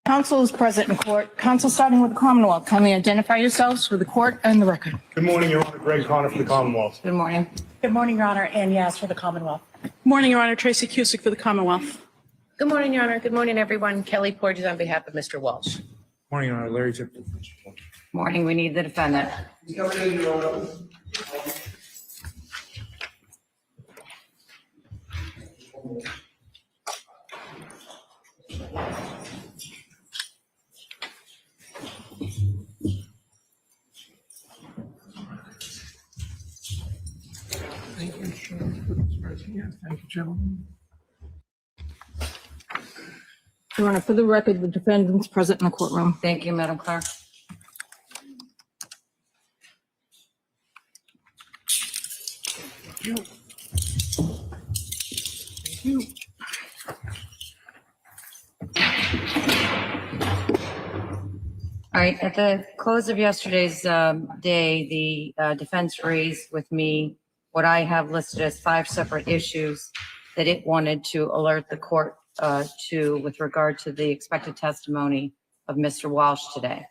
Counsel is present in court. Counsel, starting with the Commonwealth, kindly identify yourselves for the court and the record. Good morning, Your Honor. Greg Connor for the Commonwealth. Good morning. Good morning, Your Honor. Ann Yass for the Commonwealth. Good morning, Your Honor. Tracy Cusick for the Commonwealth. Good morning, Your Honor. Good morning, everyone. Kelly Porges on behalf of Mr. Walsh. Good morning, Your Honor. Larry Tipton. Morning. We need the defendant. Thank you, gentlemen. Your Honor, for the record, the defendant's present in the courtroom. Thank you, Madam Clerk. Thank you. Thank you. All right. At the close of yesterday's day, the defense raised with me what I have listed as 5 separate issues that it wanted to alert the court to with regard to the expected testimony of Mr. Walsh today.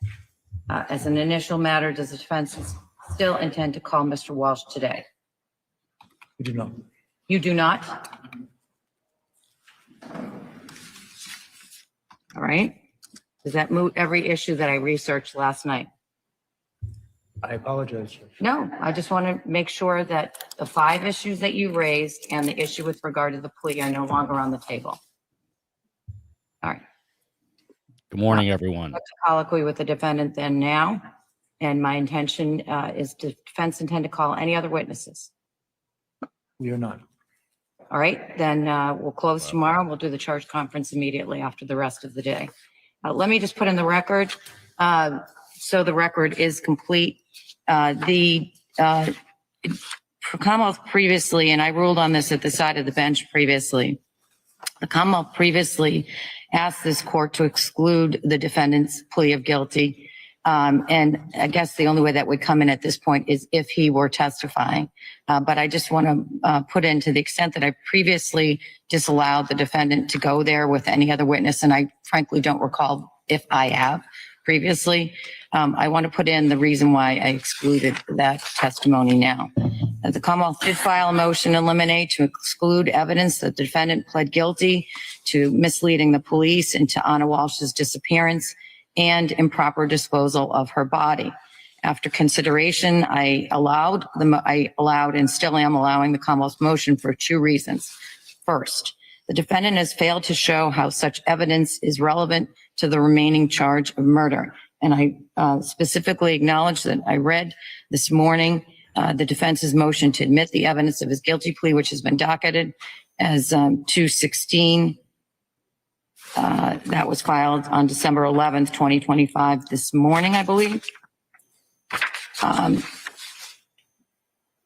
As an initial matter, does the defense still intend to call Mr. Walsh today? We do not. You do not? All right. Does that moot every issue that I researched last night? I apologize, Judge. No, I just want to make sure that the 5 issues that you raised and the issue with regard to the plea are no longer on the table. All right. Good morning, everyone. Let's colloquy with the defendant then now. And my intention is to defense intend to call any other witnesses. We are not. All right, then we'll close tomorrow. We'll do the charge conference immediately after the rest of the day. Let me just put in the record. So the record is complete. The Commonwealth previously, and I ruled on this at the side of the bench previously, the Commonwealth previously asked this court to exclude the defendant's plea of guilty. And I guess the only way that would come in at this point is if he were testifying. But I just want to put in, to the extent that I previously disallowed the defendant to go there with any other witness, and I frankly don't recall if I have previously, I want to put in the reason why I excluded that testimony now. The Commonwealth did file a motion to eliminate to exclude evidence that the defendant pled guilty to misleading the police into Anna Walsh's disappearance and improper disposal of her body. After consideration, I allowed and still am allowing the Commonwealth's motion for 2 reasons. First, the defendant has failed to show how such evidence is relevant to the remaining charge of murder. And I specifically acknowledge that I read this morning the defense's motion to admit the evidence of his guilty plea, which has been docketed as 216. That was filed on December 11th, 2025, this morning, I believe. I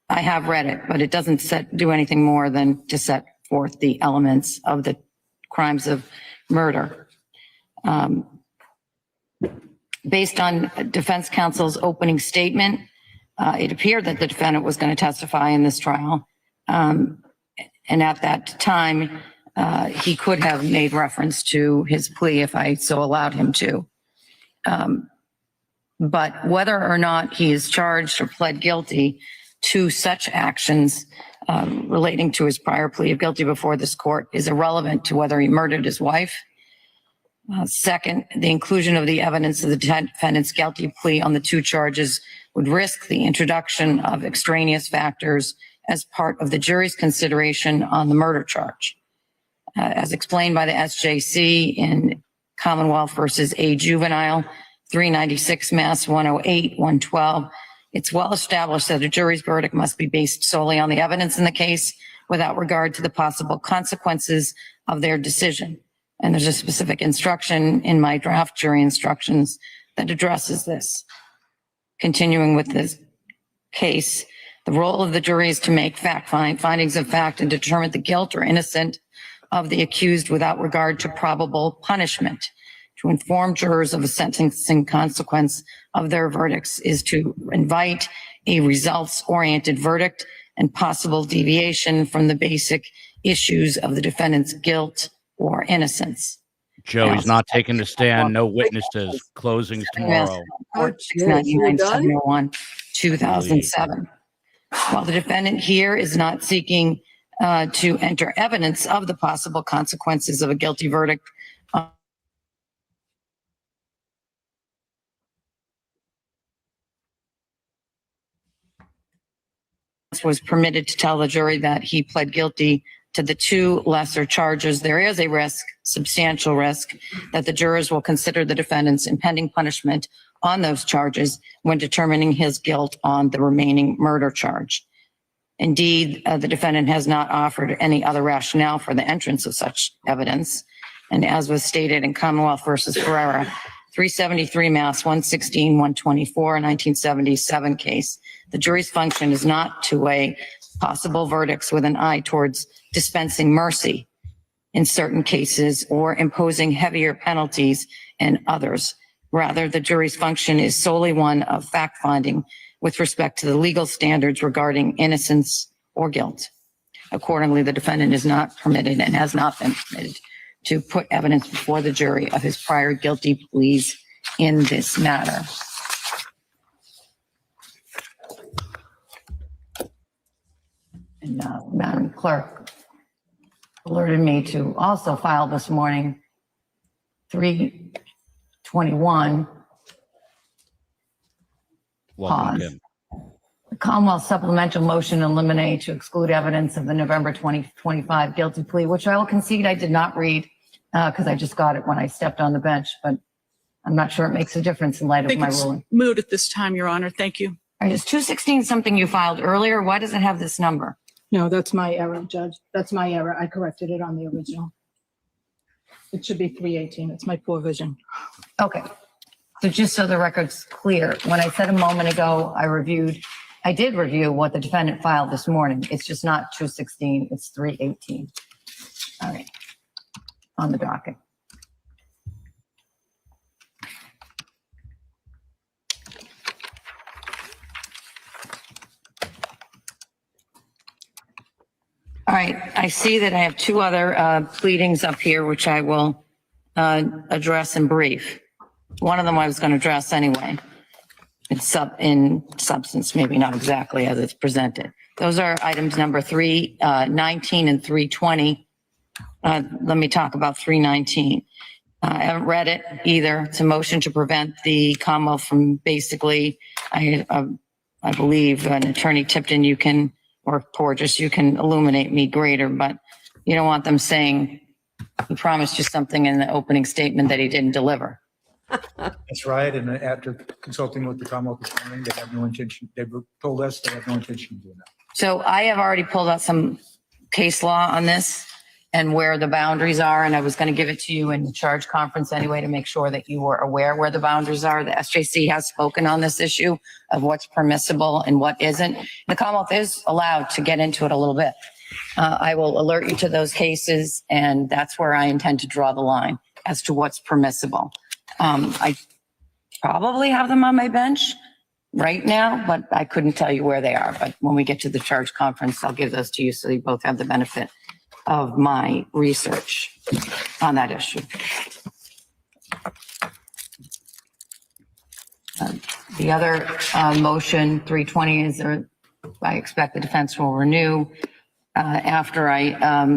have read it, but it doesn't do anything more than to set forth the elements of the crimes of murder. Based on defense counsel's opening statement, it appeared that the defendant was going to testify in this trial. And at that time, he could have made reference to his plea if I so allowed him to. But whether or not he is charged or pled guilty to such actions relating to his prior plea of guilty before this court is irrelevant to whether he murdered his wife. Second, the inclusion of the evidence of the defendant's guilty plea on the 2 charges would risk the introduction of extraneous factors as part of the jury's consideration on the murder charge. As explained by the SJC in Commonwealth versus A Juvenile, 396 Mass 108, 112, it's well established that a jury's verdict must be based solely on the evidence in the case without regard to the possible consequences of their decision. And there's a specific instruction in my draft jury instructions that addresses this. Continuing with this case, the role of the jury is to make findings of fact and determine the guilt or innocence of the accused without regard to probable punishment. To inform jurors of a sentencing consequence of their verdicts is to invite a results-oriented verdict and possible deviation from the basic issues of the defendant's guilt or innocence. Joe, he's not taking the stand. No witnesses. Closings tomorrow. Court yes, you're done? 699-701, 2007. While the defendant here is not seeking to enter evidence of the possible consequences of a guilty verdict was permitted to tell the jury that he pled guilty to the two lesser charges, there is a risk, substantial risk, that the jurors will consider the defendant's impending punishment on those charges when determining his guilt on the remaining murder charge. Indeed, the defendant has not offered any other rationale for the entrance of such evidence. And as was stated in Commonwealth versus Ferreira, 373 Mass 116, 124, 1977 case, the jury's function is not to weigh possible verdicts with an eye towards dispensing mercy in certain cases or imposing heavier penalties in others. Rather, the jury's function is solely one of fact-finding with respect to the legal standards regarding innocence or guilt. Accordingly, the defendant is not permitted and has not been permitted to put evidence before the jury of his prior guilty pleas in this matter. And Madam Clerk alerted me to also file this morning 321 Welcome, pause. Kim. The Commonwealth supplemental motion eliminate to exclude evidence of the November 2025 guilty plea, which I will concede I did not read because I just got it when I stepped on the bench, but I'm not sure it makes a difference in light I of think my it's ruling. moot at this time, Your Honor. Thank you. All right, is 216 something you filed earlier? Why does it have this number? No, that's my error, Judge. That's my error. I corrected it on the original. It should be 318. It's my poor vision. Okay. So just so the record's clear, when I said a moment ago, I did review what the defendant filed this morning. It's just not 216, it's 318. All right. On the docket. All right, I see that I have two other pleadings up here, which I will address in brief. One of them I was going to address anyway. It's in substance, maybe not exactly as it's presented. Those are items number 319 and 320. Let me talk about 319. I haven't read it either. It's a motion to prevent the Commonwealth from basically, I believe, an attorney Tipton, you can, or Porges, you can illuminate me greater, but you don't want them saying he promised you something in the opening statement that he didn't deliver. That's right. And after consulting with the Commonwealth this morning, they have no intention, they told us they have no intention of doing that. So I have already pulled out some case law on this and where the boundaries are, and I was going to give it to you in the charge conference anyway to make sure that you were aware where the boundaries are. The SJC has spoken on this issue of what's permissible and what isn't. The Commonwealth is allowed to get into it a little bit. I will alert you to those cases, and that's where I intend to draw the line as to what's permissible. I probably have them on my bench right now, but I couldn't tell you where they are. But when we get to the charge conference, I'll give those to you so you both have the benefit of my research on that issue. The other motion, 320, is I expect the defense will renew after I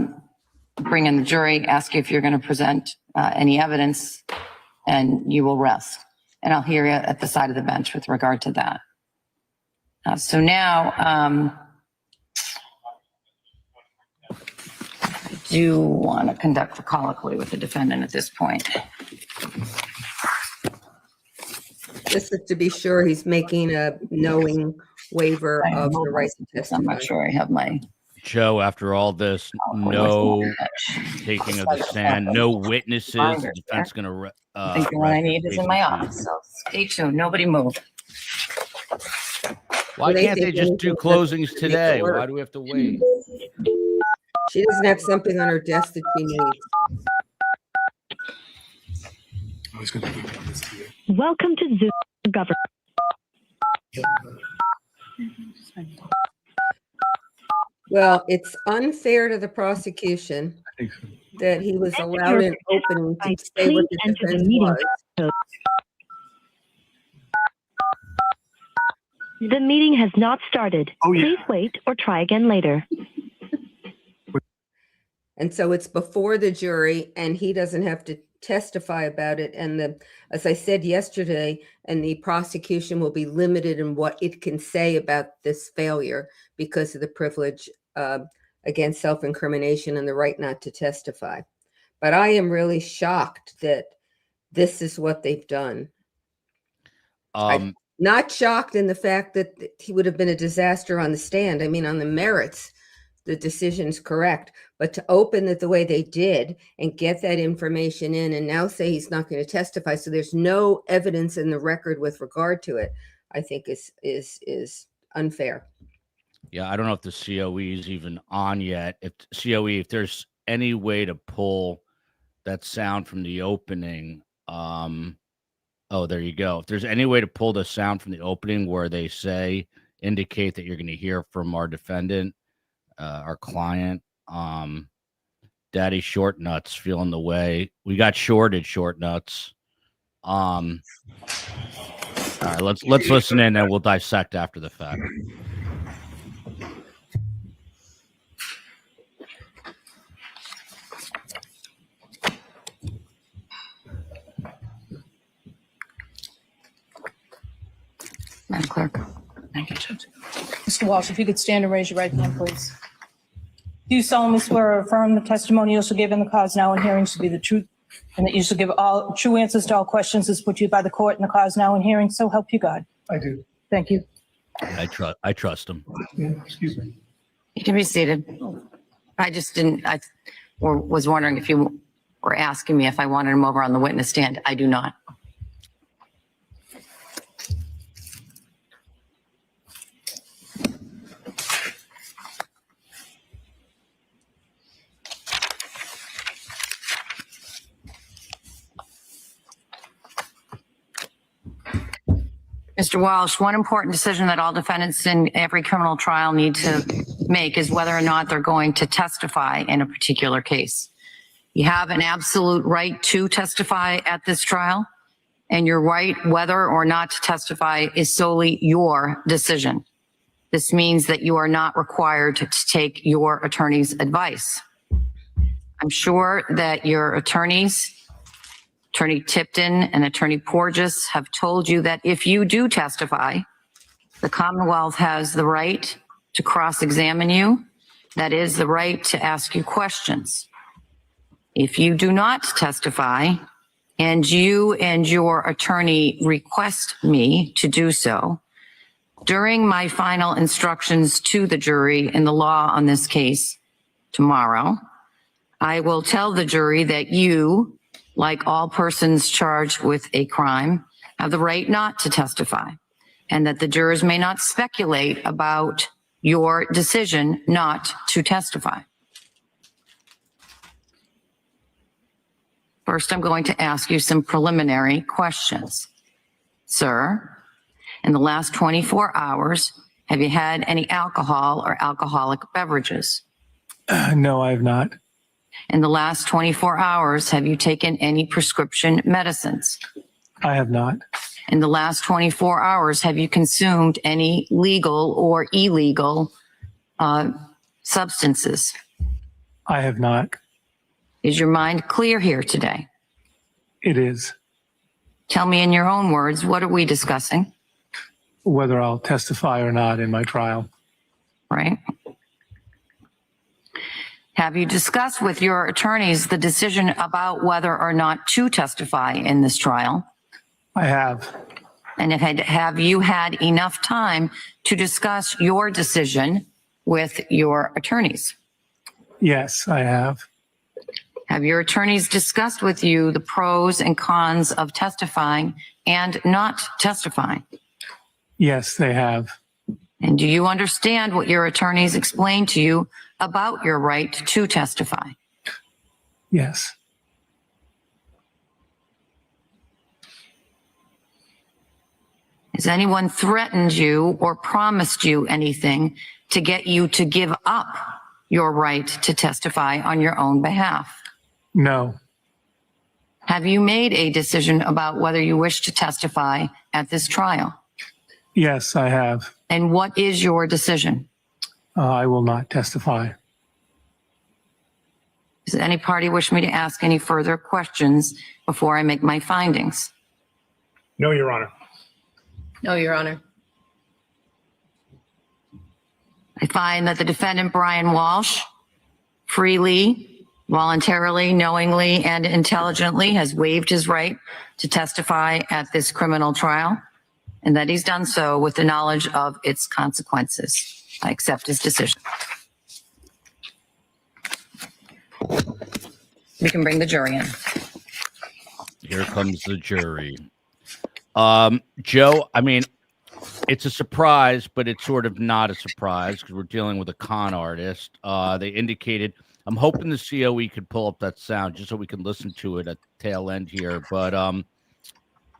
bring in the jury, ask you if you're going to present any evidence, and you will rest. And I'll hear you at the side of the bench with regard to that. So now, I do want to conduct a colloquy with the defendant at this point. This is to be sure he's making a knowing waiver of the right to I'm testify. not sure I have my. Joe, after all this, no taking of the stand, no witnesses. The defense going to. I think the one I need is in my office, so stay tuned. Nobody move. Why They can't they think just do anything closings that today? work. Why do we have to wait? She doesn't have something on her desk that she needs. Welcome to Zoom Government. Well, it's unfair to the prosecution that he was Enter allowed your an opening to say Please what the enter the defense meeting was. code. The meeting has not started. Please wait or try again later. And so it's before the jury and he doesn't have to testify about it. And as I said yesterday, and the prosecution will be limited in what it can say about this failure because of the privilege against self-incrimination and the right not to testify. But I am really shocked that this is what they've done. I'm not shocked in the fact that he would have been a disaster on the stand. I mean, on the merits, the decision's correct, but to open it the way they did and get that information in and now say he's not going to testify, so there's no evidence in the record with regard to it, I think is unfair. Yeah, I don't know if the COE is even on yet. If COE, if there's any way to pull that sound from the opening, oh, there you go. If there's any way to pull the sound from the opening where they indicate that you're going to hear from our defendant, our client, Daddy Short Nuts feeling the way. We got shorted, Short Nuts. All right, let's listen in and we'll dissect after the fact. Madam Clerk. Thank you, Judge. Mr. Walsh, if you could stand and raise your right hand, please. Do you solemnly swear or affirm the testimony you shall give in the cause now in hearing should be the truth, and that you shall give all true answers to all questions as put to you by the court in the cause now in hearing? So help you God. I do. Thank you. I trust him. Yeah, excuse me. You can be seated. I just didn't, was wondering if you were asking me if I wanted him over on the witness stand. I do not. Mr. Walsh, one important decision that all defendants in every criminal trial need to make is whether or not they're going to testify in a particular case. You have an absolute right to testify at this trial, and your right whether or not to testify is solely your decision. This means that you are not required to take your attorney's advice. I'm sure that your attorneys, Attorney Tipton and Attorney Porges, have told you that if you do testify, the Commonwealth has the right to cross-examine you. That is the right to ask you questions. If you do not testify, and you and your attorney request me to do so, during my final instructions to the jury in the law on this case tomorrow, I will tell the jury that you, like all persons charged with a crime, have the right not to testify, and that the jurors may not speculate about your decision not to testify. First, I'm going to ask you some preliminary questions. Sir, in the last 24 hours, have you had any alcohol or alcoholic beverages? No, I have not. In the last 24 hours, have you taken any prescription medicines? I have not. In the last 24 hours, have you consumed any legal or illegal substances? I have not. Is your mind clear here today? It is. Tell me in your own words, what are we discussing? Whether I'll testify or not in my trial. Right? Have you discussed with your attorneys the decision about whether or not to testify in this trial? I have. And have you had enough time to discuss your decision with your attorneys? Yes, I have. Have your attorneys discussed with you the pros and cons of testifying and not testifying? Yes, they have. And do you understand what your attorneys explained to you about your right to testify? Yes. Has anyone threatened you or promised you anything to get you to give up your right to testify on your own behalf? No. Have you made a decision about whether you wish to testify at this trial? Yes, I have. And what is your decision? I will not testify. Does any party wish me to ask any further questions before I make my findings? No, Your Honor. No, Your Honor. I find that the defendant, Brian Walsh, freely, voluntarily, knowingly, and intelligently has waived his right to testify at this criminal trial, and that he's done so with the knowledge of its consequences. I accept his decision. We can bring the jury in. Here comes the jury. Joe, I mean, it's a surprise, but it's sort of not a surprise because we're dealing with a con artist. They indicated, I'm hoping the COE could pull up that sound just so we can listen to it at the tail end here. But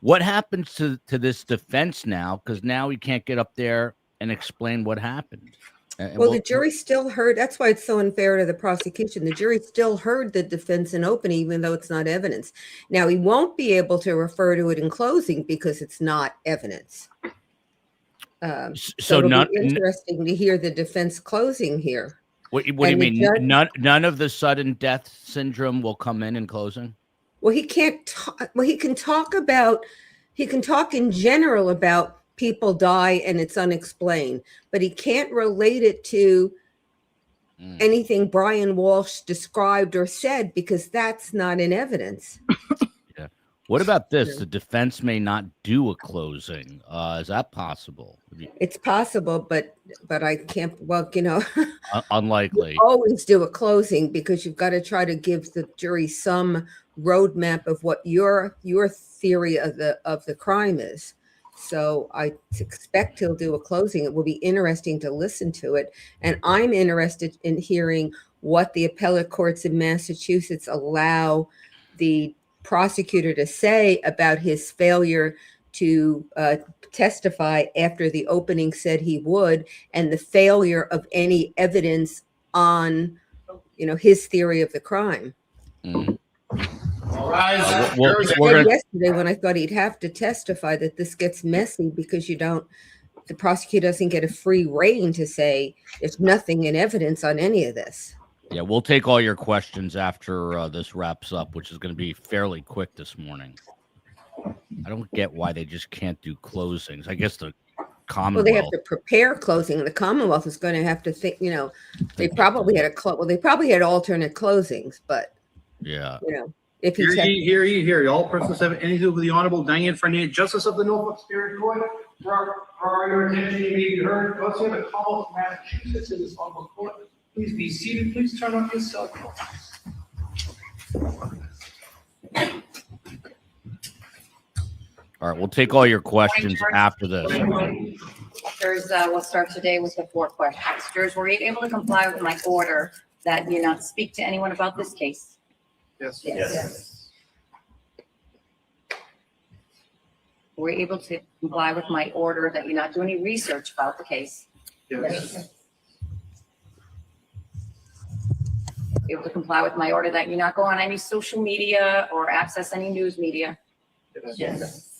what happens to this defense now? Because now we can't get up there and explain what happened. Well, the jury still heard, that's why it's so unfair to the prosecution. The jury still heard the defense in opening, even though it's not evidence. Now, he won't be able to refer to it in closing because it's not evidence. So it'll be interesting to hear the defense closing here. What do you mean? None of the sudden death syndrome will come in closing? Well, he can't talk. Well, he can talk in general about people die and it's unexplained, but he can't relate it to anything Brian Walsh described or said because that's not in evidence. Yeah. What about this? The defense may not do a closing. Is that possible? It's possible, but I can't. Well, Unlikely. You always do a closing because you've got to try to give the jury some roadmap of what your theory of the crime is. So I expect he'll do a closing. It will be interesting to listen to it. And I'm interested in hearing what the appellate courts in Massachusetts allow the prosecutor to say about his failure to testify after the opening said he would, and the failure of any evidence on, his theory of the crime. Mm. All right. Yesterday when I thought he'd have to testify that this gets messy because the prosecutor doesn't get a free rein to say there's nothing in evidence on any of this. Yeah, we'll take all your questions after this wraps up, which is going to be fairly quick this morning. I don't get why they just can't do closings. I guess the Commonwealth. Well, they have to prepare closing. The Commonwealth is going to have to think. They probably had they probably had alternate closings, but yeah, if Hear ye. All persons have anything to do with the Honorable Diane Fournier, Justice of the Norfolk Superior Court, for your attention, you may be heard. Go to the Commonwealth of Massachusetts in this honorable court. Please be seated. Please turn off your cell phone. All right, we'll take all your questions after this. Jurors, we'll start today with the 4 questions. Jurors, were you able to comply with my order that you not speak to anyone about this case? Yes. Were you able to comply with my order that you not do any research about the case? Yes. Able to comply with my order that you not go on any social media or access any news media? Yes.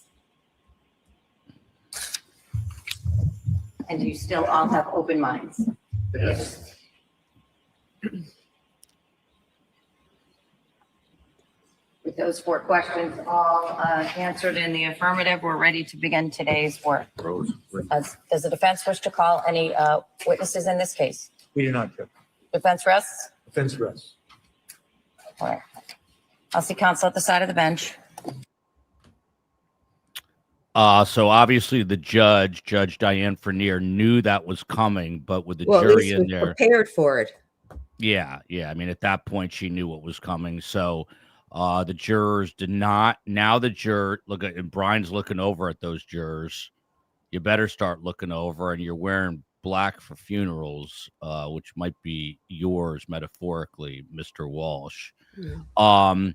And do you still all have open minds? Yes. With those 4 questions all answered in the affirmative, we're ready to begin today's work. Does the defense wish to call any witnesses in this case? We do not, Judge. Defense rests? Defense rests. All right. I'll see counsel at the side of the bench. So obviously the Judge Diane Fournier, knew that was coming, but with the Well, at jury least in was there, prepared for it. yeah. I mean, at that point, she knew what was coming. So the jurors did not. Now the juror and Brian's looking over at those jurors. You better start looking over, and you're wearing black for funerals, which might be yours metaphorically, Mr. Walsh. Yeah.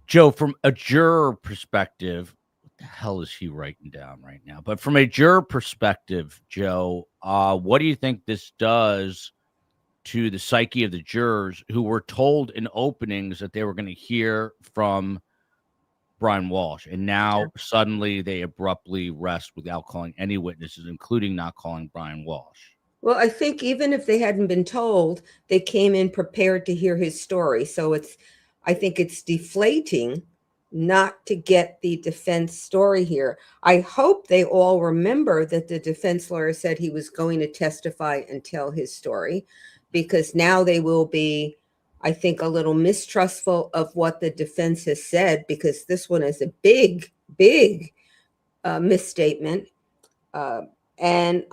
Joe, from a juror perspective, what the hell is he writing down right now? But from a juror perspective, Joe, what do you think this does to the psyche of the jurors who were told in openings that they were going to hear from Brian Walshe. And now suddenly they abruptly rest without calling any witnesses, including not calling Brian Walshe. Well, I think even if they hadn't been told, they came in prepared to hear his story. So I think it's deflating not to get the defense story here. I hope they all remember that the defense lawyer said he was going to testify and tell his story, because now they will be, I think, a little mistrustful of what the defense has said, because this one is a big misstatement. And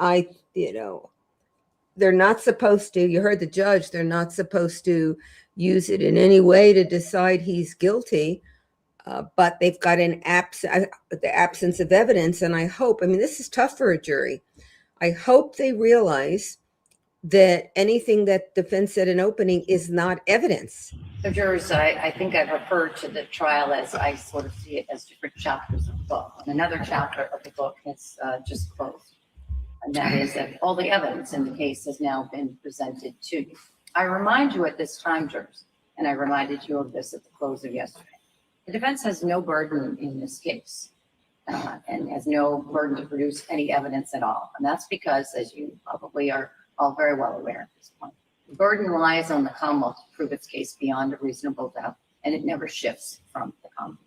they're not supposed to, you heard the judge, they're not supposed to use it in any way to decide he's guilty, but they've got the absence of evidence. And I hope, this is tough for a jury. I hope they realize that anything that defense said in opening is not evidence. So jurors, I think I've referred to the trial as, I sort of see it as different chapters of the book. And another chapter of the book has just closed. And that is that all the evidence in the case has now been presented to you. I remind you at this time, jurors, and I reminded you of this at the close of yesterday, the defense has no burden in this case and has no burden to produce any evidence at all. And that's because, as you probably are all very well aware at this point, the burden lies on the Commonwealth to prove its case beyond a reasonable doubt, and it never shifts from the Commonwealth,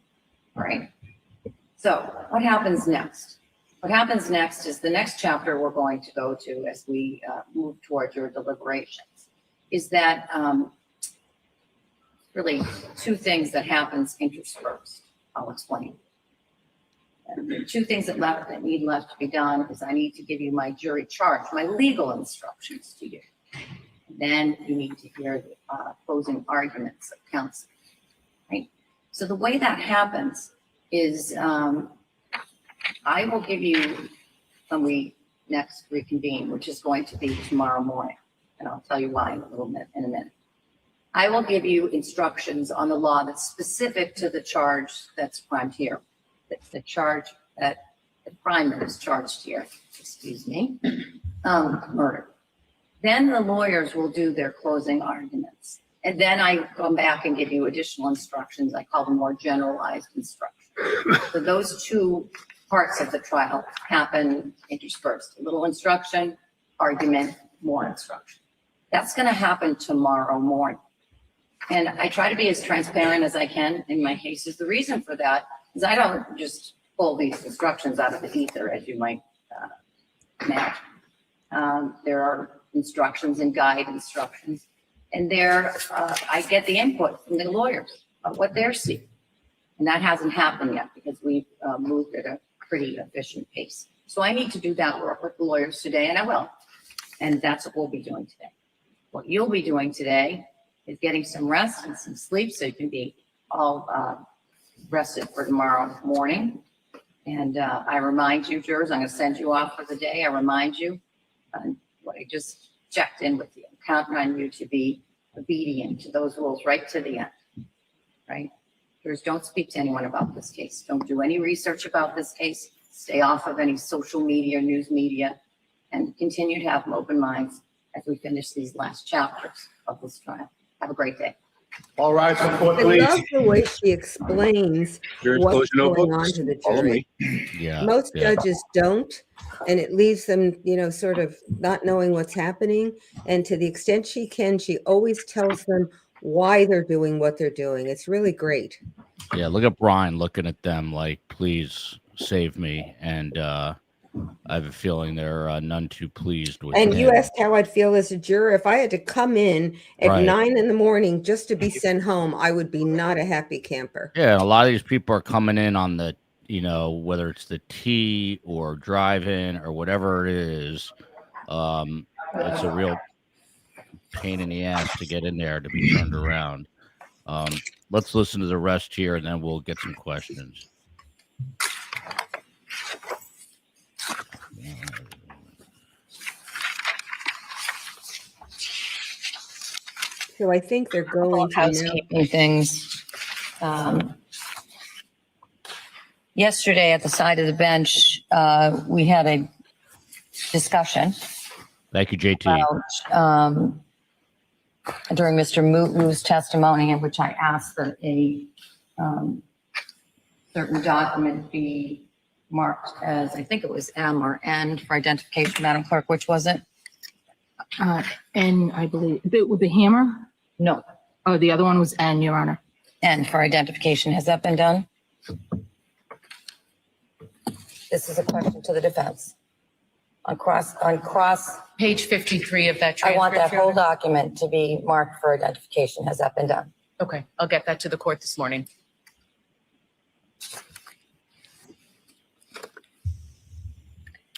right? So what happens next? What happens next is the next chapter we're going to go to as we move towards your deliberations is that really two things that happens interspersed. I'll explain. And the two things that need left to be done is I need to give you my jury charge, my legal instructions to you. And then you need to hear the closing arguments of counsel, right? So the way that happens is I will give you, when we next reconvene, which is going to be tomorrow morning, and I'll tell you why in a minute. I will give you instructions on the law that's specific to the charge that's primed here. The charge that the crime that is charged here, murder. Then the lawyers will do their closing arguments. And then I come back and give you additional instructions. I call them more generalized instructions. So those two parts of the trial happen interspersed. A little instruction, argument, more instruction. That's going to happen tomorrow morning. And I try to be as transparent as I can in my cases. The reason for that is I don't just pull these instructions out of the ether, as you might imagine. There are instructions and guide instructions. And there, I get the input from the lawyers of what they're seeing. And that hasn't happened yet because we've moved at a pretty efficient pace. So I need to do that work with the lawyers today, and I will. And that's what we'll be doing today. What you'll be doing today is getting some rest and some sleep so you can be all rested for tomorrow morning. And I remind you, jurors, I'm going to send you off for the day. I remind you what I just checked in with you. I'm counting on you to be obedient to those rules right to the end, right? Jurors, don't speak to anyone about this case. Don't do any research about this case. Stay off of any social media, news media, and continue to have open minds as we finish these last chapters of this trial. Have a great day. All rise for court, I please. love the way she explains Jurors, what's close your going on notebooks. to the Follow jury. me. Yeah. Most judges don't, and it leaves them, sort of not knowing what's happening. And to the extent she can, she always tells them why they're doing what they're doing. It's really great. Yeah, look at Brian looking at them like, please save me. And I have a feeling they're none too pleased with And him. you asked how I'd feel as a juror. If I had to come in at Right. 9 a.m. just to be sent home, I would be not a happy camper. Yeah, a lot of these people are coming in on the, whether it's the T or drive-in or whatever it is. It's a real pain in the ass to get in there to be turned around. Let's listen to the rest here, and then we'll get some questions. So I think they're going to now. Housekeeping things. Yesterday at the side of the bench, we had a discussion Thank you, JT. about during Mr. Mutlu's testimony, in which I asked that a certain document be marked as, I think it was M or N for identification, Madam Clerk, which was it? N, I believe, with the hammer? No, Oh, the other one was N, Your Honor. N for identification. Has that been done? This is a question to the defense. On cross, Page 53 of that transcript. I want that Your whole Honor. document to be marked for identification. Has that been done? Okay, I'll get that to the court this morning.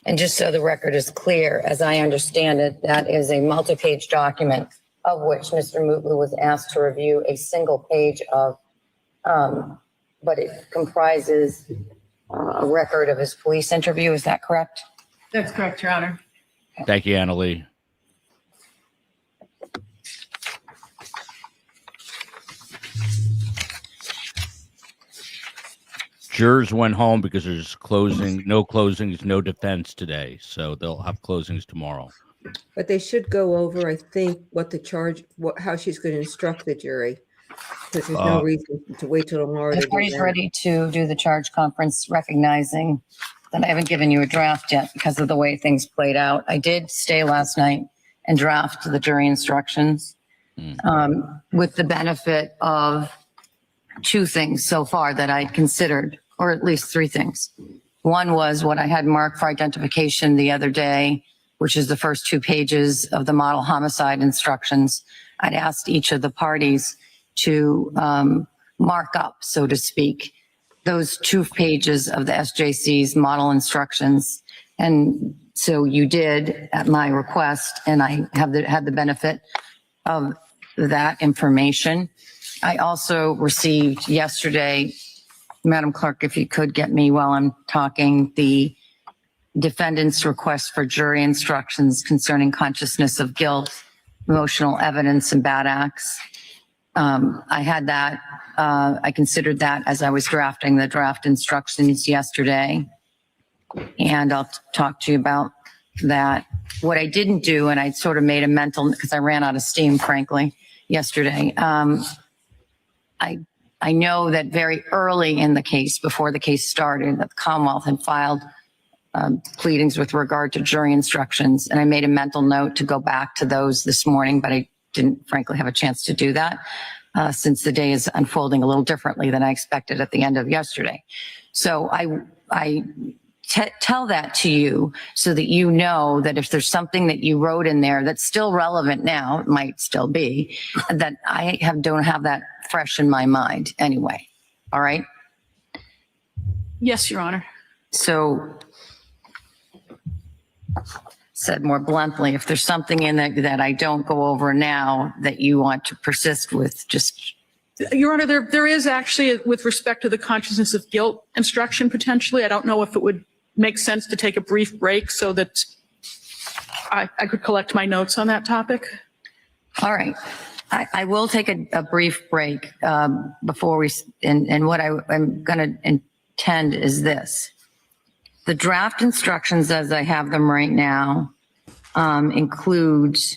And just so the record is clear, as I understand it, that is a multi-page document of which Mr. Mutlu was asked to review a single page of, but it comprises a record of his police interview. Is that correct? That's correct, Your Honor. Thank you, Annalee. Jurors went home because there's no closings, no defense today. So they'll have closings tomorrow. But they should go over, I think, what the charge, how she's going to instruct the jury. Because there's no reason to wait till tomorrow. The to do party's that. ready to do the charge conference, recognizing that I haven't given you a draft yet because of the way things played out. I did stay last night and draft the jury instructions with the benefit of two things so far that I'd considered, or at least three things. One was what I had marked for identification the other day, which is the first 2 pages of the model homicide instructions. I'd asked each of the parties to mark up, so to speak, those 2 pages of the SJC's model instructions. And so you did at my request, and I have had the benefit of that information. I also received yesterday, Madam Clerk, if you could get me while I'm talking, the defendant's request for jury instructions concerning consciousness of guilt, emotional evidence, and bad acts. I had that, I considered that as I was drafting the draft instructions yesterday. And I'll talk to you about that. What I didn't do, and I sort of made a mental, because I ran out of steam, frankly, yesterday. I know that very early in the case, before the case started, that the Commonwealth had filed pleadings with regard to jury instructions. And I made a mental note to go back to those this morning, but I didn't frankly have a chance to do that since the day is unfolding a little differently than I expected at the end of yesterday. So I tell that to you so that you know that if there's something that you wrote in there that's still relevant now, it might still be, that I don't have that fresh in my mind anyway. All right? Yes, Your Honor. So, said more bluntly, if there's something in there that I don't go over now that you want to persist with, just. Your Honor, there is actually, with respect to the consciousness of guilt instruction, potentially. I don't know if it would make sense to take a brief break so that I could collect my notes on that topic. All right. I will take a brief break before we, and what I'm going to intend is this. The draft instructions as I have them right now includes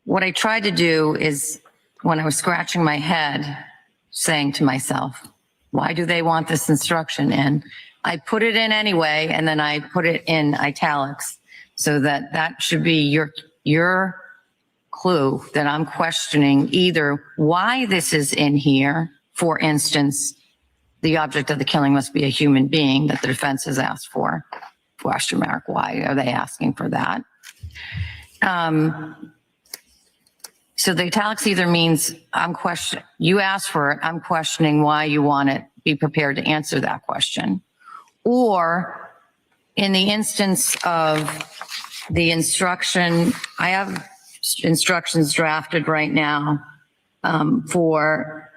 what I tried to do is when I was scratching my head saying to myself, why do they want this instruction in? I put it in anyway, and then I put it in italics so that should be your clue that I'm questioning either why this is in here. For instance, the object of the killing must be a human being that the defense has asked for. Question mark, why are they asking for that? So the italics either means you asked for it, I'm questioning why you want it, be prepared to answer that question. Or in the instance of the instruction, I have instructions drafted right now for,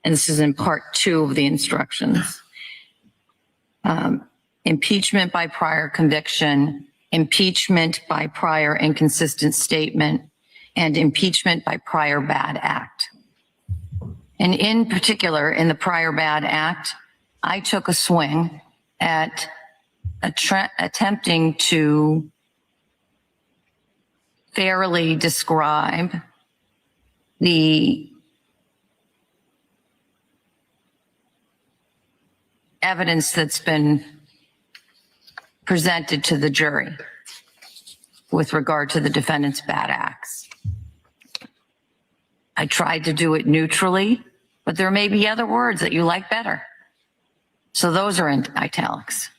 and this is in part 2 of the instructions, impeachment by prior conviction, impeachment by prior inconsistent statement, and impeachment by prior bad act. And in particular, in the prior bad act, I took a swing at attempting to fairly describe the evidence that's been presented to the jury with regard to the defendant's bad acts. I tried to do it neutrally, but there may be other words that you like better. So those are in italics,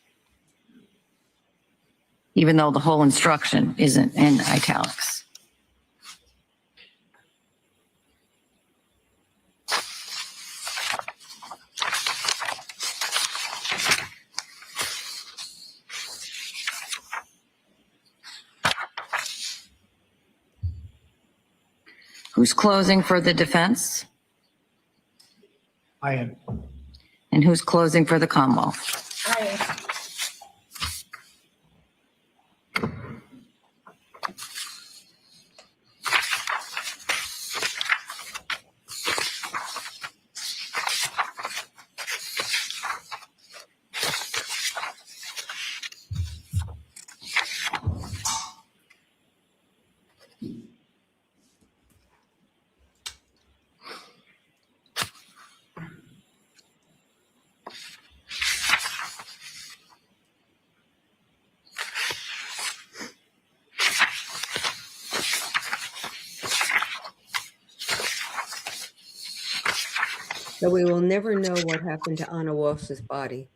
even though the whole instruction isn't in italics. Who's closing for the defense? I am. And who's closing for the Commonwealth? So we will never know what happened to Anna Walsh's body.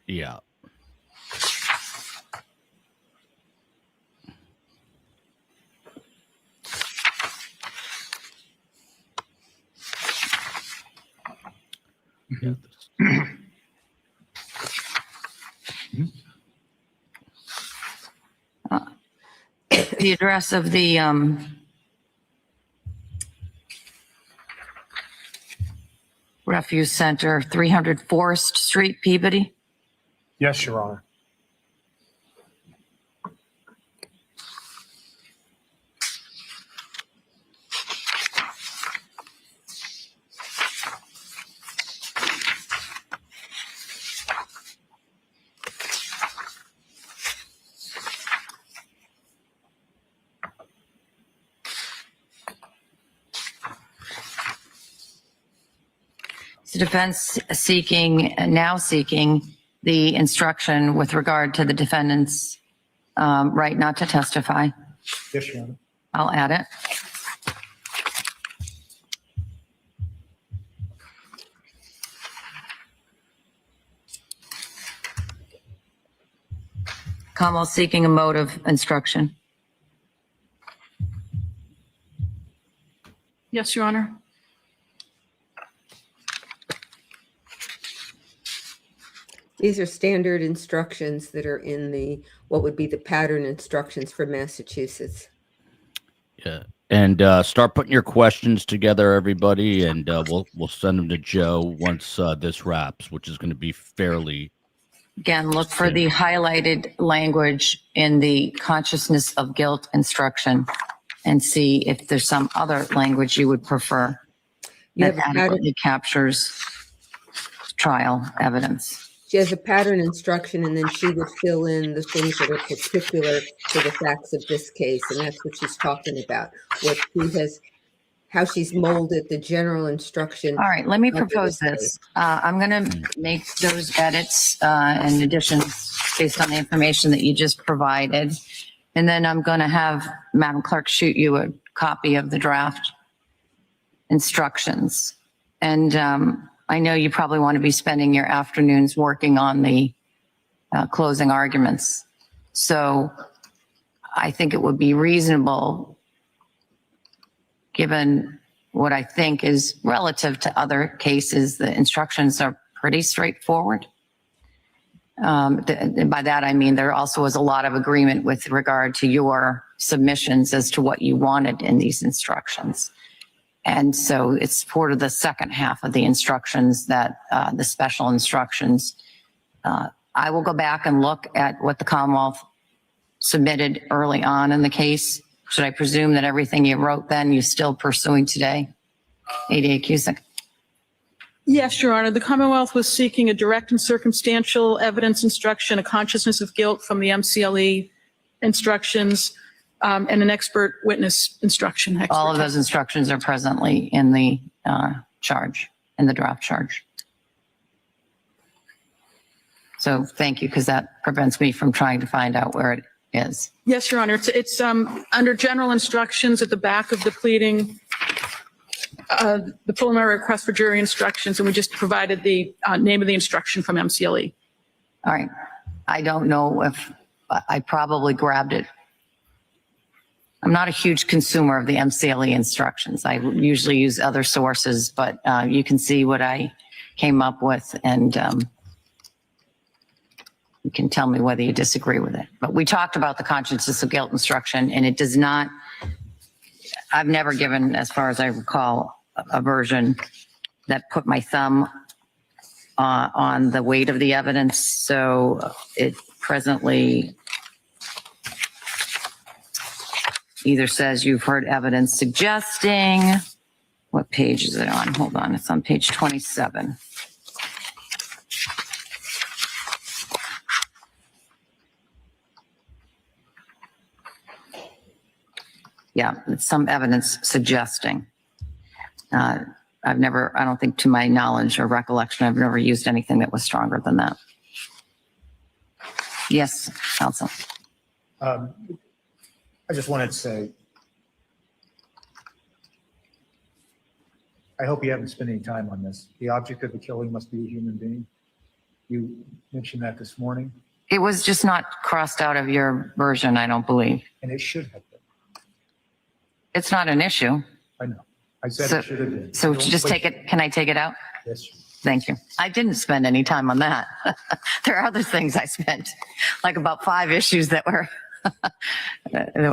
Yeah. The address of the Refuse Center, 300 Forest Street, Peabody. Yes, Your Honor. The defense now seeking the instruction with regard to the defendant's right not to testify. Yes, Your Honor. I'll add it. Commonwealth seeking a motive instruction. Yes, Your Honor. These are standard instructions that are in the, what would be the pattern instructions for Massachusetts. Yeah. And start putting your questions together, everybody, and we'll send them to Joe once this wraps, which is going to be fairly. Again, look for the highlighted language in the consciousness of guilt instruction and see if there's some other language you would prefer that adequately captures trial evidence. She has a pattern instruction, and then she would fill in the things that are particular to the facts of this case, and that's what she's talking about. What she has, how she's molded the general instruction. All right, let me propose this. I'm going to make those edits and additions based on the information that you just provided, and then I'm going to have Madam Clerk shoot you a copy of the draft instructions. And I know you probably want to be spending your afternoons working on the closing arguments. So I think it would be reasonable, given what I think is relative to other cases, the instructions are pretty straightforward. And by that, I mean, there also was a lot of agreement with regard to your submissions as to what you wanted in these instructions. And so it's part of the second half of the instructions that the special instructions. I will go back and look at what the Commonwealth submitted early on in the case. Should I presume that everything you wrote then you're still pursuing today? ADA Cusick. Yes, Your Honor. The Commonwealth was seeking a direct and circumstantial evidence instruction, a consciousness of guilt from the MCLE instructions, and an expert witness instruction. All of those instructions are presently in the charge, in the draft charge. So thank you, because that prevents me from trying to find out where it is. Yes, Your Honor. It's under general instructions at the back of the pleading, the preliminary request for jury instructions, and we just provided the name of the instruction from MCLE. All right. I don't know if I probably grabbed it. I'm not a huge consumer of the MCLE instructions. I usually use other sources, but you can see what I came up with, and you can tell me whether you disagree with it. But we talked about the consciousness of guilt instruction, and it does not, I've never given, as far as I recall, a version that put my thumb on the weight of the evidence. So it presently either says you've heard evidence suggesting, what page is it on? Hold on, it's on page 27. Yeah, it's some evidence suggesting. I've never, I don't think to my knowledge or recollection, I've never used anything that was stronger than that. Yes, counsel. I just wanted to say, I hope you haven't spent any time on this. The object of the killing must be a human being. You mentioned that this morning. It was just not crossed out of your version, I don't believe. And it should have been. It's not an issue. I know. I said it should have been. So just take it, can I take it out? Yes. Thank you. I didn't spend any time on that. There are other things I spent, like about 5 issues that were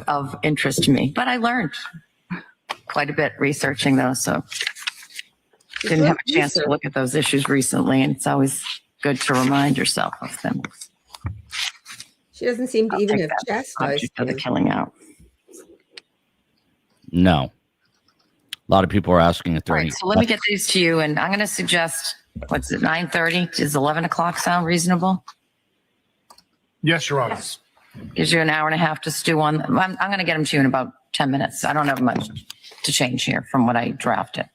of interest to me, but I learned quite a bit researching those. So didn't have a chance to look at those issues recently, and it's always good to remind yourself of them. She doesn't seem to I'll even take have that chastised object of the you. killing out. No. A lot of people are asking if there All are any. right, so let me get these to you, and I'm going to suggest, what's it, 9:30? Does 11 o'clock sound reasonable? Yes, Your Honor. Gives you an hour and a half to stew on. I'm going to get them to you in about 10 minutes. I don't have much to change here from what I drafted.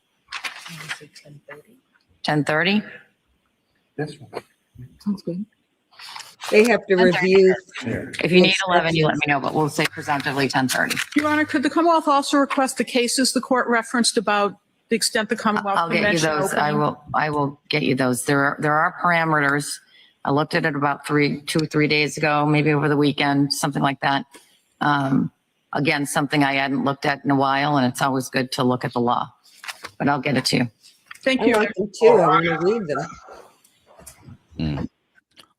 10:30? Yes. Sounds good. They have to 10:30. review. If you need 11, you let me know, but we'll say presumptively 10:30. Your Honor, could the Commonwealth also request the cases the court referenced about the extent the Commonwealth I'll can get you mention those. opening? I will get you those. There are parameters. I looked at it about 2 or 3 days ago, maybe over the weekend, something like that. Again, something I hadn't looked at in a while, and it's always good to look at the law. But I'll get it to you. Thank I you. want them too. I want to read them.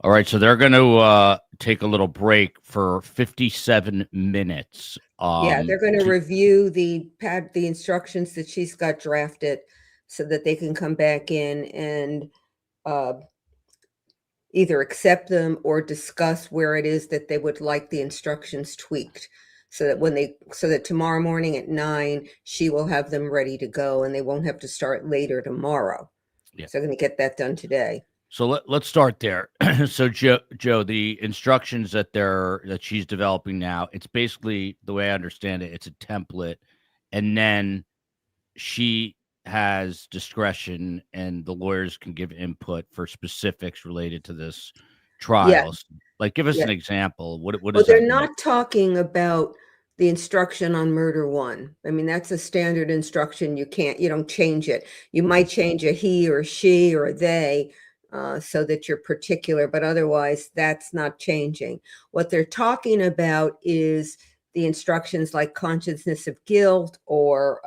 All right, so they're going to take a little break for 57 minutes. Yeah, they're going to review the instructions that she's got drafted so that they can come back in and either accept them or discuss where it is that they would like the instructions tweaked, so that tomorrow morning at 9 she will have them ready to go and they won't have to start later tomorrow. Yeah. So they're going to get that done today. So let's start there. So Joe, the instructions that she's developing now, it's basically, the way I understand it, it's a template, and then she has discretion and the lawyers can give input for specifics related to this trial. Yeah. Like, give us Yeah. an example. What Well, is they're that? not talking about the instruction on murder 1. I mean, that's a standard instruction. You don't change it. You might change a he or she or they, so that you're particular, but otherwise that's not changing. What they're talking about is the instructions like consciousness of guilt or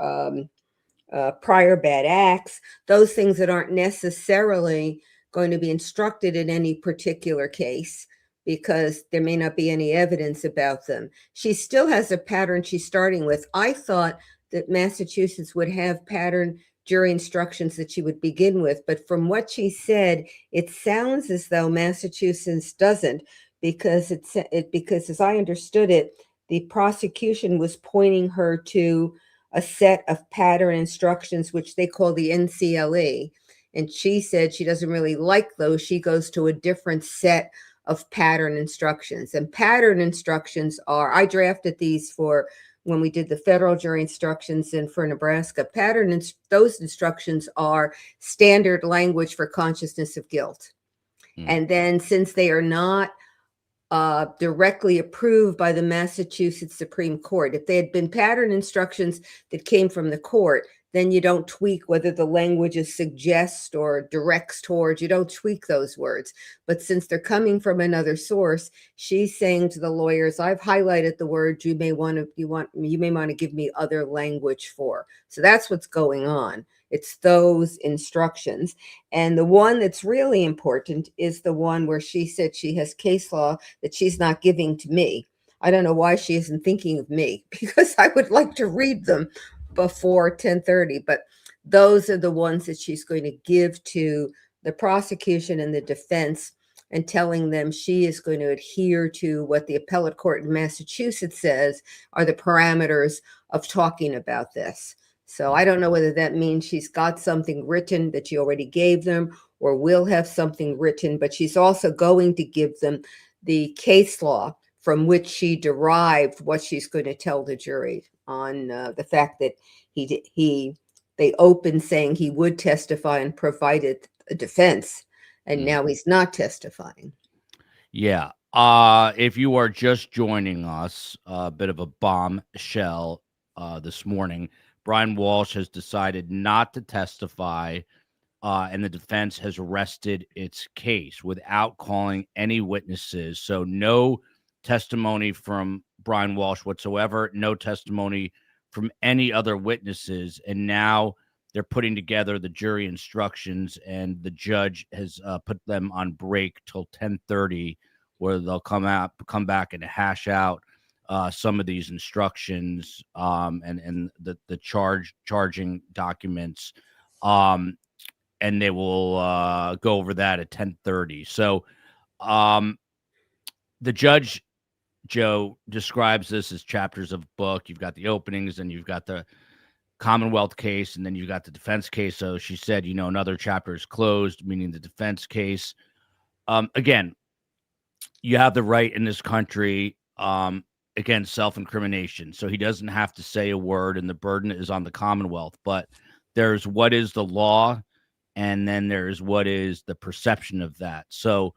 prior bad acts, those things that aren't necessarily going to be instructed in any particular case because there may not be any evidence about them. She still has a pattern she's starting with. I thought that Massachusetts would have pattern jury instructions that she would begin with, but from what she said, it sounds as though Massachusetts doesn't, because because as I understood it, the prosecution was pointing her to a set of pattern instructions, which they call the NCLE, And she said she doesn't really like those. She goes to a different set of pattern instructions. And pattern instructions are, I drafted these for when we did the federal jury instructions and for Nebraska. Those instructions are standard language for consciousness of guilt. And then since they are not directly approved by the Massachusetts Supreme Court, if they had been pattern instructions that came from the court, then you don't tweak whether the language is suggests or directs towards, you don't tweak those words. But since they're coming from another source, she's saying to the lawyers, I've highlighted the words you may want to give me other language for. So that's what's going on. It's those instructions. And the one that's really important is the one where she said she has case law that she's not giving to me. I don't know why she isn't thinking of me, because I would like to read them before 10:30, but those are the ones that she's going to give to the prosecution and the defense, and telling them she is going to adhere to what the appellate court in Massachusetts says are the parameters of talking about this. So I don't know whether that means she's got something written that she already gave them or will have something written, but she's also going to give them the case law from which she derived what she's going to tell the jury on the fact that they opened saying he would testify and provided a defense, and now he's not testifying. Yeah. If you are just joining us, a bit of a bombshell this morning. Brian Walshe has decided not to testify, and the defense has rested its case without calling any witnesses. So no testimony from Brian Walshe whatsoever, no testimony from any other witnesses. And now they're putting together the jury instructions, and the judge has put them on break till 10:30, where they'll come back and hash out some of these instructions and the charging documents, and they will go over that at 10:30. So the judge, Joe, describes this as chapters of a book. You've got the openings, and you've got the Commonwealth case, and then you've got the defense case. So she said, another chapter is closed, meaning the defense case. Again, you have the right in this country against self-incrimination. So he doesn't have to say a word, and the burden is on the Commonwealth. But there's what is the law, and then there's what is the perception of that. So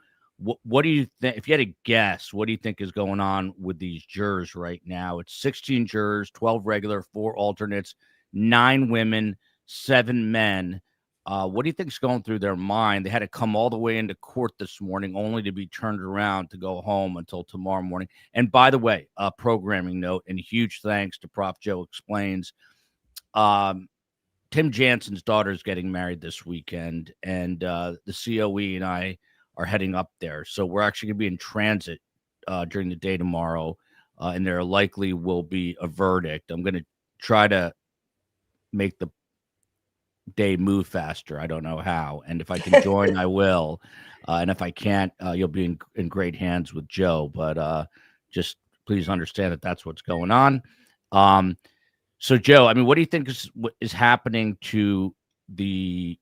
what do you think, if you had to guess, what do you think is going on with these jurors right now? It's 16 jurors, 12 regular, 4 alternates, 9 women, 7 men. What do you think is going through their mind? They had to come all the way into court this morning only to be turned around to go home until tomorrow morning. And by the way, a programming note, and huge thanks to Prof. Joe Explains. Tim Jansen's daughter is getting married this weekend, and the COE and I are heading up there. So we're actually going to be in transit during the day tomorrow, and there likely will be a verdict. I'm going to try to make the day move faster. I don't know how. And if I can join, I will. And if I can't, you'll be in great hands with Joe. But just please understand that that's what's going on. So, Joe, what do you think is happening to the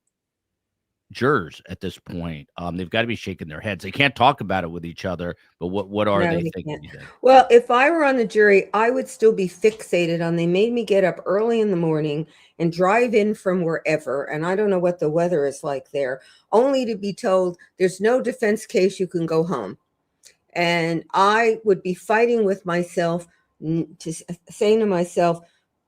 jurors at this point? They've got to be shaking their heads. They can't talk about it with each other, but what are they thinking? Well, if I were on the jury, I would still be fixated on, they made me get up early in the morning and drive in from wherever, and I don't know what the weather is like there, only to be told there's no defense case, you can go home. And I would be fighting with myself, saying to myself,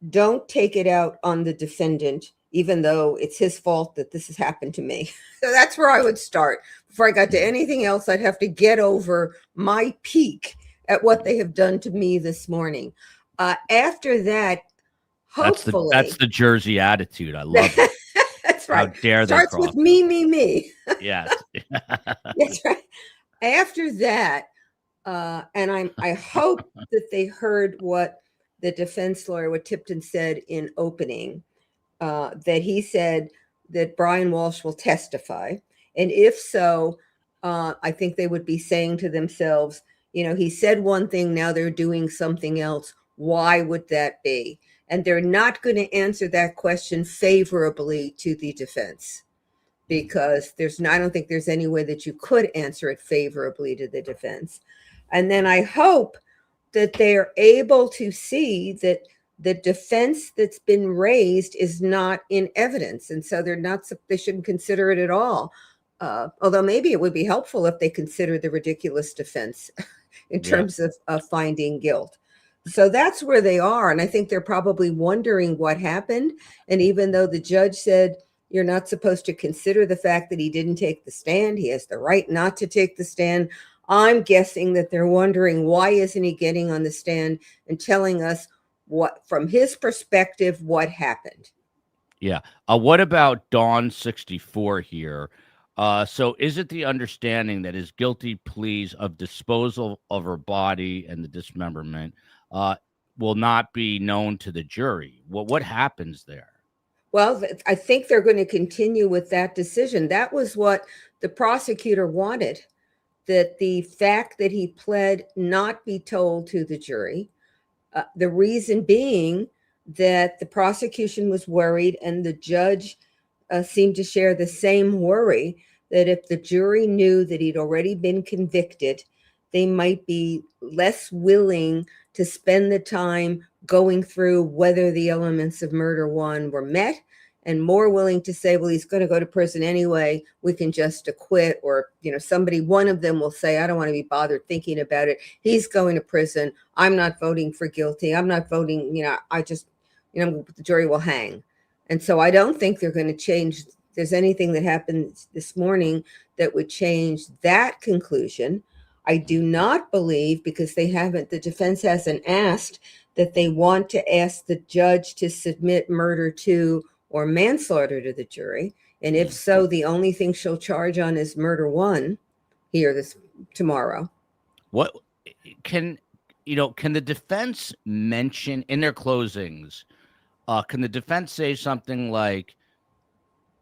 don't take it out on the defendant, even though it's his fault that this has happened to me. So that's where I would start. Before I got to anything else, I'd have to get over my peak at what they have done to me this morning. After that, hopefully. That's the Jersey attitude. I love it. That's right. How dare they Starts with me. Yes. That's right. After that, and I hope that they heard what the defense lawyer, what Tipton said in opening, that he said that Brian Walshe will testify. And if so, I think they would be saying to themselves, he said one thing, now they're doing something else. Why would that be? And they're not going to answer that question favorably to the defense, because I don't think there's any way that you could answer it favorably to the defense. And then I hope that they are able to see that the defense that's been raised is not in evidence. And so they shouldn't consider it at all. Although maybe it would be helpful if they consider the ridiculous defense in terms of finding guilt. So that's where they are. And I think they're probably wondering what happened. And even though the judge said, you're not supposed to consider the fact that he didn't take the stand, he has the right not to take the stand. I'm guessing that they're wondering, why isn't he getting on the stand and telling us what, from his perspective, what happened? Yeah. What about Dawn 64 here? So is it the understanding that his guilty pleas of disposal of her body and the dismemberment will not be known to the jury? What happens there? Well, I think they're going to continue with that decision. That was what the prosecutor wanted, that the fact that he pled not be told to the jury. The reason being that the prosecution was worried, and the judge seemed to share the same worry, that if the jury knew that he'd already been convicted, they might be less willing to spend the time going through whether the elements of murder one were met, and more willing to say, well, he's going to go to prison anyway, we can just acquit. Or, one of them will say, I don't want to be bothered thinking about it. He's going to prison. I'm not voting for guilty. I'm not voting, the jury will hang. And so I don't think they're going to change. There's anything that happened this morning that would change that conclusion. I do not believe, because the defense hasn't asked, that they want to ask the judge to submit murder to or manslaughter to the jury. And if so, the only thing she'll charge on is murder one tomorrow. What can the defense mention in their closings? Can the defense say something like,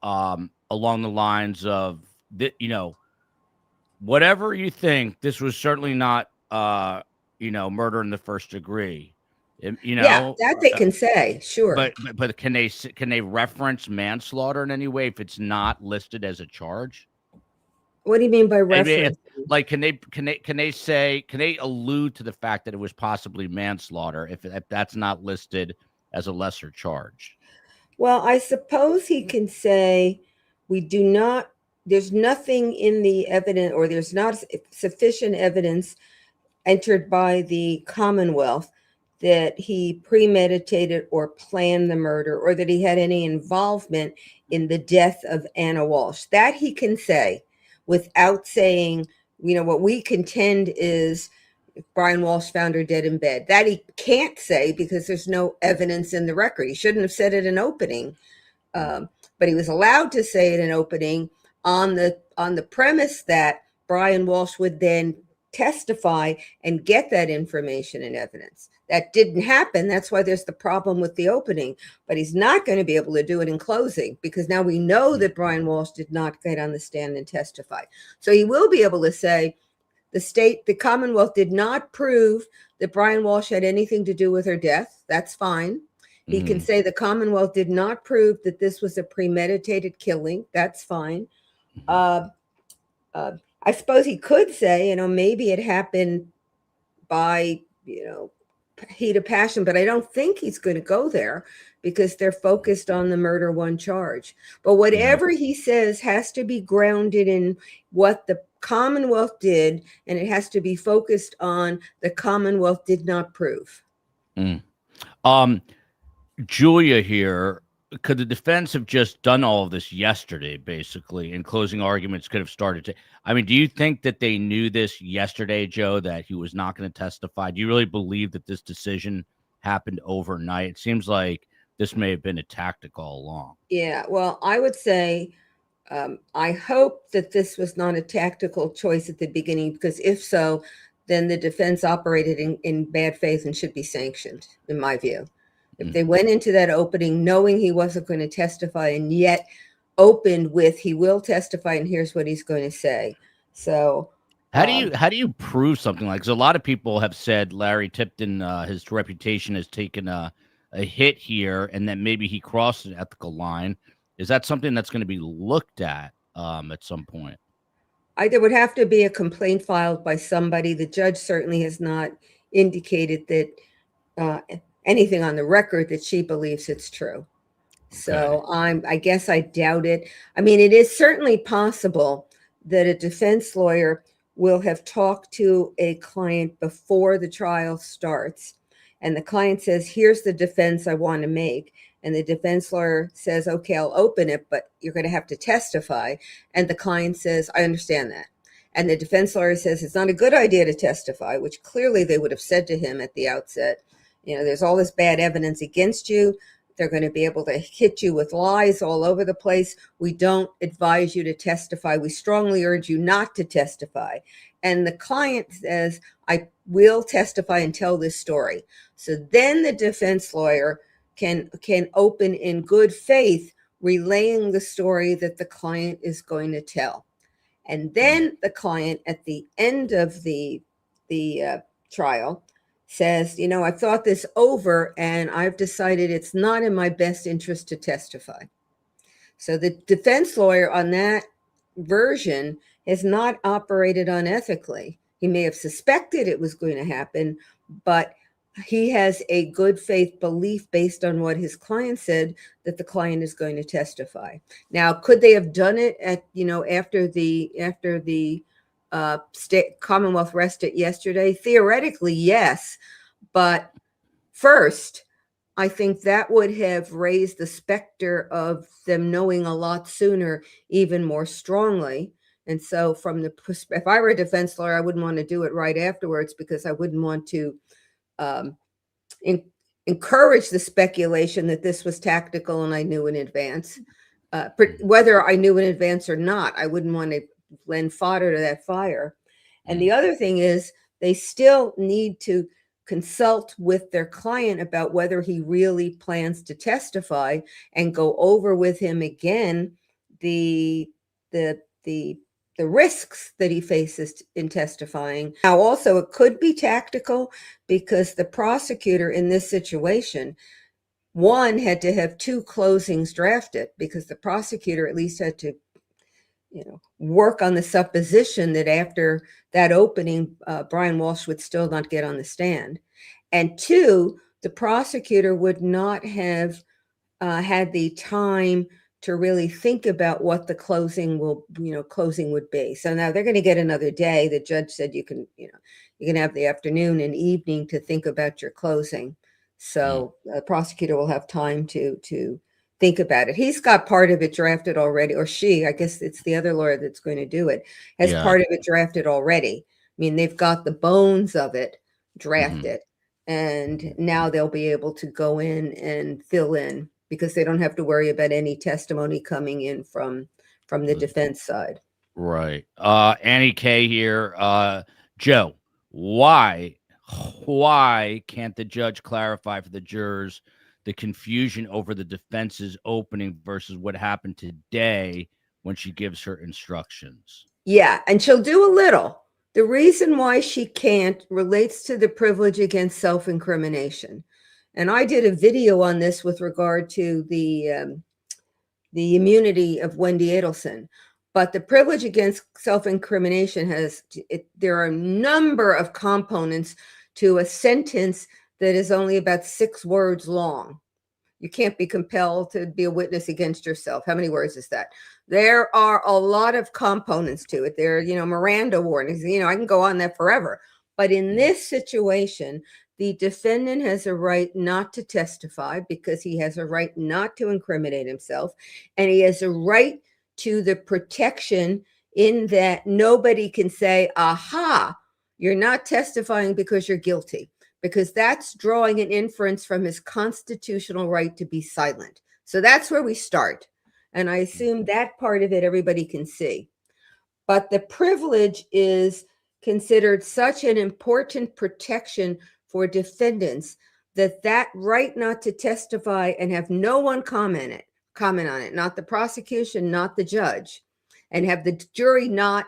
along the lines of that, whatever you think, this was certainly not, murder in the first degree. Yeah, that they can say, sure. But can they reference manslaughter in any way if it's not listed as a charge? What do you mean by reference? Like, can they allude to the fact that it was possibly manslaughter if that's not listed as a lesser charge? Well, I suppose he can say, there's nothing in the evidence, or there's not sufficient evidence entered by the Commonwealth that he premeditated or planned the murder, or that he had any involvement in the death of Anna Walsh. That he can say without saying, what we contend is Brian Walsh found her dead in bed. That he can't say because there's no evidence in the record. He shouldn't have said it in opening, but he was allowed to say it in opening on the premise that Brian Walsh would then testify and get that information and evidence. That didn't happen. That's why there's the problem with the opening. But he's not going to be able to do it in closing, because now we know that Brian Walsh did not get on the stand and testify. So he will be able to say the Commonwealth did not prove that Brian Walsh had anything to do with her death. That's fine. He can say the Commonwealth did not prove that this was a premeditated killing. That's fine. I suppose he could say, maybe it happened by, heat of passion, but I don't think he's going to go there because they're focused on the murder one charge. But whatever he says has to be grounded in what the Commonwealth did, and it has to be focused on the Commonwealth did not prove. Julia here, could the defense have just done all of this yesterday, basically, and closing arguments could have started to, do you think that they knew this yesterday, Joe, that he was not going to testify? Do you really believe that this decision happened overnight? It seems like this may have been a tactic all along. Yeah, well, I would say, I hope that this was not a tactical choice at the beginning, because if so, then the defense operated in bad faith and should be sanctioned, in my view. If they went into that opening knowing he wasn't going to testify, and yet opened with, he will testify and here's what he's going to say. So how do you prove something like, because a lot of people have said Larry Tipton, his reputation has taken a hit here, and that maybe he crossed an ethical line. Is that something that's going to be looked at at some point. There would have to be a complaint filed by somebody. The judge certainly has not indicated that anything on the record that she believes it's true. So I guess I doubt it. I mean, it is certainly possible that a defense lawyer will have talked to a client before the trial starts, and the client says, here's the defense I want to make. And the defense lawyer says, okay, I'll open it, but you're going to have to testify. And the client says, I understand that. And the defense lawyer says, it's not a good idea to testify, which clearly they would have said to him at the outset. You know, there's all this bad evidence against you. They're going to be able to hit you with lies all over the place. We don't advise you to testify. We strongly urge you not to testify. And the client says, I will testify and tell this story. So then the defense lawyer can open in good faith, relaying the story that the client is going to tell. And then the client at the end of the trial says, you know, I've thought this over and I've decided it's not in my best interest to testify. So the defense lawyer on that version has not operated unethically. He may have suspected it was going to happen, but he has a good faith belief based on what his client said that the client is going to testify. Now, could they have done it at, you know, after the Commonwealth rested yesterday? Theoretically, yes. But first, I think that would have raised the specter of them knowing a lot sooner, even more strongly. And so from the perspective, if I were a defense lawyer, I wouldn't want to do it right afterwards because I wouldn't want to encourage the speculation that this was tactical and I knew in advance. Whether I knew in advance or not, I wouldn't want to lend fodder to that fire. And the other thing is they still need to consult with their client about whether he really plans to testify and go over with him again the risks that he faces in testifying. Now, also, it could be tactical because the prosecutor in this situation, one, had to have two closings drafted because the prosecutor at least had to, you know, work on the supposition that after that opening, Brian Walshe would still not get on the stand. And two, the prosecutor would not have had the time to really think about what the closing would be. So now they're going to get another day. The judge said you can have the afternoon and evening to think about your closing. So the prosecutor will have time to think about it. He's got part of it drafted already, or she, I guess it's the other lawyer that's going to do it, has part of it drafted already. I mean, they've got the bones of it drafted, and now they'll be able to go in and fill in because they don't have to worry about any testimony coming in from the defense side. Right. Annie K here. Joe, why can't the judge clarify for the jurors the confusion over the defense's opening versus what happened today when she gives her instructions? Yeah, and she'll do a little. The reason why she can't relates to the privilege against self-incrimination. And I did a video on this with regard to the immunity of Wendy Adelson. But the privilege against self-incrimination there are a number of components to a sentence that is only about 6 words long. You can't be compelled to be a witness against yourself. How many words is that? There are a lot of components to it. There are, Miranda warnings, I can go on that forever. But in this situation, the defendant has a right not to testify because he has a right not to incriminate himself. And he has a right to the protection in that nobody can say, aha, you're not testifying because you're guilty, because that's drawing an inference from his constitutional right to be silent. So that's where we start. And I assume that part of it everybody can see. But the privilege is considered such an important protection for defendants that right not to testify and have no one comment on it, not the prosecution, not the judge, and have the jury not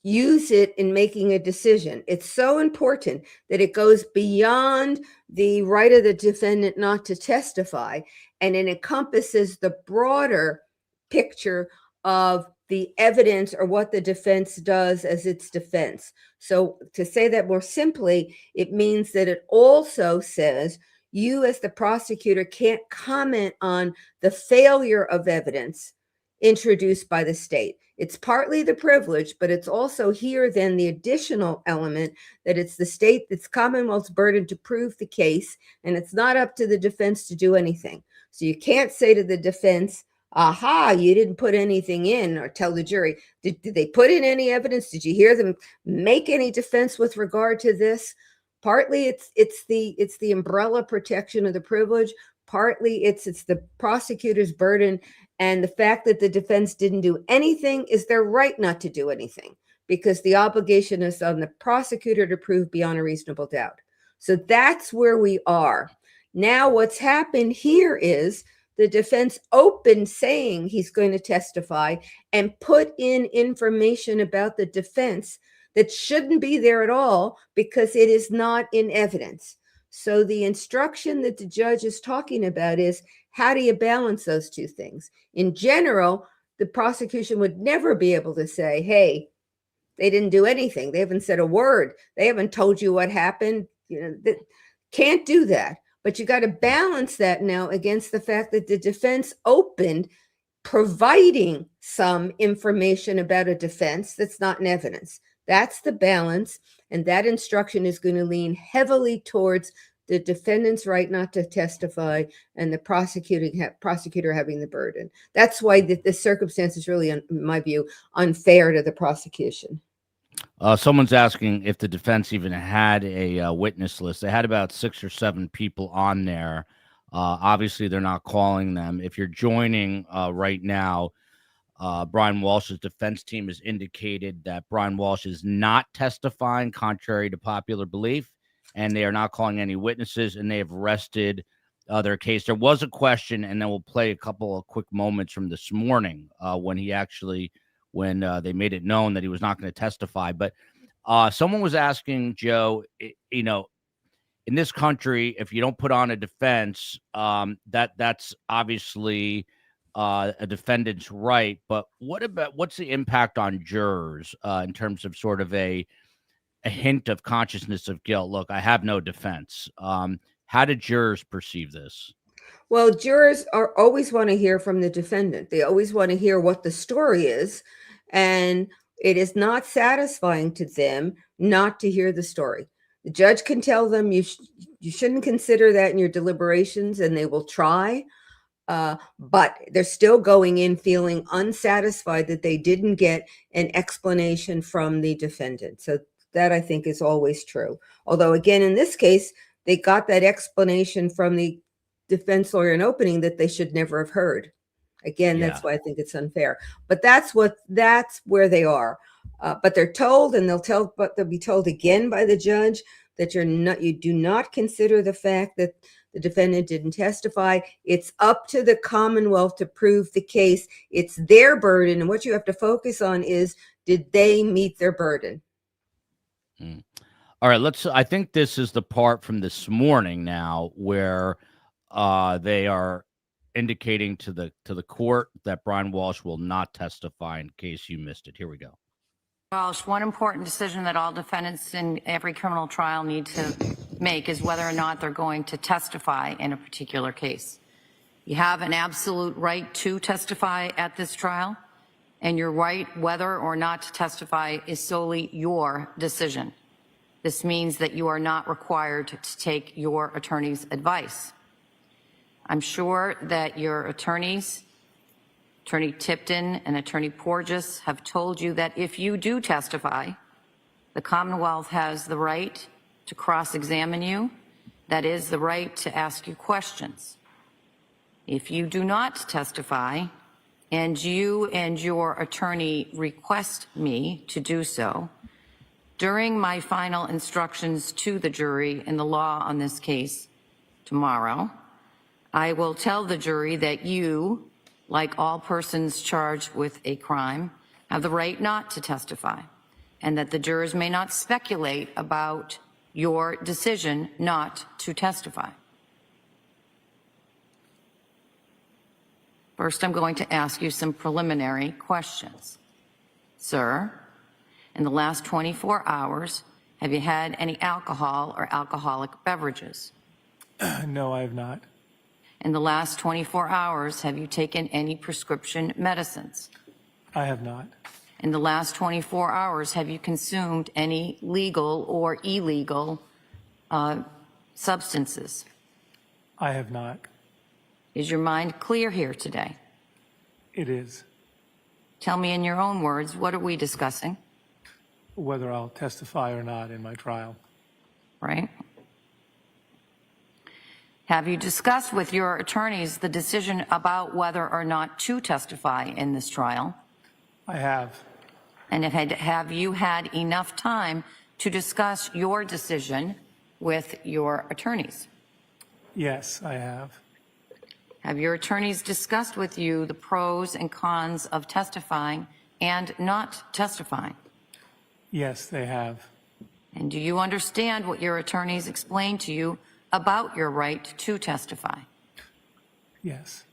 use it in making a decision. It's so important that it goes beyond the right of the defendant not to testify, and it encompasses the broader picture of the evidence or what the defense does as its defense. So to say that more simply, it means that it also says you as the prosecutor can't comment on the failure of evidence introduced by the state. It's partly the privilege, but it's also here then the additional element that it's the state, it's Commonwealth's burden to prove the case, and it's not up to the defense to do anything. So you can't say to the defense, aha, you didn't put anything in, or tell the jury, did they put in any evidence? Did you hear them make any defense with regard to this? Partly it's the umbrella protection of the privilege. Partly it's the prosecutor's burden, and the fact that the defense didn't do anything is their right not to do anything, because the obligation is on the prosecutor to prove beyond a reasonable doubt. So that's where we are. Now what's happened here is the defense opened saying he's going to testify and put in information about the defense that shouldn't be there at all because it is not in evidence. So the instruction that the judge is talking about is, how do you balance those two things? In general, the prosecution would never be able to say, hey, they didn't do anything. They haven't said a word. They haven't told you what happened. Can't do that. But you got to balance that now against the fact that the defense opened providing some information about a defense that's not in evidence. That's the balance. And that instruction is going to lean heavily towards the defendant's right not to testify and the prosecutor having the burden. That's why the circumstance is really, in my view, unfair to the prosecution. Someone's asking if the defense even had a witness list. They had about 6 or 7 people on there. Obviously, they're not calling them. If you're joining right now, Brian Walsh's defense team has indicated that Brian Walsh is not testifying, contrary to popular belief, and they are not calling any witnesses, and they have rested their case. There was a question, and then we'll play a couple of quick moments from this morning when they made it known that he was not going to testify. But someone was asking, Joe, in this country, if you don't put on a defense, that's obviously a defendant's right. But what's the impact on jurors in terms of sort of a hint of consciousness of guilt? Look, I have no defense. How do jurors perceive this? Well, jurors always want to hear from the defendant. They always want to hear what the story is. And it is not satisfying to them not to hear the story. The judge can tell them you shouldn't consider that in your deliberations, and they will try. But they're still going in feeling unsatisfied that they didn't get an explanation from the defendant. So that, I think, is always true. Although, again, in this case, they got that explanation from the defense lawyer in opening that they should never have heard. Again, that's why I think it's unfair. But that's where they are. But they're told, and they'll be told again by the judge that you do not consider the fact that the defendant didn't testify. It's up to the Commonwealth to prove the case. It's their burden, and what you have to focus on is, did they meet their burden? All right, I think this is the part from this morning now where they are indicating to the court that Brian Walsh will not testify, in case you missed it. Here we go. Walsh, one important decision that all defendants in every criminal trial need to make is whether or not they're going to testify in a particular case. You have an absolute right to testify at this trial, and your right whether or not to testify is solely your decision. This means that you are not required to take your attorney's advice. I'm sure that your attorneys, Attorney Tipton and Attorney Porges, have told you that if you do testify, the Commonwealth has the right to cross-examine you. That is the right to ask you questions. If you do not testify, and you and your attorney request me to do so, during my final instructions to the jury in the law on this case tomorrow, I will tell the jury that you, like all persons charged with a crime, have the right not to testify, and that the jurors may not speculate about your decision not to testify. First, I'm going to ask you some preliminary questions. Sir, in the last 24 hours, have you had any alcohol or alcoholic beverages? No, I have not. In the last 24 hours, have you taken any prescription medicines? I have not. In the last 24 hours, have you consumed any legal or illegal substances? I have not. Is your mind clear here today? It is. Tell me in your own words, what are we discussing? Whether I'll testify or not in my trial. Right? Have you discussed with your attorneys the decision about whether or not to testify in this trial? I have. And have you had enough time to discuss your decision with your attorneys? Yes, I have. Have your attorneys discussed with you the pros and cons of testifying and not testifying? Yes, they have. And do you understand what your attorneys explained to you about your right to testify? Yes.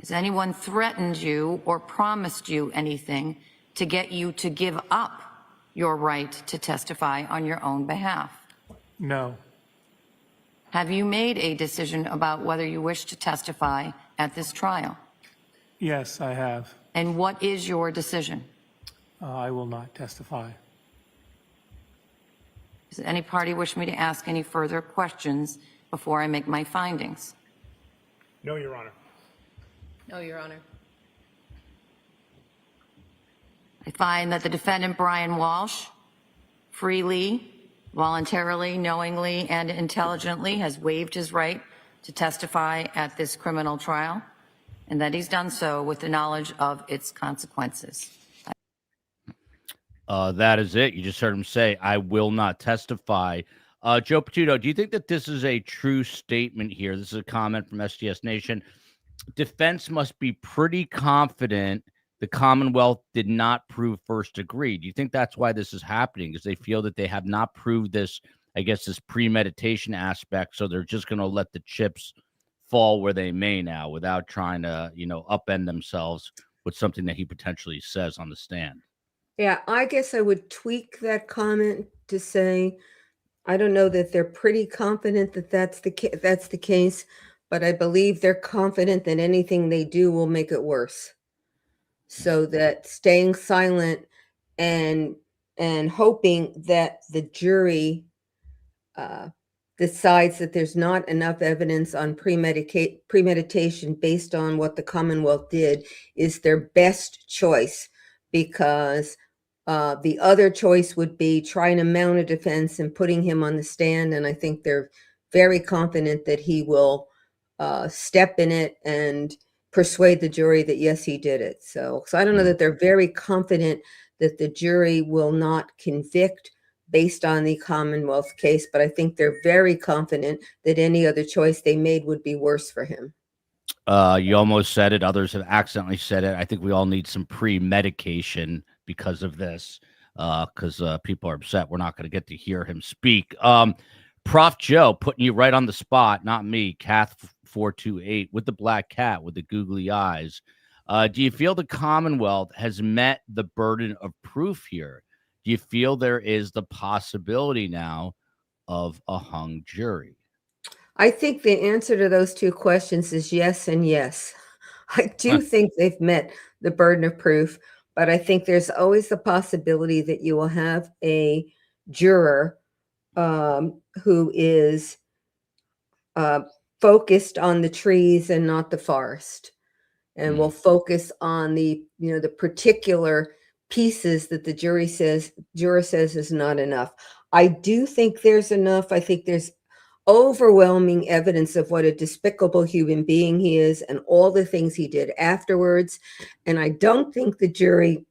Has anyone threatened you or promised you anything to get you to give up your right to testify on your own behalf? No. Have you made a decision about whether you wish to testify at this trial? Yes, I have. And what is your decision? I will not testify. Does any party wish me to ask any further questions before I make my findings? No, Your Honor. No, Your Honor. I find that the defendant, Brian Walshe, freely, voluntarily, knowingly, and intelligently has waived his right to testify at this criminal trial, and that he's done so with the knowledge of its consequences. That is it. You just heard him say, I will not testify. Joe Patuto, do you think that this is a true statement here? This is a comment from STS Nation. Defense must be pretty confident the Commonwealth did not prove first degree. Do you think that's why this is happening? Because they feel that they have not proved this, I guess, this premeditation aspect. So they're just going to let the chips fall where they may now without trying to, upend themselves with something that he potentially says on the stand. Yeah, I guess I would tweak that comment to say, I don't know that they're pretty confident that that's the case, but I believe they're confident that anything they do will make it worse. So that staying silent and hoping that the jury decides that there's not enough evidence on premeditation based on what the Commonwealth did is their best choice, because the other choice would be trying to mount a defense and putting him on the stand. And I think they're very confident that he will step in it and persuade the jury that, yes, he did it. So I don't know that they're very confident that the jury will not convict based on the Commonwealth case, but I think they're very confident that any other choice they made would be worse for him. You almost said it. Others have accidentally said it. I think we all need some pre-medication because of this, because people are upset. We're not going to get to hear him speak. Prof. Joe, putting you right on the spot, not me, Kath428, with the black cat, with the googly eyes. Do you feel the Commonwealth has met the burden of proof here? Do you feel there is the possibility now of a hung jury? I think the answer to those two questions is yes and yes. I do think they've met the burden of proof, but I think there's always the possibility that you will have a juror who is focused on the trees and not the forest, and will focus on the particular pieces that the juror says is not enough. I do think there's enough. I think there's overwhelming evidence of what a despicable human being he is and all the things he did afterwards. And I don't think the jury,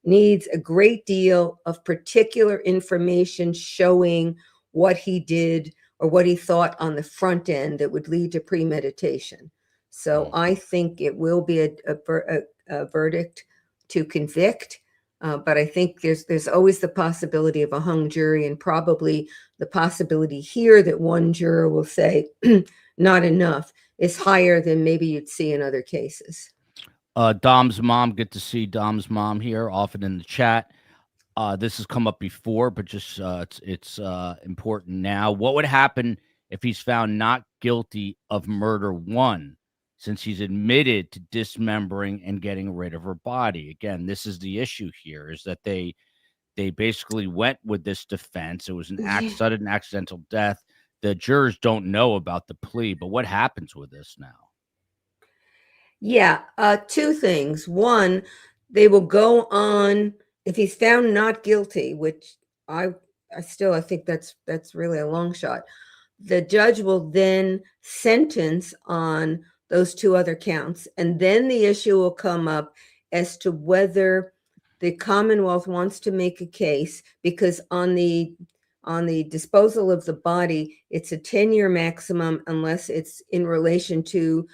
needs a great deal of particular information showing what he did or what he thought on the front end that would lead to premeditation. So I think it will be a verdict to convict. But I think there's always the possibility of a hung jury, and probably the possibility here that one juror will say, not enough, is higher than maybe you'd see in other cases. Dom's mom, good to see Dom's mom here, often in the chat. This has come up before, but just it's important now. What would happen if he's found not guilty of murder one, since he's admitted to dismembering and getting rid of her body? Again, this is the issue here, is that they basically went with this defense. It was an sudden accidental death. The jurors don't know about the plea, but what happens with this now? Yeah, two things. One, they will go on, if he's found not guilty, which I think that's really a long shot. The judge will then sentence on those two other counts, and then the issue will come up as to whether the Commonwealth wants to make a case, because on the disposal of the body, it's a 10-year maximum unless it's in relation to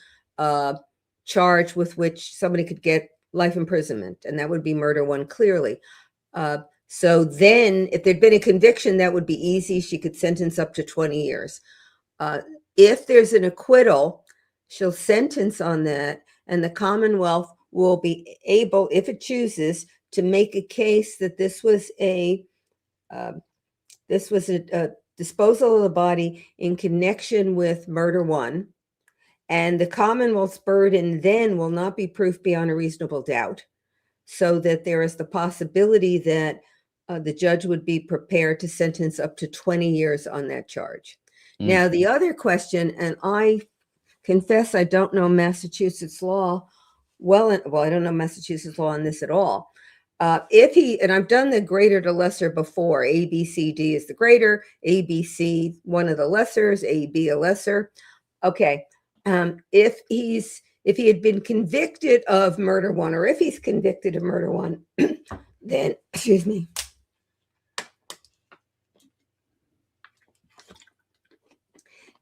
charge with which somebody could get life imprisonment, and that would be murder one, clearly. So then if there'd been a conviction, that would be easy. She could sentence up to 20 years. If there's an acquittal, she'll sentence on that, and the Commonwealth will be able, if it chooses, to make a case that this was a disposal of the body in connection with murder one. And the Commonwealth's burden then will not be proof beyond a reasonable doubt, so that there is the possibility that the judge would be prepared to sentence up to 20 years on that charge. Now, the other question, and I confess I don't know Massachusetts law well, I don't know Massachusetts law on this at all. And I've done the greater to lesser before. A, B, C, D is the greater, A, B, C, one of the lessers, A, B, a lesser. Okay. If he had been convicted of murder one, or if he's convicted of murder one, then, excuse me.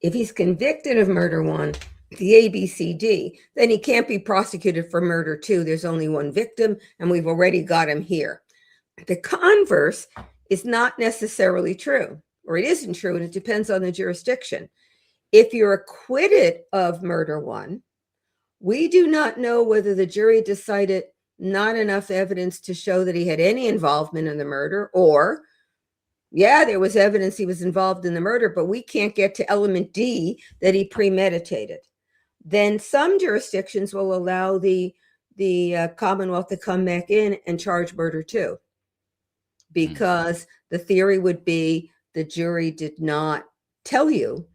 If he's convicted of murder one, the ABCD, then he can't be prosecuted for murder two. There's only one victim, and we've already got him here. The converse is not necessarily true, or it isn't true, and it depends on the jurisdiction. If you're acquitted of murder one, we do not know whether the jury decided not enough evidence to show that he had any involvement in the murder, or, yeah, there was evidence he was involved in the murder, but we can't get to element D, that he premeditated. Then some jurisdictions will allow the Commonwealth to come back in and charge murder two, because the theory would be the jury did not tell you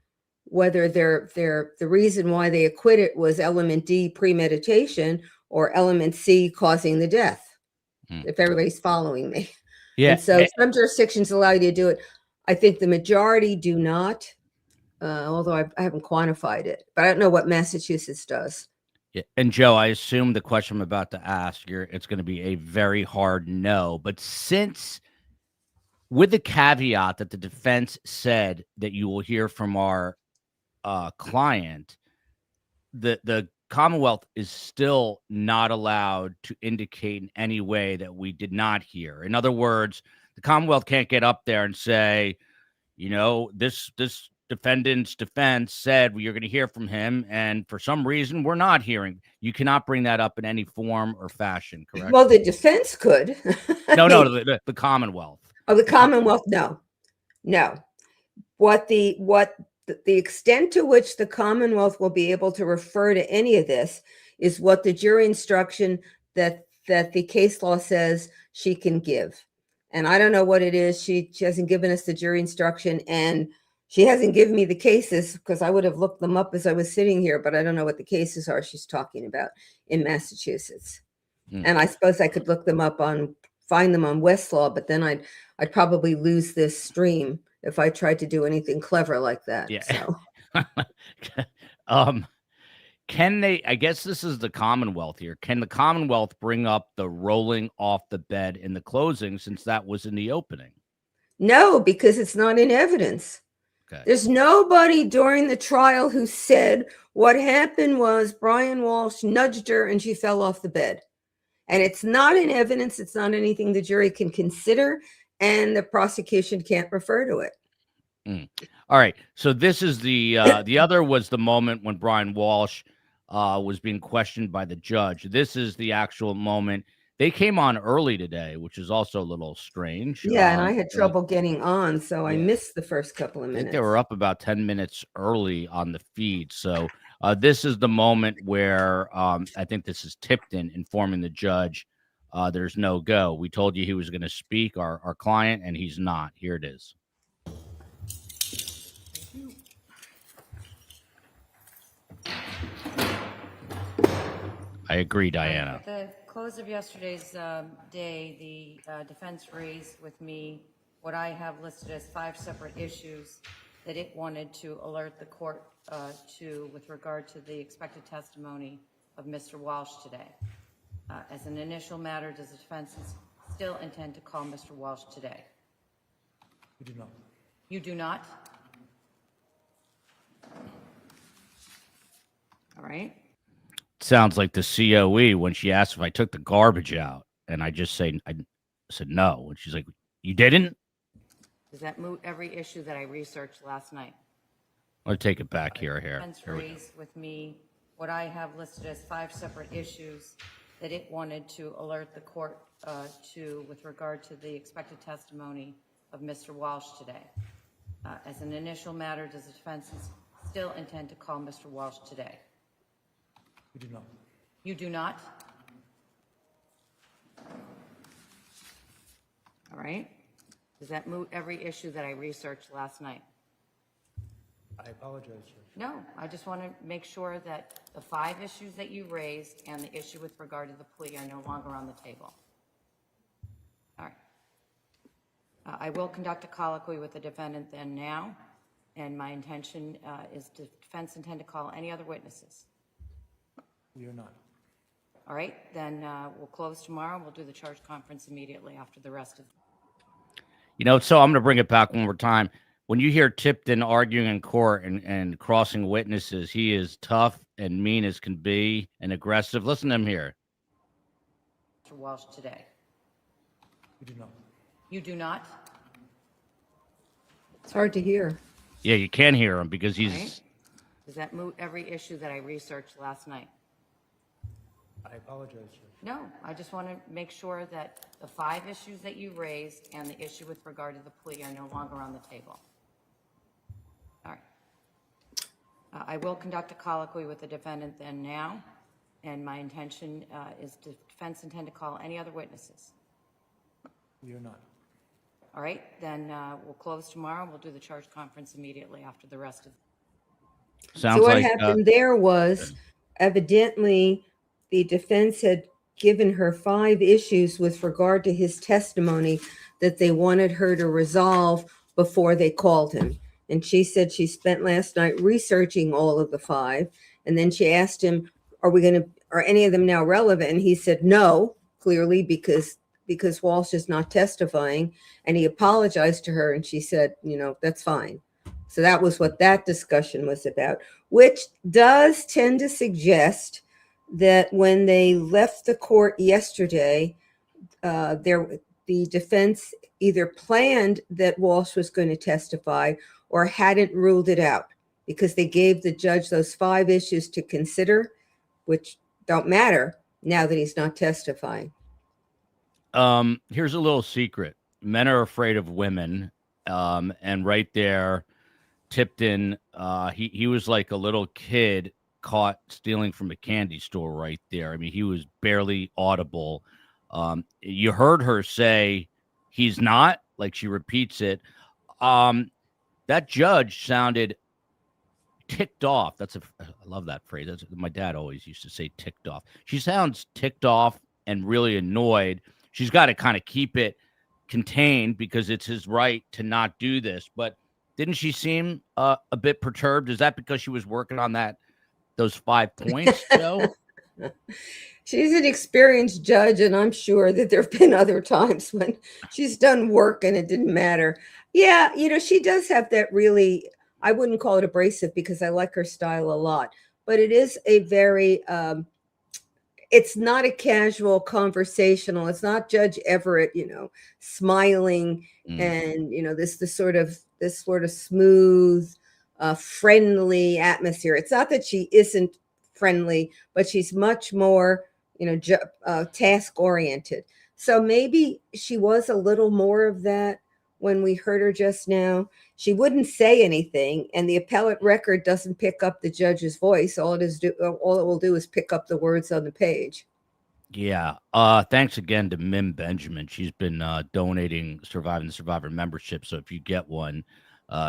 whether the reason why they acquitted was element D, premeditation, or element C, causing the death, if everybody's following me. Yeah. And so some jurisdictions allow you to do it. I think the majority do not, although I haven't quantified it, but I don't know what Massachusetts does. Yeah. And Joe, I assume the question I'm about to ask, it's going to be a very hard no, but since, with the caveat that the defense said that you will hear from our client, the Commonwealth is still not allowed to indicate in any way that we did not hear. In other words, the Commonwealth can't get up there and say, you know, this defendant's defense said you're going to hear from him, and for some reason we're not hearing. You cannot bring that up in any form or fashion, correct? Well, the defense could. No, the Commonwealth. Oh, the Commonwealth, no. What the extent to which the Commonwealth will be able to refer to any of this is what the jury instruction that the case law says she can give. And I don't know what it is. She hasn't given us the jury instruction, and she hasn't given me the cases, because I would have looked them up as I was sitting here, but I don't know what the cases are she's talking about in Massachusetts. And I suppose I could look them up find them on Westlaw, but then I'd probably lose this stream if I tried to do anything clever like that. Yeah. So. Can they, I guess this is the Commonwealth here. Can the Commonwealth bring up the rolling off the bed in the closing, since that was in the opening? No, because it's not in evidence. Okay. There's nobody during the trial who said what happened was Brian Walsh nudged her and she fell off the bed. And it's not in evidence. It's not anything the jury can consider, and the prosecution can't refer to it. All right. So this is the other was the moment when Brian Walsh was being questioned by the judge. This is the actual moment. They came on early today, which is also a little strange. Yeah, and I had trouble getting on, so I yeah. missed the first couple of I minutes. think they were up about 10 minutes early on the feed. So this is the moment where I think this is Tipton informing the judge there's no go. We told you he was going to speak, our client, and he's not. Here it is. I agree, Diana. At the close of yesterday's day, the defense raised with me what I have listed as 5 separate issues that it wanted to alert the court to with regard to the expected testimony of Mr. Walsh today. As an initial matter, does the defense still intend to call Mr. Walsh today? We do not. You do not? All right. Sounds like the COE when she asked if I took the garbage out, and I said no, and she's like, "You didn't?" Does that moot every issue that I researched last night? I'll take it back here. Defense Here we go. raised with me what I have listed as 5 separate issues that it wanted to alert the court to with regard to the expected testimony of Mr. Walsh today. As an initial matter, does the defense still intend to call Mr. Walsh today? We do not. You do not? All right. Does that moot every issue that I researched last night? I apologize, Judge. No, I just want to make sure that the 5 issues that you raised and the issue with regard to the plea are no longer on the table. All right. I will conduct a colloquy with the defendant then now, and my intention is to defense intend to call any other witnesses. We are not. All right, then we'll close tomorrow. We'll do the charge conference immediately after the rest of. So I'm going to bring it back one more time. When you hear Tipton arguing in court and crossing witnesses, he is tough and mean as can be and aggressive. Listen to him here. Mr. Walsh today. We do not. You do not? It's hard to hear. Yeah, you can hear him because he's. Right. Does that moot every issue that I researched last night? I apologize, Judge. No, I just want to make sure that the 5 issues that you raised and the issue with regard to the plea are no longer on the table. All right. I will conduct a colloquy with the defendant then now, and my intention is to defense intend to call any other witnesses. We are not. All right, then we'll close tomorrow. We'll do the charge conference immediately after the rest of. Sounds So what like happened there was evidently the defense had given her 5 issues with regard to his testimony that they wanted her to resolve before they called him. And she said she spent last night researching all of the 5. And then she asked him, are any of them now relevant? And he said no, clearly because Walsh is not testifying. And he apologized to her and she said, that's fine. So that was what that discussion was about, which does tend to suggest that when they left the court yesterday, the defense either planned that Walsh was going to testify or hadn't ruled it out because they gave the judge those 5 issues to consider, which don't matter now that he's not testifying. Here's a little secret. Men are afraid of women. And right there, Tipton, he was like a little kid caught stealing from a candy store right there. I mean, he was barely audible. You heard her say he's not, like she repeats it. That judge sounded ticked off. I love that phrase. My dad always used to say ticked off. She sounds ticked off and really annoyed. She's got to kind of keep it contained because it's his right to not do this. But didn't she seem a bit perturbed? Is that because she was working on those 5 points, Joe? She's an experienced judge, and I'm sure that there have been other times when she's done work and it didn't matter. Yeah, she does have that really, I wouldn't call it abrasive because I like her style a lot, but it is a very, it's not a casual conversational. It's not Judge Everett, smiling and, this sort of smooth, friendly atmosphere. It's not that she isn't friendly, but she's much more, task oriented. So maybe she was a little more of that when we heard her just now. She wouldn't say anything, and the appellate record doesn't pick up the judge's voice. All it will do is pick up the words on the page. Yeah. Thanks again to Mim Benjamin. She's been donating Surviving the Survivor membership. So if you get one,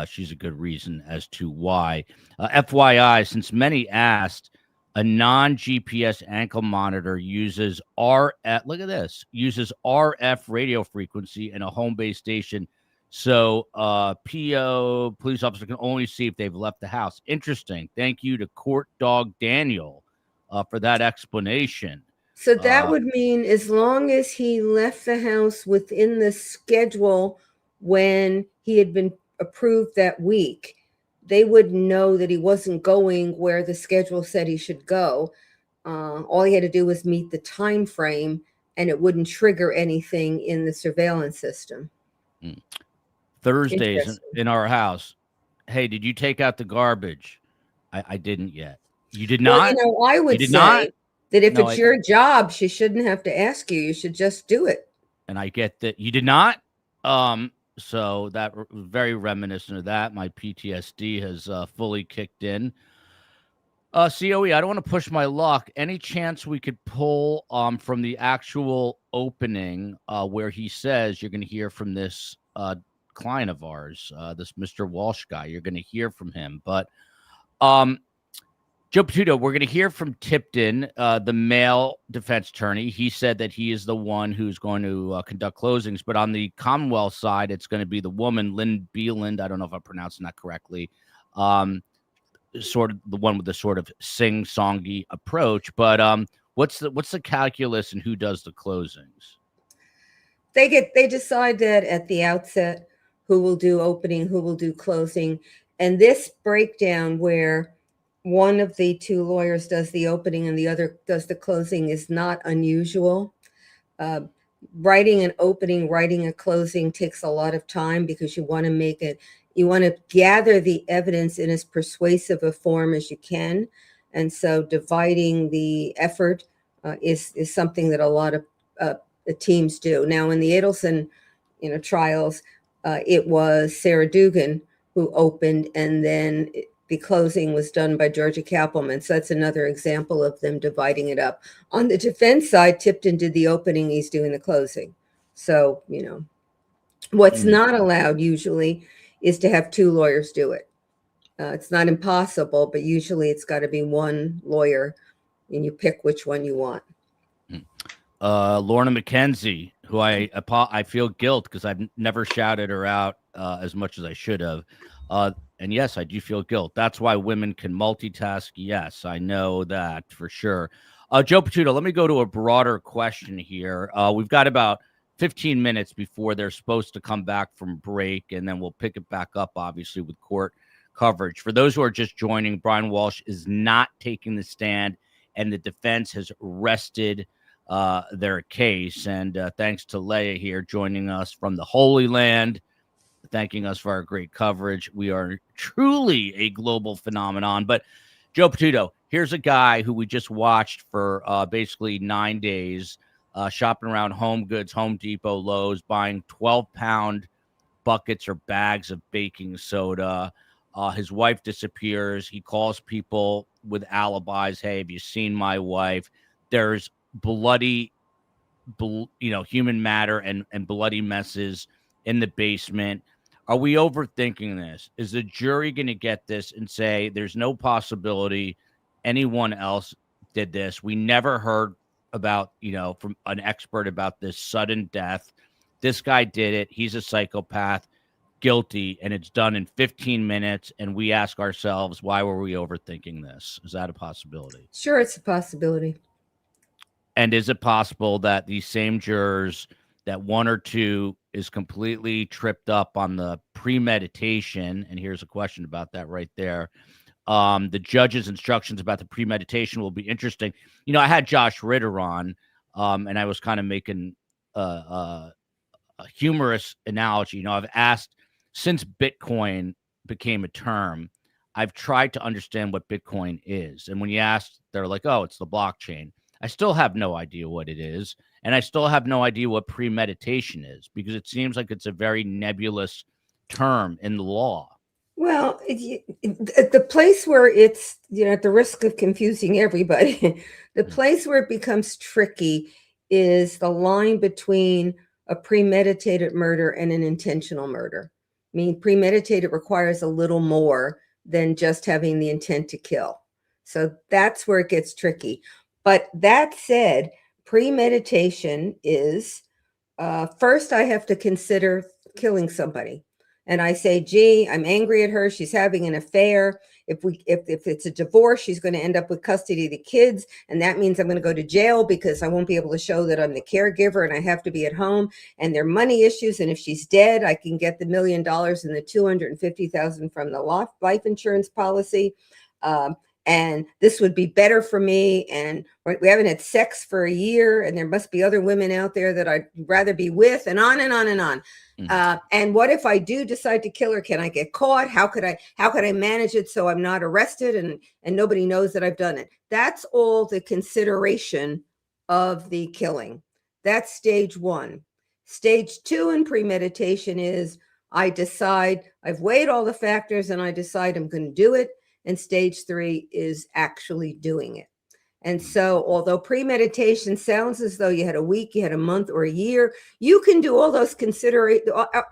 she's a good reason as to why. FYI, since many asked, a non-GPS ankle monitor uses uses RF radio frequency in a home-based station. So PO police officer can only see if they've left the house. Interesting. Thank you to Court Dog Daniel for that explanation. So that would mean as long as he left the house within the schedule when he had been approved that week, they would know that he wasn't going where the schedule said he should go. All he had to do was meet the time frame, and it wouldn't trigger anything in the surveillance system. Thursdays in our house. Hey, did you take out the garbage? I didn't yet. You did not? Well, I would say that if it's your job, she shouldn't have to ask you. You should just do it. And I get that you did not. So that was very reminiscent of that. My PTSD has fully kicked in. COE, I don't want to push my luck. Any chance we could pull from the actual opening where he says you're going to hear from this client of ours, this Mr. Walshe guy. You're going to hear from him. But Joe Patuto, we're going to hear from Tipton, the male defense attorney. He said that he is the one who's going to conduct closings. But on the Commonwealth side, it's going to be the woman, Lynn Beeland. I don't know if I'm pronouncing that correctly. Sort of the one with the sort of sing-songy approach. But what's the calculus and who does the closings? They decide that at the outset, who will do opening, who will do closing. And this breakdown where one of the two lawyers does the opening and the other does the closing is not unusual. Writing an opening, writing a closing takes a lot of time because you want to gather the evidence in as persuasive a form as you can. And so dividing the effort is something that a lot of the teams do. Now in the Adelson trials, it was Sarah Dugan who opened, and then the closing was done by Georgia Kappelman. So that's another example of them dividing it up. On the defense side, Tipton did the opening, he's doing the closing. So, what's not allowed usually is to have two lawyers do it. It's not impossible, but usually it's got to be one lawyer, and you pick which one you want. Lorna McKenzie, who I feel guilt because I've never shouted her out as much as I should have. And yes, I do feel guilt. That's why women can multitask. Yes, I know that for sure. Joe Patuto, let me go to a broader question here. We've got about 15 minutes before they're supposed to come back from break, and then we'll pick it back up, obviously, with court coverage. For those who are just joining, Brian Walshe is not taking the stand, and the defense has rested their case. And thanks to Leah here joining us from the Holy Land, thanking us for our great coverage. We are truly a global phenomenon. But Joe Patuto, here's a guy who we just watched for basically 9 days, shopping around Home Goods, Home Depot, Lowe's, buying 12-pound buckets or bags of baking soda. His wife disappears. He calls people with alibis. Hey, have you seen my wife? There's bloody, human matter and bloody messes in the basement. Are we overthinking this? Is the jury going to get this and say there's no possibility anyone else did this? We never heard about, from an expert about this sudden death. This guy did it. He's a psychopath, guilty, and it's done in 15 minutes. And we ask ourselves, why were we overthinking this? Is that a possibility? Sure, it's a possibility. And is it possible that these same jurors, that one or two is completely tripped up on the premeditation, and here's a question about that right there, The judge's instructions about the premeditation will be interesting. You know, I had Josh Ritter on, and I was kind of making a humorous analogy. You know, I've asked, since Bitcoin became a term, I've tried to understand what Bitcoin is. And when you ask, they're like, oh, it's the blockchain. I still have no idea what it is. And I still have no idea what premeditation is, because it seems like it's a very nebulous term in the law. Well, the place where it's, at the risk of confusing everybody, the place where it becomes tricky is the line between a premeditated murder and an intentional murder. I mean, premeditated requires a little more than just having the intent to kill. So that's where it gets tricky. But that said, premeditation is, first I have to consider killing somebody. And I say, gee, I'm angry at her. She's having an affair. If it's a divorce, she's going to end up with custody of the kids. And that means I'm going to go to jail because I won't be able to show that I'm the caregiver and I have to be at home. And there are money issues. And if she's dead, I can get the $1 million and the $250,000 from the life insurance policy. And this would be better for me. And we haven't had sex for a year. And there must be other women out there that I'd rather be with, and on and on and on. And what if I do decide to kill her? Can I get caught? How could I manage it so I'm not arrested and nobody knows that I've done it? That's all the consideration of the killing. That's stage one. Stage two in premeditation is I decide, I've weighed all the factors and I decide I'm going to do it. And stage three is actually doing it. And so, although premeditation sounds as though you had a week, you had a month or a year, you can do all those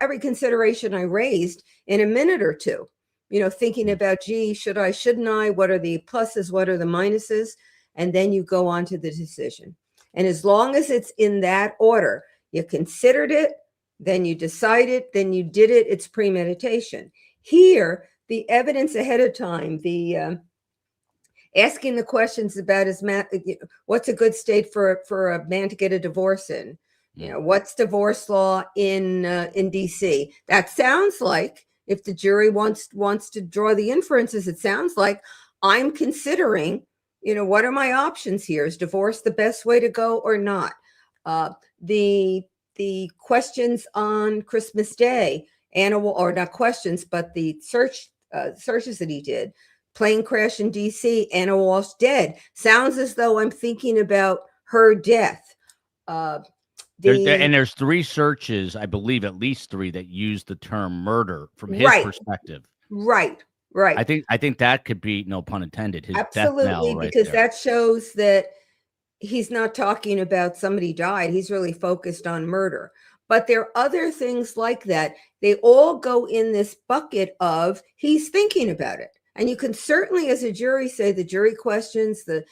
every consideration I raised in a minute or two, thinking about, gee, should I, shouldn't I? What are the pluses? What are the minuses? And then you go on to the decision. And as long as it's in that order, you considered it, then you decided, then you did it, it's premeditation. Here, the evidence ahead of time, the asking the questions about what's a good state for a man to get a divorce in? What's divorce law in DC? That sounds like, if the jury wants to draw the inferences, it sounds like I'm considering, what are my options here? Is divorce the best way to go or not? The questions on Christmas Day, or not questions, but the searches that he did, plane crash in DC, Anna Walsh dead. Sounds as though I'm thinking about her death. And there's 3 searches, I believe, at least 3 that use the term murder from his perspective. Right. I think that could be, no pun intended, his absolutely, death knell right because there. that shows that he's not talking about somebody died. He's really focused on murder. But there are other things like that. They all go in this bucket of he's thinking about it. And you can certainly, as a jury, say the jury questions, the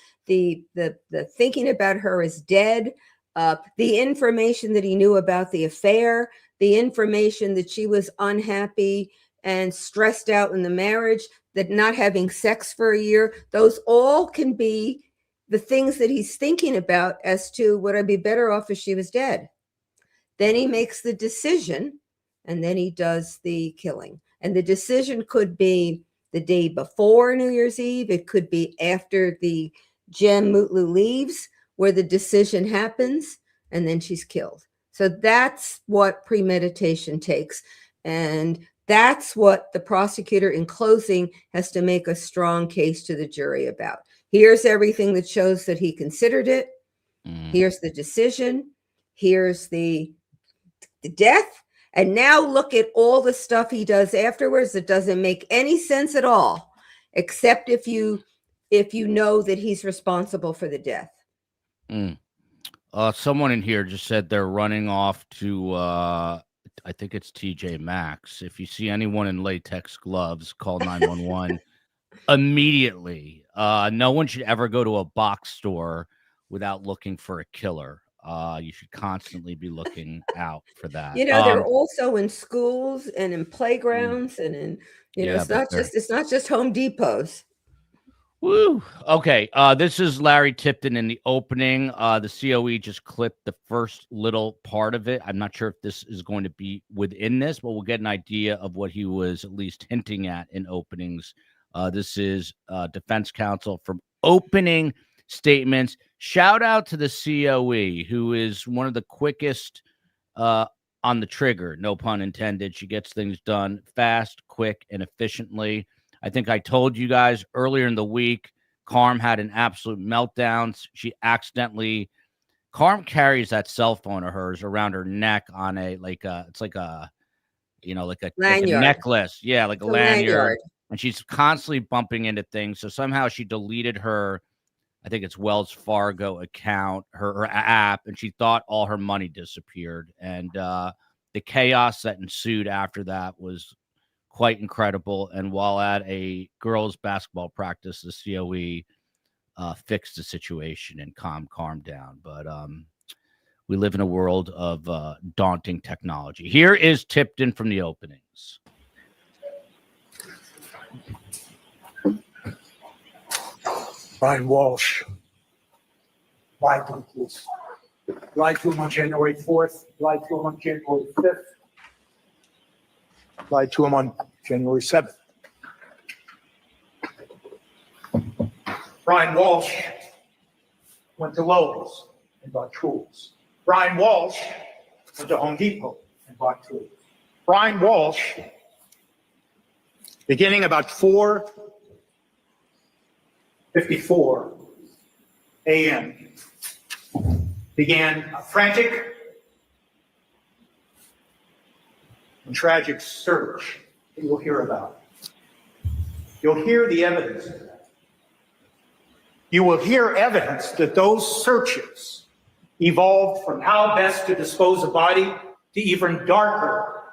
thinking about her is dead, the information that he knew about the affair, the information that she was unhappy and stressed out in the marriage, that not having sex for a year, those all can be the things that he's thinking about as to, would I be better off if she was dead? Then he makes the decision, and then he does the killing. And the decision could be the day before New Year's Eve. It could be after the Jem Mutlu leaves, where the decision happens, and then she's killed. So that's what premeditation takes. And that's what the prosecutor in closing has to make a strong case to the jury about. Here's everything that shows that he considered it. Here's the decision. Here's the death. And now look at all the stuff he does afterwards that doesn't make any sense at all, except if you know that he's responsible for the death. Someone in here just said they're running off to, I think it's TJ Maxx. If you see anyone in latex gloves, call 911 immediately. No one should ever go to a box store without looking for a killer. You should constantly be looking out for that. They're also in schools and in playgrounds and in, it's not just Home Depots. Woo. Okay. This is Larry Tipton in the opening. The COE just clipped the first little part of it. I'm not sure if this is going to be within this, but we'll get an idea of what he was at least hinting at in openings This is defense counsel from opening statements. Shout out to the COE, who is one of the quickest on the trigger, no pun intended. She gets things done fast, quick, and efficiently. I think I told you guys earlier in the week, Karm had an absolute meltdown. She accidentally, Karm carries that cell phone of hers around her neck on a, it's like a, like a Lanyard. necklace. Yeah, like a It's a lanyard. And she's constantly bumping into things. So somehow she deleted her, I think it's Wells Fargo account, her app, and she thought all her money disappeared. And the chaos that ensued after that was quite incredible. And while at a girls' basketball practice, the COE fixed the situation and calmed Karm down. But we live in a world of daunting technology. Here is Tipton from the openings. Brian Walshe lied to the police. Lied to him on January 4th, lied to him on January 5th, lied to him on January 7th. Brian Walshe went to Lowe's and bought tools. Brian Walshe went to Home Depot and bought tools. Brian Walshe, beginning about 4:54 a.m., began a frantic and tragic search that you'll hear about. You'll hear the evidence of that. You will hear evidence that those searches evolved from how best to dispose a body to even darker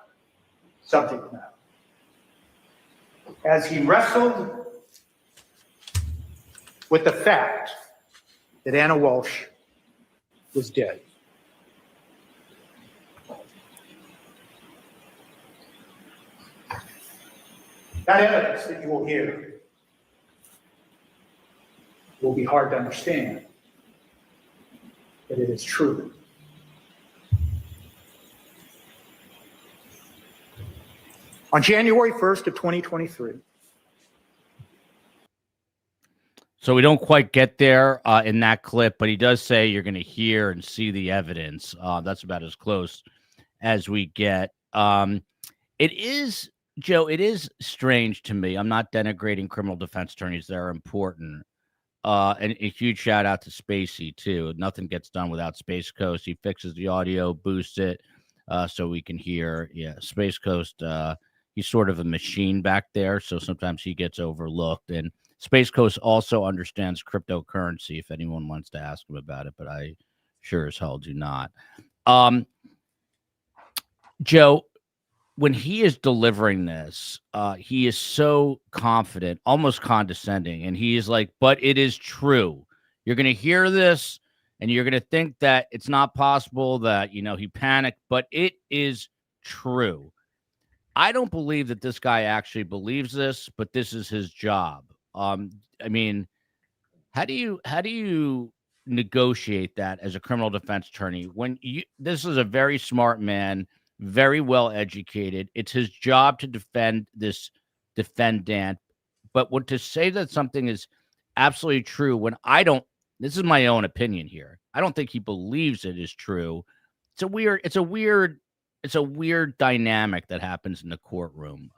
subject matter. As he wrestled with the fact that Anna Walshe was dead. That evidence that you will hear will be hard to understand, but it is true. On January 1st of 2023, so we don't quite get there in that clip, but he does say you're going to hear and see the evidence. That's about as close as we get. It is, Joe, it is strange to me. I'm not denigrating criminal defense attorneys. They're important. And a huge shout out to Spacey, too. Nothing gets done without Space Coast. He fixes the audio, boosts it so we can hear. Yeah, Space Coast, he's sort of a machine back there, so sometimes he gets overlooked. And Space Coast also understands cryptocurrency if anyone wants to ask him about it, but I sure as hell do not. Joe, when he is delivering this, he is so confident, almost condescending, and he is like, but it is true. You're going to hear this, and you're going to think that it's not possible that, he panicked, but it is true. I don't believe that this guy actually believes this, but this is his job. I mean, how do you negotiate that as a criminal defense attorney when this is a very smart man, very well educated? It's his job to defend this defendant, but to say that something is absolutely true when this is my own opinion here. I don't think he believes it is true. It's a weird dynamic that happens in the courtroom.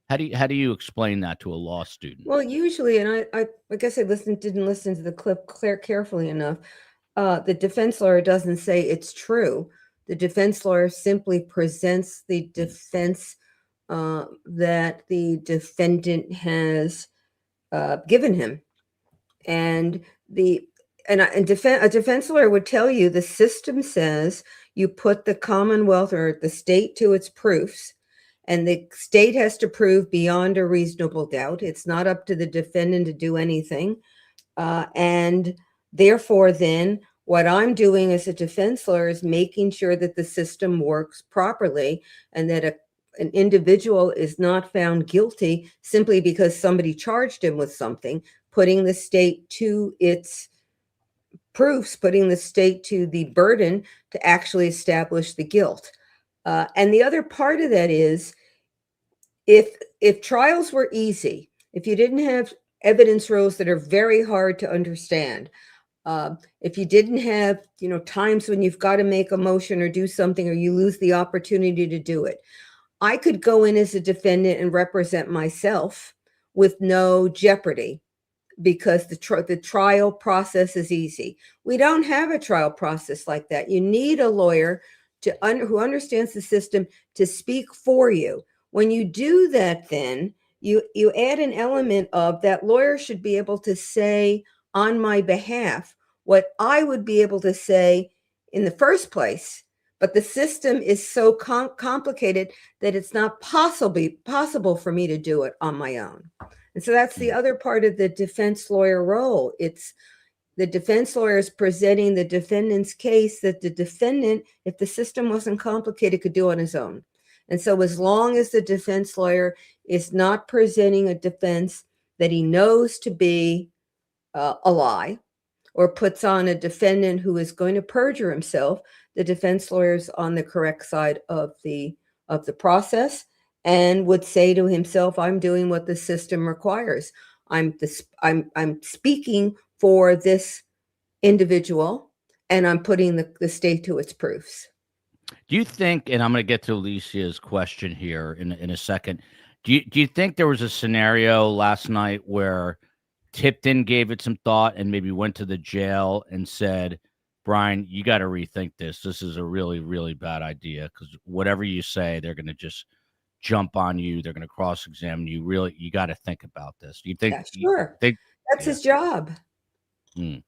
How do you explain that to a law student? Well, usually, and I guess I didn't listen to the clip carefully enough. The defense lawyer doesn't say it's true. The defense lawyer simply presents the defense that the defendant has given him, and a defense lawyer would tell you the system says you put the Commonwealth or the state to its proofs. And the state has to prove beyond a reasonable doubt. It's not up to the defendant to do anything. And therefore, then, what I'm doing as a defense lawyer is making sure that the system works properly and that an individual is not found guilty simply because somebody charged him with something, putting the state to its proofs, putting the state to the burden to actually establish the guilt. And the other part of that is, if trials were easy, if you didn't have evidence rules that are very hard to understand, if you didn't have, times when you've got to make a motion or do something, or you lose the opportunity to do it, I could go in as a defendant and represent myself with no jeopardy, because the trial process is easy. We don't have a trial process like that. You need a lawyer who understands the system to speak for you. When you do that, then you add an element of that lawyer should be able to say on my behalf what I would be able to say in the first place. But the system is so complicated that it's not possible for me to do it on my own. And so that's the other part of the defense lawyer role. It's the defense lawyer is presenting the defendant's case that the defendant, if the system wasn't complicated, could do on his own. And so as long as the defense lawyer is not presenting a defense that he knows to be a lie, or puts on a defendant who is going to perjure himself, the defense lawyer's on the correct side of the process, and would say to himself, I'm doing what the system requires. I'm speaking for this individual, and I'm putting the state to its proofs. Do you think, and I'm going to get to Alicia's question here in a second, do you think there was a scenario last night where Tipton gave it some thought and maybe went to the jail and said, Brian, you got to rethink this. This is a really, really bad idea, because whatever you say, they're going to just jump on you. They're going to cross-examine you. Really, you got to think about this. Do you think? Yeah, sure. That's his job. Is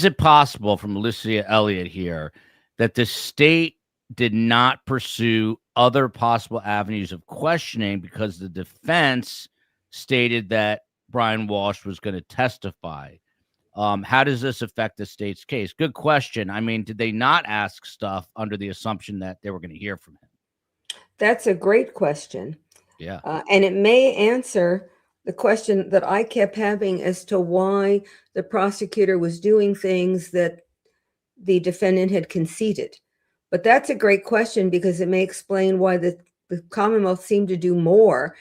it possible, from Alicia Elliott here, that the state did not pursue other possible avenues of questioning because the defense stated that Brian Walshe was going to testify? How does this affect the state's case? Good question. I mean, did they not ask stuff under the assumption that they were going to hear from him? That's a great question. Yeah. And it may answer the question that I kept having as to why the prosecutor was doing things that the defendant had conceded. But that's a great question, because it may explain why the Commonwealth seemed to do more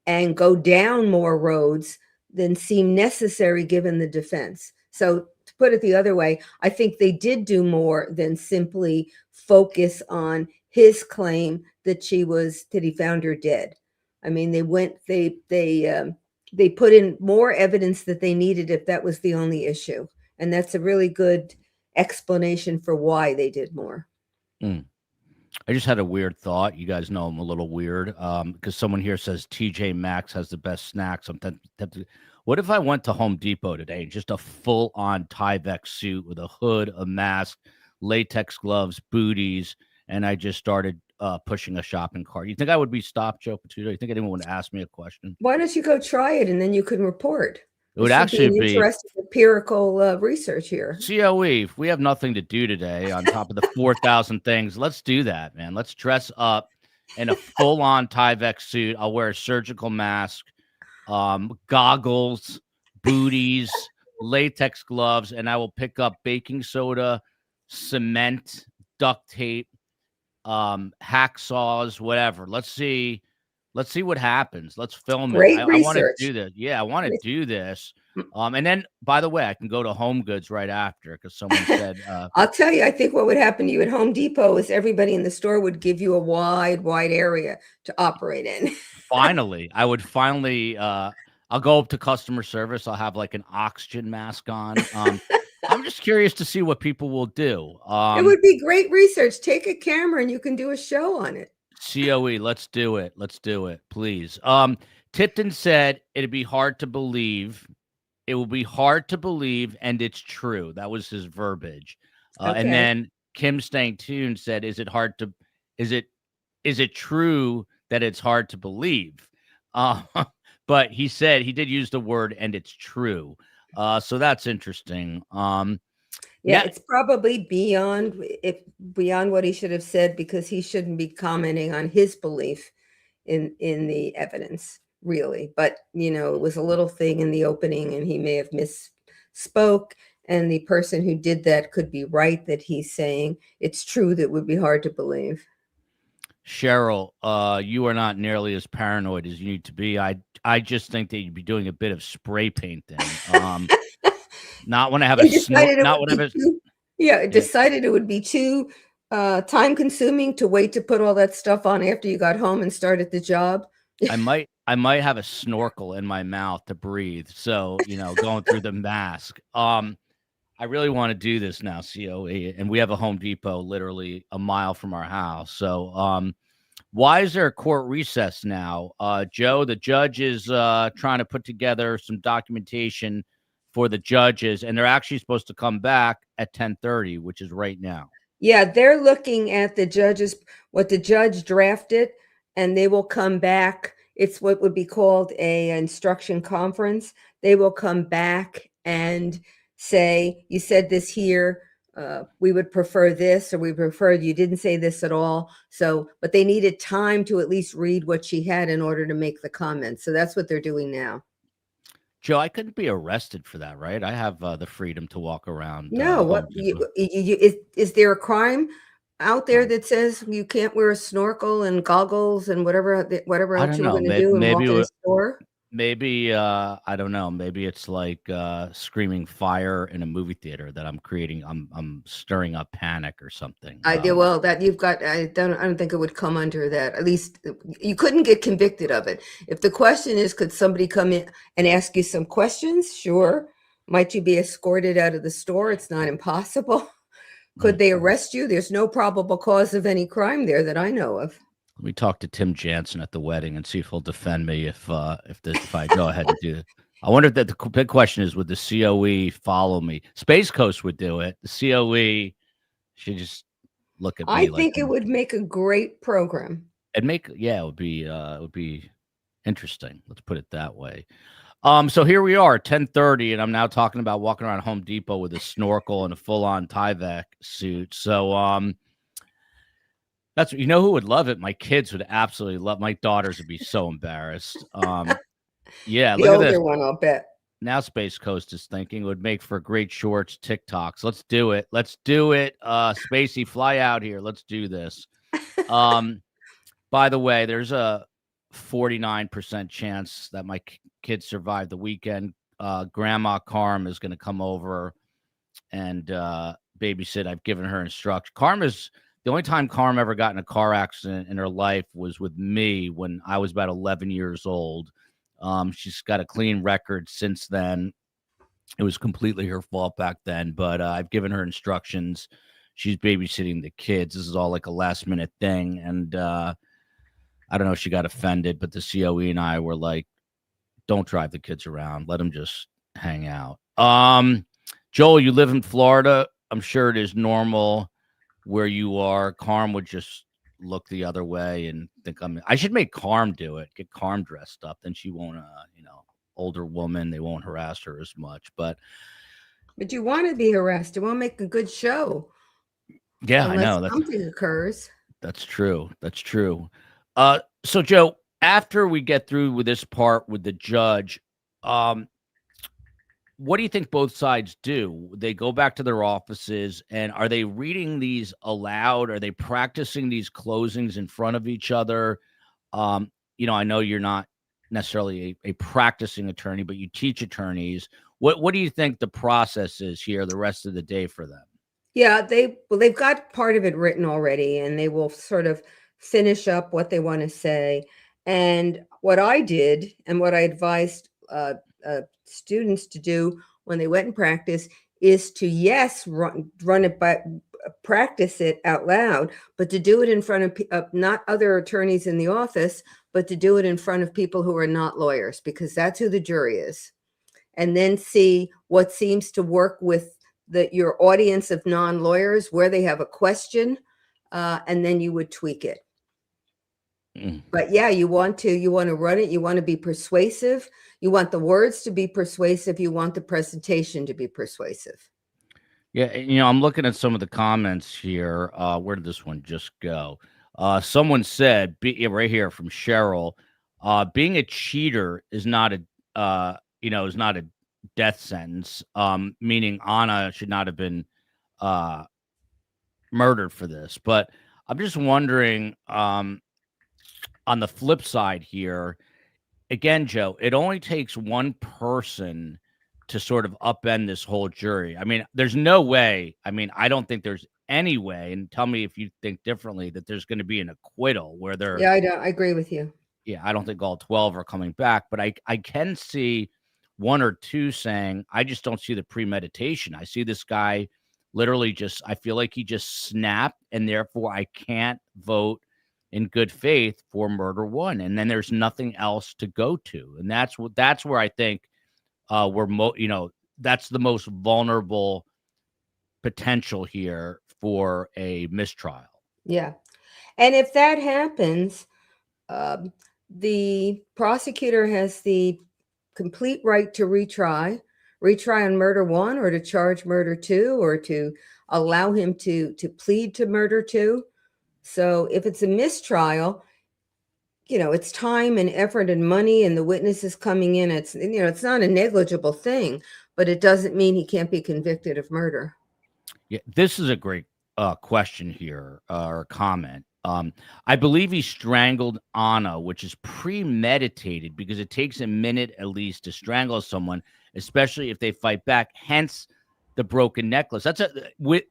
and go down more roads than seem necessary given the defense. So to put it the other way, I think they did do more than simply focus on his claim that he found her dead. I mean, they put in more evidence that they needed if that was the only issue. And that's a really good explanation for why they did more. I just had a weird thought. You guys know I'm a little weird, because someone here says TJ Maxx has the best snacks. What if I went to Home Depot today, just a full-on Tyvek suit with a hood, a mask, latex gloves, booties, and I just started pushing a shopping cart? You think I would be stopped, Joe Patuto? You think anyone would ask me a question? Why don't you go try it, and then you can report? It would actually be interesting empirical research here. COE. If we have nothing to do today on top of the 4,000 things, let's do that, man. Let's dress up in a full-on Tyvek suit. I'll wear a surgical mask, goggles, booties, latex gloves, and I will pick up baking soda, cement, duct tape, hacksaws, whatever. Let's see what happens. Let's film Great it. I want to do this. Yeah, I want to do this. And then, by the way, I can go to Home Goods right after, because someone said, I'll tell you, I think what would happen to you at Home Depot is everybody in the store would give you a wide area to operate in. I would finally, I'll go up to customer service. I'll have like an oxygen mask on. I'm just curious to see what people will do. It would be great research. Take a camera and you can do a show on it. COE, let's do it. Let's do it, please. Tipton said it'd be hard to believe. It will be hard to believe, and it's true. That was his verbiage. Okay. And then Kim Stang-Toon said, is it true that it's hard to believe? But he said he did use the word, and it's true. So that's interesting. Yeah, it's probably beyond what he should have said, because he shouldn't be commenting on his belief in the evidence, really. But, it was a little thing in the opening, and he may have misspoke. And the person who did that could be right that he's saying it's true that would be hard to believe. Cheryl, you are not nearly as paranoid as you need to be. I just think that you'd be doing a bit of spray painting. Not when I have a And snort. decided it Not would when I be have a. too, yeah, it Yeah, decided it would be too time consuming to wait to put all that stuff on after you got home and started the job. I might have a snorkel in my mouth to breathe. So, going through the mask. I really want to do this now, COE, and we have a Home Depot literally a mile from our house. So, why is there a court recess now? Joe, the judge is trying to put together some documentation for the judges, and they're actually supposed to come back at 10:30, which is right now. Yeah, they're looking at what the judge drafted, and they will come back. It's what would be called a instruction conference. They will come back and say, you said this here, we would prefer this, or we prefer you didn't say this at all. So, but they needed time to at least read what she had in order to make the comments. So that's what they're doing now. Joe, I couldn't be arrested for that, right? I have the freedom to walk around. No, what Home Depot. is there a crime out there that says you can't wear a snorkel and goggles and whatever I else don't you were know. going to do and walk in a store? Maybe I don't know. Maybe it's like screaming fire in a movie theater that I'm creating. I'm stirring up panic or something. Well, that you've got, I don't think it would come under that. At least you couldn't get convicted of it. If the question is, could somebody come in and ask you some questions? Sure. Might you be escorted out of the store? It's not impossible. Could they arrest you? There's no probable cause of any crime there that I know of. Let me talk to Tim Jansen at the wedding and see if he'll defend me if I go ahead and do it. I wonder if the big question is, would the COE follow me? Space Coast would do it. The COE should just look at me. I think it would make a great program. It would be interesting. Let's put it that way. So here we are, 10:30, and I'm now talking about walking around Home Depot with a snorkel and a full-on Tyvek suit. So that's, who would love it? My kids would absolutely love. My daughters would be so embarrassed. Yeah, The look at older this. one, I'll bet. Now Space Coast is thinking it would make for great shorts, TikToks. Let's do it. Let's do it. Spacey, fly out here. Let's do this. By the way, there's a 49% chance that my kids survive the weekend. Grandma Karm is going to come over and babysit. I've given her instruction. Karm is the only time Karm ever got in a car accident in her life was with me when I was about 11 years old. She's got a clean record since then. It was completely her fault back then, but I've given her instructions. She's babysitting the kids. This is all like a last minute thing. And I don't know if she got offended, but the COE and I were like, don't drive the kids around. Let them just hang out. Joel, you live in Florida. I'm sure it is normal where you are. Karm would just look the other way and think I should make Karm do it. Get Karm dressed up. Then she won't, older woman. They won't harass her as much. But you want to be harassed. It won't make a good show. Yeah, unless I know. something occurs. That's true. That's true. So Joe, after we get through with this part with the judge, what do you think both sides do? They go back to their offices, and are they reading these aloud? Are they practicing these closings in front of each other? I know you're not necessarily a practicing attorney, but you teach attorneys. What do you think the process is here the rest of the day for them? Yeah, they've got part of it written already, and they will sort of finish up what they want to say. And what I did and what I advised students to do when they went and practice is to, yes, run it by, practice it out loud, but to do it in front of not other attorneys in the office, but to do it in front of people who are not lawyers, because that's who the jury is. And then see what seems to work with your audience of non-lawyers, where they have a question, and then you would tweak it. But yeah, you want to run it. You want to be persuasive. You want the words to be persuasive. You want the presentation to be persuasive. Yeah, I'm looking at some of the comments here. Where did this one just go? Someone said, right here from Cheryl, being a cheater is not a death sentence. Meaning Anna should not have been murdered for this. But I'm just wondering, on the flip side here, again, Joe, it only takes one person to sort of upend this whole jury. I mean, there's no way. I mean, I don't think there's any way, and tell me if you think differently, that there's going to be an acquittal where they're, Yeah, I agree with you. yeah, I don't think all 12 are coming back, but I can see one or two saying, I just don't see the premeditation. I see this guy literally just, I feel like he just snapped, and therefore I can't vote in good faith for murder one. And then there's nothing else to go to. And that's where I think that's the most vulnerable potential here for a mistrial. Yeah. And if that happens, the prosecutor has the complete right to retry on murder one, or to charge murder two, or to allow him to plead to murder two. So if it's a mistrial, it's time and effort and money, and the witnesses coming in. It's not a negligible thing, but it doesn't mean he can't be convicted of murder. Yeah, this is a great question here, or comment. I believe he strangled Anna, which is premeditated because it takes a minute at least to strangle someone, especially if they fight back. Hence, the broken necklace.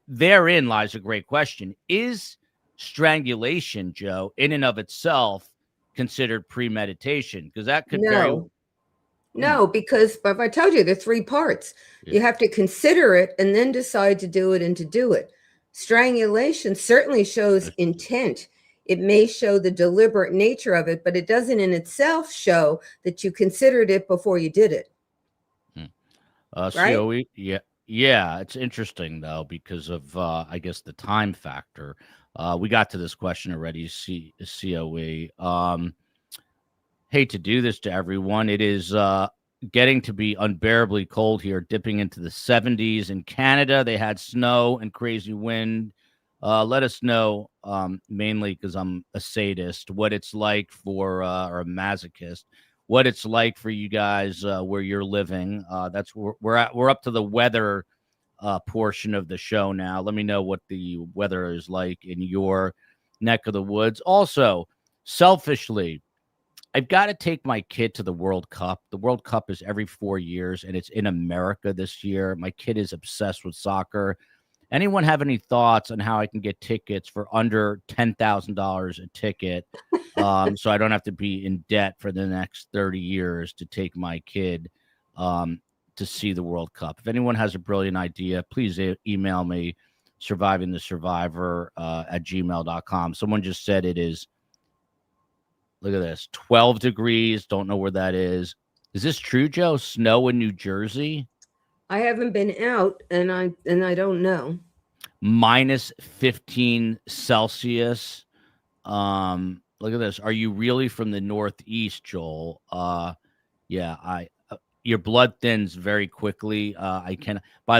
Therein lies a great question. Is strangulation, Joe, in and of itself, considered premeditation? Because that could No, because if I told you there are three parts, you have to consider it and then decide to do it and to do it. Strangulation certainly shows intent. It may show the deliberate nature of it, but it doesn't in itself show that you considered it before you did it. Right? COE, yeah, it's interesting though because of I guess the time factor. We got to this question already. COE. Hate to do this to everyone. It is getting to be unbearably cold here, dipping into the 70s in Canada. They had snow and crazy wind. Let us know, mainly because I'm a sadist, what it's like or a masochist, what it's like for you guys where you're living. That's where we're up to the weather portion of the show now. Let me know what the weather is like in your neck of the woods. Also, selfishly, I've got to take my kid to the World Cup. The World Cup is every 4 years, and it's in America this year. My kid is obsessed with soccer. Anyone have any thoughts on how I can get tickets for under $10,000 a ticket, so I don't have to be in debt for the next 30 years to take my kid to see the World Cup? If anyone has a brilliant idea, please email me, survivingthesurvivor@gmail.com. Someone just said it is, look at this, 12 degrees. Don't know where that is. Is this true, Joe? Snow in New Jersey? I haven't been out, and I don't know. Minus 15 Celsius. Look at this. Are you really from the Northeast, Joel? Yeah, your blood thins very quickly. By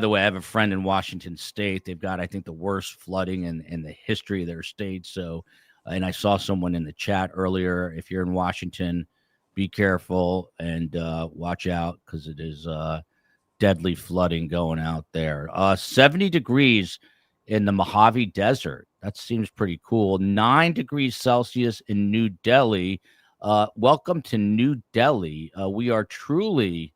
the way, I have a friend in Washington State. They've got, I think, the worst flooding in the history of their state. So, and I saw someone in the chat earlier. If you're in Washington, be careful and watch out because it is deadly flooding going out there. 70 degrees in the Mojave Desert. That seems pretty cool. 9 degrees Celsius in New Delhi. Welcome to New Delhi. We are truly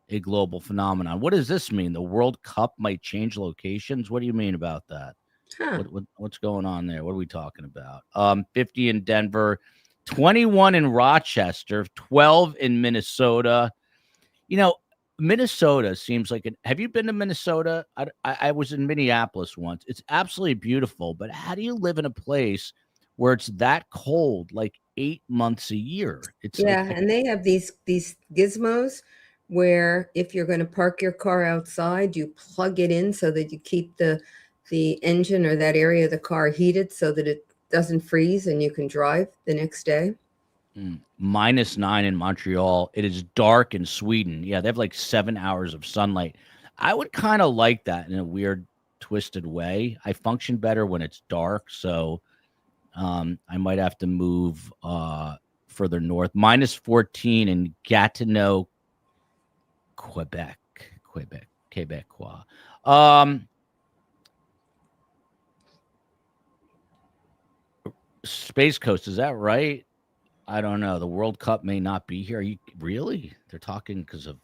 a global phenomenon. What does this mean? The World Cup might change locations? What do you mean about that? Huh. What's going on there? What are we talking about? 50 in Denver, 21 in Rochester, 12 in Minnesota. Minnesota seems like have you been to Minnesota? I was in Minneapolis once. It's absolutely beautiful, but how do you live in a place where it's that cold, like 8 months a year? And they have these gizmos where if you're going to park your car outside, you plug it in so that you keep the engine or that area of the car heated so that it doesn't freeze and you can drive the next day. -9 in Montreal. It is dark in Sweden. Yeah, they have like 7 hours of sunlight. I would kind of like that in a weird, twisted way. I function better when it's dark, so I might have to move further north. -14 in Gatineau, Quebecois. Space Coast. Is that right? I don't know. The World Cup may not be here. Are you really? They're talking because of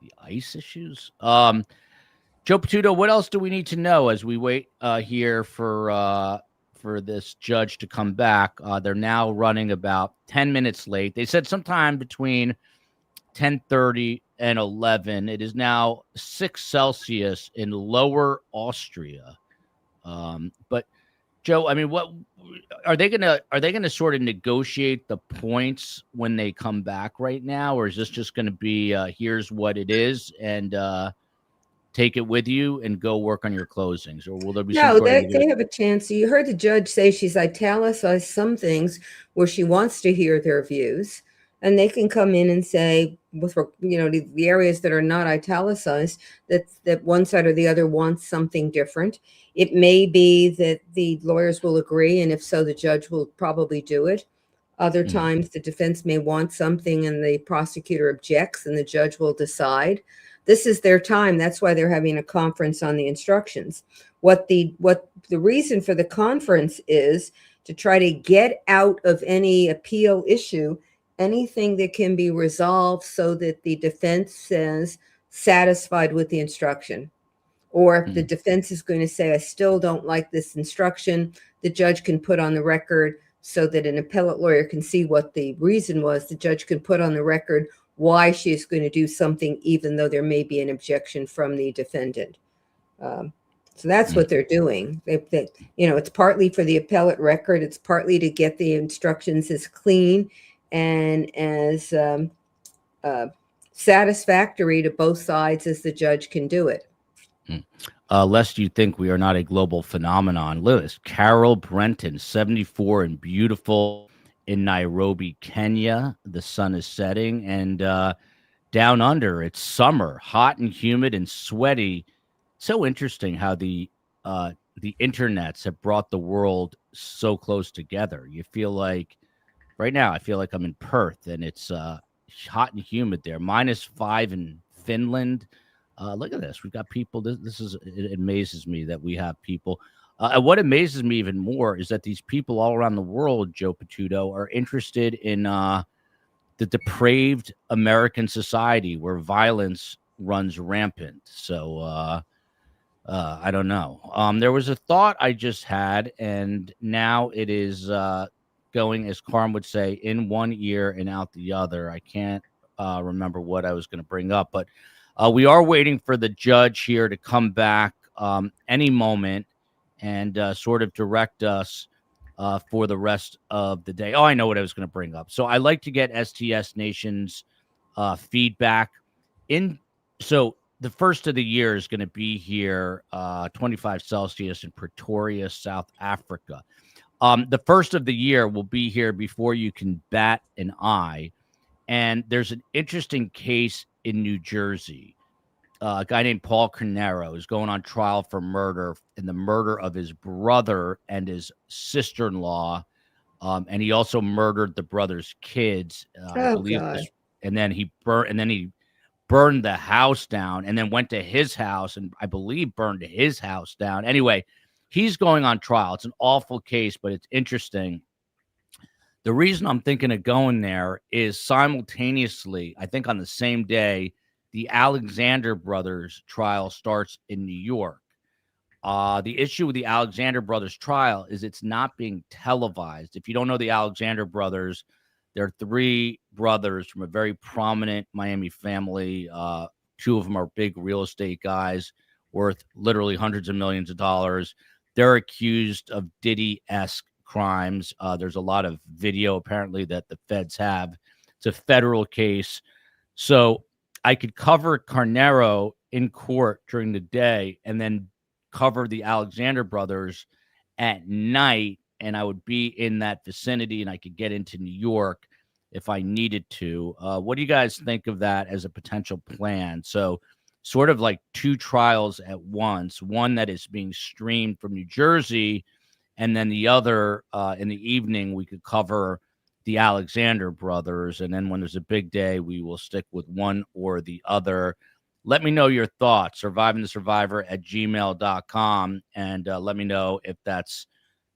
the ice issues. Joe Patuto, what else do we need to know as we wait here for this judge to come back? They're now running about 10 minutes late. They said sometime between 10:30 and 11. It is now 6 Celsius in Lower Austria. But Joe, I mean, what are they gonna sort of negotiate the points when they come back right now, or is this just going to be here's what it is and take it with you and go work on your closings, or will there be some No, sort of they have a chance. You heard the judge say she's italicized some things where she wants to hear their views, and they can come in and say, with the areas that are not italicized, that one side or the other wants something different. It may be that the lawyers will agree, and if so, the judge will probably do it. Other times, the defense may want something, and the prosecutor objects, and the judge will decide. This is their time. That's why they're having a conference on the instructions. What the reason for the conference is to try to get out of any appeal issue anything that can be resolved so that the defense says satisfied with the instruction. Or if the defense is going to say, I still don't like this instruction, the judge can put on the record so that an appellate lawyer can see what the reason was. The judge can put on the record why she is going to do something, even though there may be an objection from the defendant. So that's what they're doing. It's partly for the appellate record. It's partly to get the instructions as clean and as satisfactory to both sides as the judge can do it. Lest you think we are not a global phenomenon, Lewis, Carol Brenton, 74 and beautiful in Nairobi, Kenya. The sun is setting, and down under, it's summer, hot and humid and sweaty. So interesting how the internets have brought the world so close together. You feel like right now, I feel like I'm in Perth, and it's hot and humid there. -5 in Finland. Look at this. We've got people. It amazes me that we have people. And what amazes me even more is that these people all around the world, Joe Patuto, are interested in the depraved American society where violence runs rampant. So I don't know. There was a thought I just had, and now it is going, as Karm would say, in one ear and out the other. I can't remember what I was going to bring up, but we are waiting for the judge here to come back any moment and sort of direct us for the rest of the day. Oh, I know what I was going to bring up. So I like to get STS Nation's feedback. So the first of the year is going to be here, 25 Celsius in Pretoria, South Africa. The first of the year will be here before you can bat an eye. And there's an interesting case in New Jersey. A guy named Paul Carnero is going on trial for murder in the murder of his brother and his sister-in-law. And he also murdered the brother's kids. I believe God. And then he burned the house down and then went to his house and I believe burned his house down. Anyway, he's going on trial. It's an awful case, but it's interesting. The reason I'm thinking of going there is simultaneously, I think on the same day, the Alexander brothers trial starts in New York. The issue with the Alexander brothers trial is it's not being televised. If you don't know the Alexander brothers, they're 3 brothers from a very prominent Miami family. 2 of them are big real estate guys worth literally hundreds of millions of dollars. They're accused of Diddy-esque crimes. There's a lot of video apparently that the feds have. It's a federal case. So I could cover Carnero in court during the day and then cover the Alexander brothers at night, and I would be in that vicinity and I could get into New York if I needed to. What do you guys think of that as a potential plan? So sort of like 2 trials at once, one that is being streamed from New Jersey, and then the other in the evening, we could cover the Alexander brothers. And then when there's a big day, we will stick with one or the other. Let me know your thoughts, survivingthesurvivor@gmail.com. And let me know if that's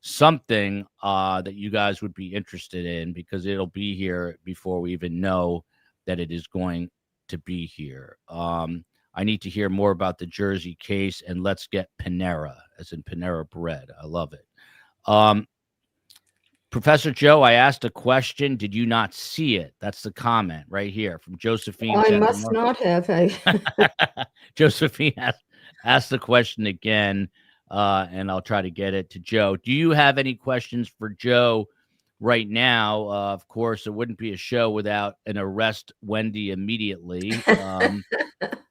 something that you guys would be interested in, because it'll be here before we even know that it is going to be here. I need to hear more about the Jersey case, and let's get Panera, as in Panera Bread. I love it. Professor Joe, I asked a question. Did you not see it? That's the comment right here from Josephine. I must not have. Josephine asked the question again, and I'll try to get it to Joe. Do you have any questions for Joe right now? Of course, it wouldn't be a show without an arrest Wendy immediately.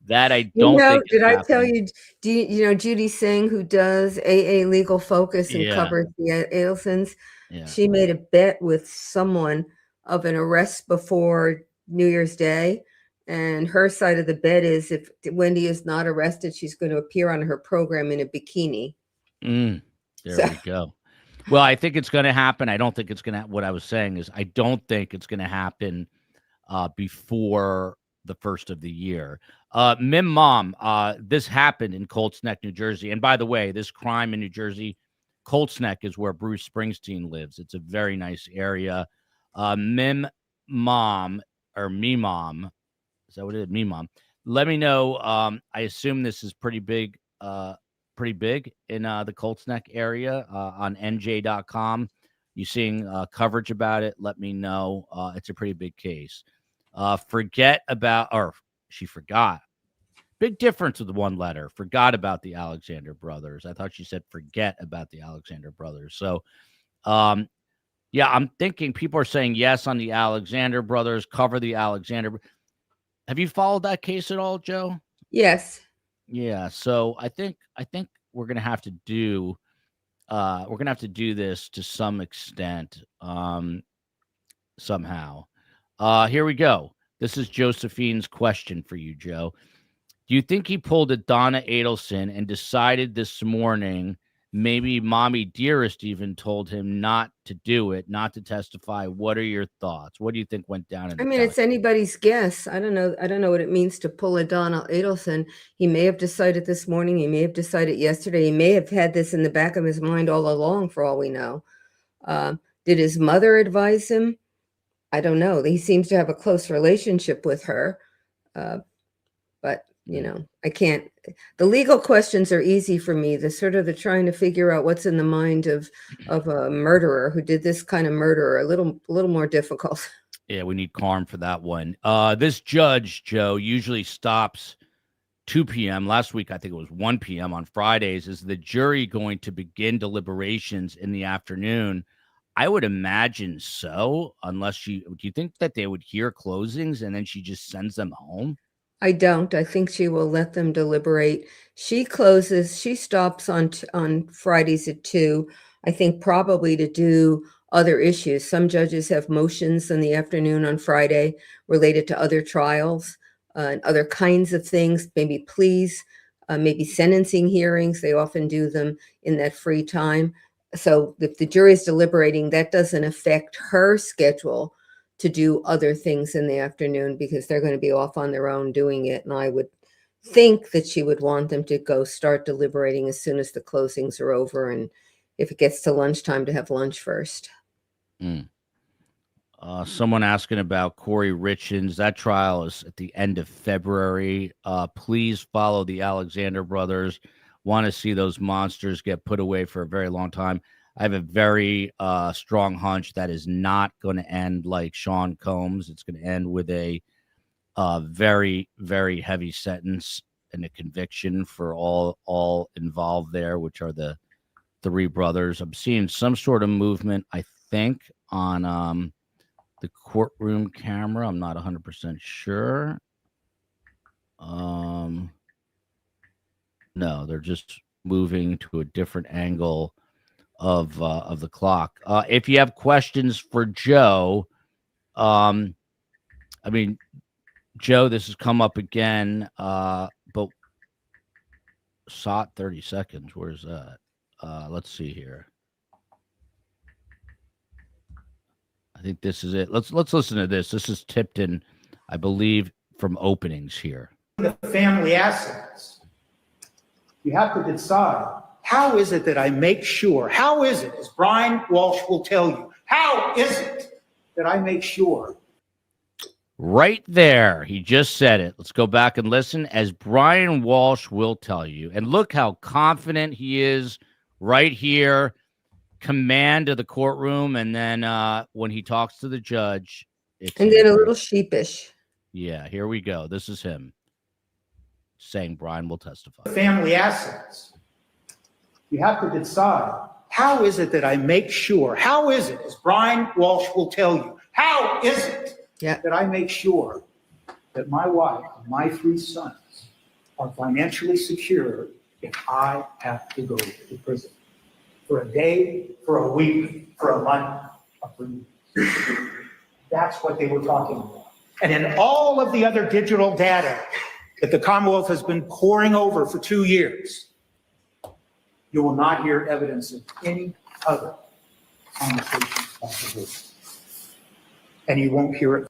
That I don't think. Did I tell you, you know Judy Singh, who does AA Legal Focus and covers the Adelsons? Yeah. She made a bet with someone of an arrest before New Year's Day. And her side of the bet is if Wendy is not arrested, she's going to appear on her program in a bikini. There we go. Well, I think it's going to happen. I don't think it's going to. What I was saying is, I don't think it's going to happen before the first of the year. Mim Mom, this happened in Colts Neck, New Jersey. And by the way, this crime in New Jersey, Colts Neck is where Bruce Springsteen lives. It's a very nice area. Mim Mom, or Me Mom, is that what it is? Me Mom. Let me know. I assume this is pretty big in the Colts Neck area on NJ.com. You seeing coverage about it? Let me know. It's a pretty big case. She forgot. Big difference with the one letter. Forgot about the Alexander brothers. I thought she said forget about the Alexander brothers. So, yeah, I'm thinking people are saying yes on the Alexander brothers, cover the Alexander. Have you followed that case at all, Joe? Yes. Yeah. So I think we're gonna have to do this to some extent, somehow. Here we go. This is Josephine's question for you, Joe. Do you think he pulled a Donna Adelson and decided this morning, maybe Mommy Dearest even told him not to do it, not to testify? What are your thoughts? What do you think went down? It's anybody's guess. I don't know what it means to pull a Donna Adelson. He may have decided this morning. He may have decided yesterday. He may have had this in the back of his mind all along, for all we know. Did his mother advise him? I don't know. He seems to have a close relationship with her. But I can't. The legal questions are easy for me. The trying to figure out what's in the mind of a murderer who did this kind of murder, a little more difficult. Yeah, we need Karm for that one. This judge, Joe, usually stops 2 p.m. Last week, I think it was 1 p.m. on Fridays. Is the jury going to begin deliberations in the afternoon? I would imagine so, unless do you think that they would hear closings and then she just sends them home? I don't. I think she will let them deliberate. She stops on Fridays at 2, I think probably to do other issues. Some judges have motions in the afternoon on Friday related to other trials and other kinds of things, maybe pleas, maybe sentencing hearings. They often do them in that free time. So if the jury is deliberating, that doesn't affect her schedule to do other things in the afternoon because they're going to be off on their own doing it. And I would think that she would want them to go start deliberating as soon as the closings are over. And if it gets to lunchtime, to have lunch first. Someone asking about Corey Richins. That trial is at the end of February. Please follow the Alexander brothers. Want to see those monsters get put away for a very long time. I have a very strong hunch that is not going to end like Sean Combs. It's going to end with a very, very heavy sentence and a conviction for all involved there, which are the 3 brothers. I'm seeing some sort of movement, I think, on the courtroom camera. I'm not 100% sure. No, they're just moving to a different angle of the clock. If you have questions for Joe, Joe, this has come up again, but SOT 30 seconds. Where's that? Let's see here. I think this is it. Let's listen to this. This is Tipton, I believe, from openings here. The family assets. You have to decide how is it that I make sure, how is it, as Brian Walsh will tell you, how is it that I make sure? Right there. He just said it. Let's go back and listen, as Brian Walsh will tell you. And look how confident he is right here. Command of the courtroom. And then when he talks to the judge, it's And then a little sheepish. Yeah, here we go. This is him saying Brian will testify. Family assets. You have to decide, how is it that I make sure, how is it, as Brian Walsh will tell you, how is it that I make sure that my wife and my 3 sons are financially secure if I have to go to prison for a day, for a week, for a month, or for years? That's what they were talking about. And in all of the other digital data that the Commonwealth has been poring over for 2 years, you will not hear evidence of any other conversations about divorce. And you won't hear it.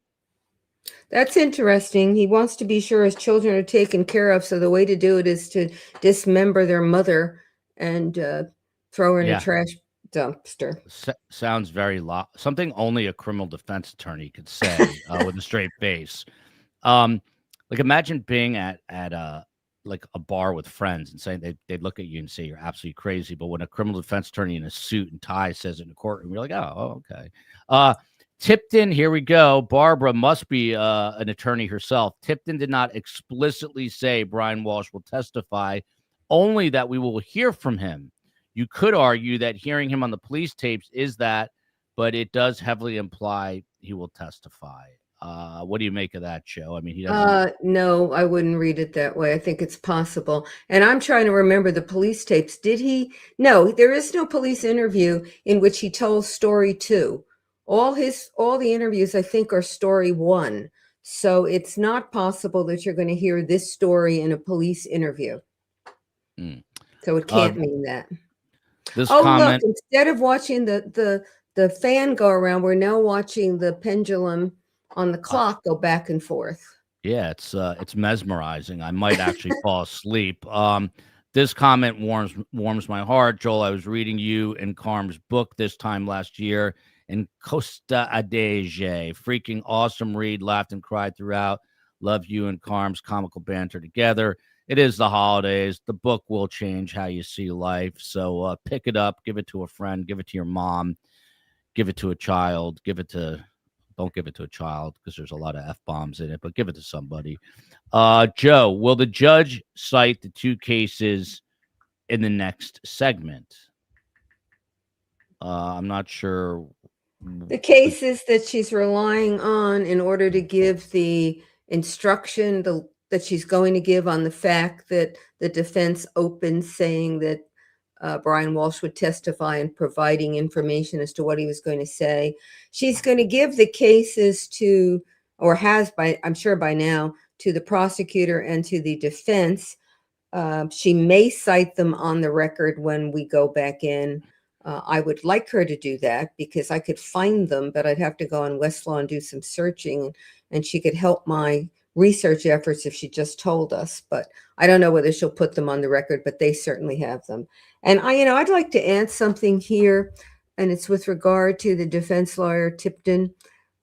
That's interesting. He wants to be sure his children are taken care of. So the way to do it is to dismember their mother and throw her in a trash dumpster. Sounds very something only a criminal defense attorney could say with a straight face. Like imagine being at like a bar with friends and saying they'd look at you and say you're absolutely crazy. But when a criminal defense attorney in a suit and tie says it in a courtroom, you're like, oh, okay. Tipton, here we go. Barbara must be an attorney herself. Tipton did not explicitly say Brian Walsh will testify, only that we will hear from him. You could argue that hearing him on the police tapes is that, but it does heavily imply he will testify. What do you make of that, Joe? I mean, he doesn't. No, I wouldn't read it that way. I think it's possible. And I'm trying to remember the police tapes. Did he? No, there is no police interview in which he told story 2. All the interviews, I think, are story 1. So it's not possible that you're going to hear this story in a police interview. So it can't mean that. This comment, look, instead of watching the fan go around, we're now watching the pendulum on the clock go back and forth. Yeah, it's mesmerizing. I might actually fall asleep. This comment warms my heart, Joel. I was reading you and Karm's book this time last year in Costa Adige. Freaking awesome read. Laughed and cried throughout. Love you and Karm's comical banter together. It is the holidays. The book will change how you see life. So pick it up, give it to a friend, give it to your mom, give it to a child, don't give it to a child because there's a lot of F-bombs in it, but give it to somebody. Joe, will the judge cite the 2 cases in the next segment? I'm not sure. The cases that she's relying on in order to give the instruction that she's going to give on the fact that the defense opened saying that Brian Walsh would testify and providing information as to what he was going to say. She's going to give the cases to, or has I'm sure by now, to the prosecutor and to the defense. She may cite them on the record when we go back in. I would like her to do that because I could find them, but I'd have to go on Westlaw and do some searching, and she could help my research efforts if she just told us. But I don't know whether she'll put them on the record, but they certainly have them. And I'd like to add something here, and it's with regard to the defense lawyer Tipton.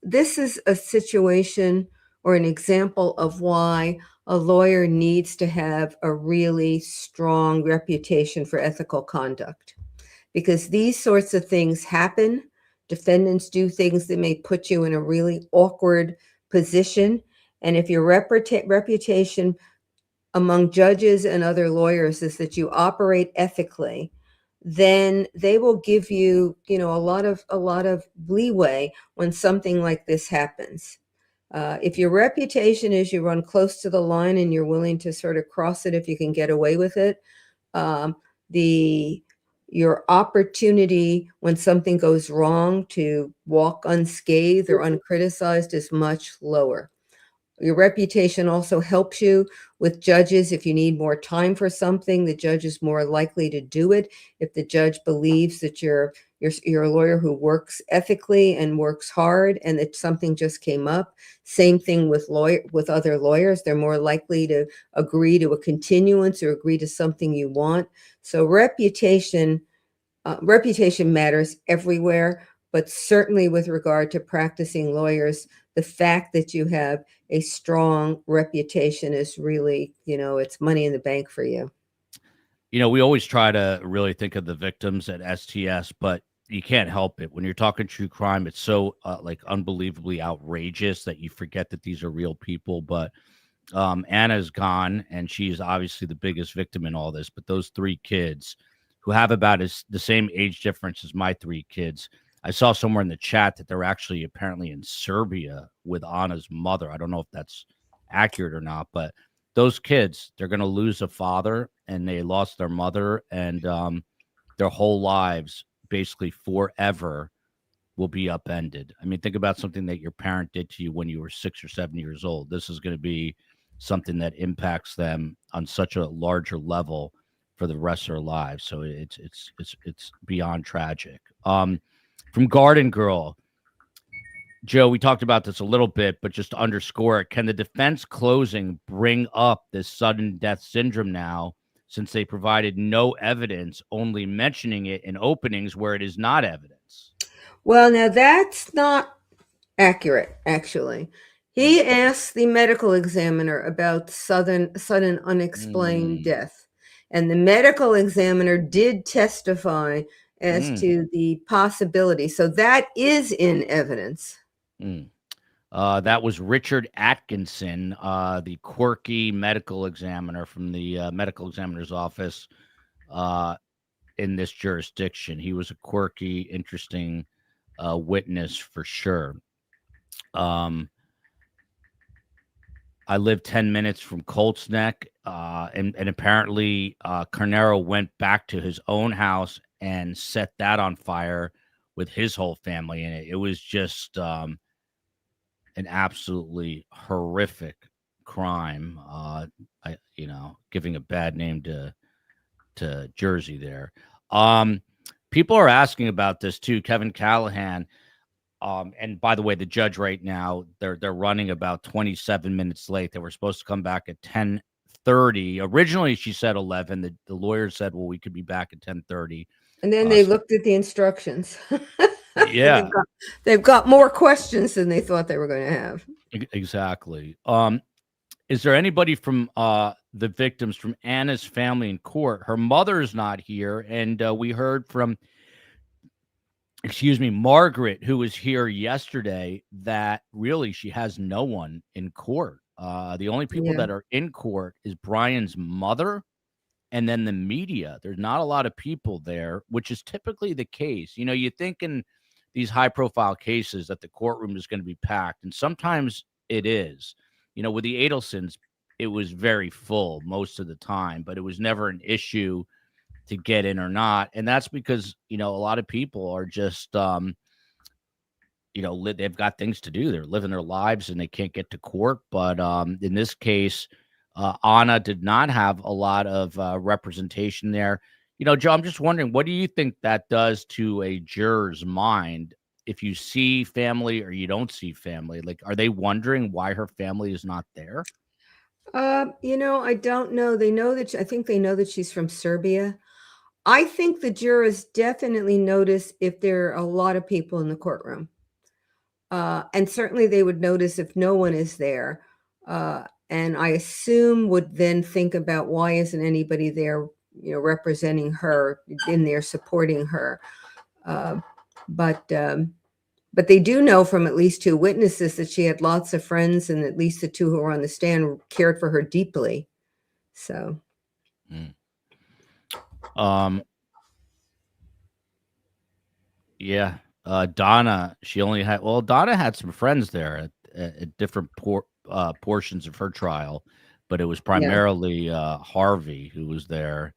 This is a situation or an example of why a lawyer needs to have a really strong reputation for ethical conduct, because these sorts of things happen. Defendants do things that may put you in a really awkward position. And if your reputation among judges and other lawyers is that you operate ethically, then they will give you, a lot of leeway when something like this happens. If your reputation is you run close to the line and you're willing to sort of cross it if you can get away with it, your opportunity when something goes wrong to walk unscathed or uncriticized is much lower. Your reputation also helps you with judges. If you need more time for something, the judge is more likely to do it. If the judge believes that you're you're a lawyer who works ethically and works hard, and that something just came up. Same thing with other lawyers. They're more likely to agree to a continuance or agree to something you want. So reputation matters everywhere, but certainly with regard to practicing lawyers, the fact that you have a strong reputation is really, it's money in the bank for you. We always try to really think of the victims at STS, but you can't help it. When you're talking true crime, it's so unbelievably outrageous that you forget that these are real people. But Anna's gone, and she's obviously the biggest victim in all this. But those 3 kids who have about the same age difference as my 3 kids, I saw somewhere in the chat that they're actually apparently in Serbia with Anna's mother. I don't know if that's accurate or not, but those kids, they're going to lose a father, and they lost their mother, and their whole lives, basically forever, will be upended. I mean, think about something that your parent did to you when you were 6 or 7 years old. This is going to be something that impacts them on such a larger level for the rest of their lives. So it's beyond tragic. From Garden Girl, Joe, we talked about this a little bit, but just to underscore it, can the defense closing bring up this sudden death syndrome now, since they provided no evidence, only mentioning it in openings where it is not evidence? Well, now that's not accurate, actually. He asked the medical examiner about sudden unexplained death, and the medical examiner did testify as to the possibility. So that is in evidence. That was Richard Atkinson, the quirky medical examiner from the medical examiner's office in this jurisdiction. He was a quirky, interesting witness for sure. I live 10 minutes from Colts Neck, and apparently Carnero went back to his own house and set that on fire with his whole family in it. It was just an absolutely horrific crime. Giving a bad name to Jersey there. People are asking about this too. Kevin Callahan. And by the way, the judge right now, they're running about 27 minutes late. They were supposed to come back at 10:30. Originally, she said 11. The lawyer said, well, we could be back at 10:30. And then they looked at the instructions. Yeah. They've got more questions than they thought they were going to have. Exactly. Is there anybody from the victims, from Anna's family in court? Her mother's not here. And we heard from Margaret, who was here yesterday, that really she has no one in court. The only people that are in court is Brian's mother and then the media. There's not a lot of people there, which is typically the case. You think in these high profile cases that the courtroom is going to be packed, and sometimes it is. With the Adelsons, it was very full most of the time, but it was never an issue to get in or not. And that's because, a lot of people are just, they've got things to do. They're living their lives and they can't get to court. But in this case, Anna did not have a lot of representation there. Joe, I'm just wondering, what do you think that does to a juror's mind if you see family or you don't see family? Like, are they wondering why her family is not there? I don't know. I think they know that she's from Serbia. I think the jurors definitely notice if there are a lot of people in the courtroom. And certainly they would notice if no one is there. And I assume would then think about, why isn't anybody there, representing her, in there supporting her. But they do know from at least 2 witnesses that she had lots of friends, and at least the 2 who were on the stand cared for her deeply. So. Donna, Donna had some friends there at different portions of her trial, but it was primarily Harvey who was there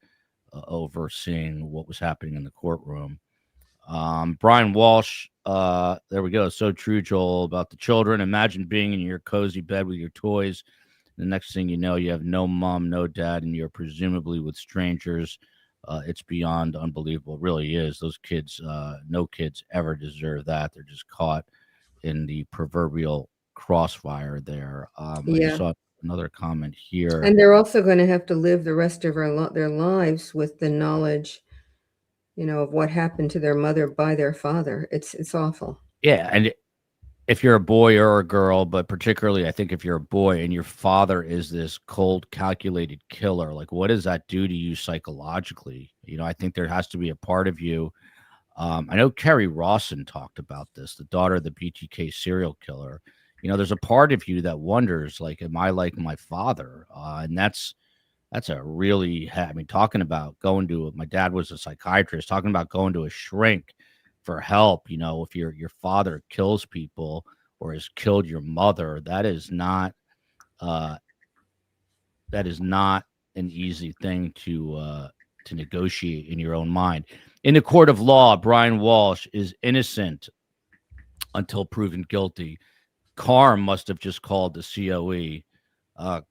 overseeing what was happening in the courtroom. Brian Walshe, there we go. So true, Joel, about the children. Imagine being in your cozy bed with your toys. The next thing you know, you have no mom, no dad, and you're presumably with strangers. It's beyond unbelievable. It really is. Those kids, no kids ever deserve that. They're just caught in the proverbial crossfire there. I just saw another comment here. And they're also going to have to live the rest of their lives with the knowledge, of what happened to their mother by their father. It's awful. Yeah, and if you're a boy or a girl, but particularly I think if you're a boy and your father is this cold, calculated killer, like what does that do to you psychologically? I think there has to be a part of you. I know Kerry Rawson talked about this, the daughter of the BTK serial killer. There's a part of you that wonders, like, am I like my father? And that's a really, talking about going to, my dad was a psychiatrist, talking about going to a shrink for help. If your father kills people or has killed your mother, that is not an easy thing to negotiate in your own mind. In the court of law, Brian Walshe is innocent until proven guilty. Karm must have just called the COE.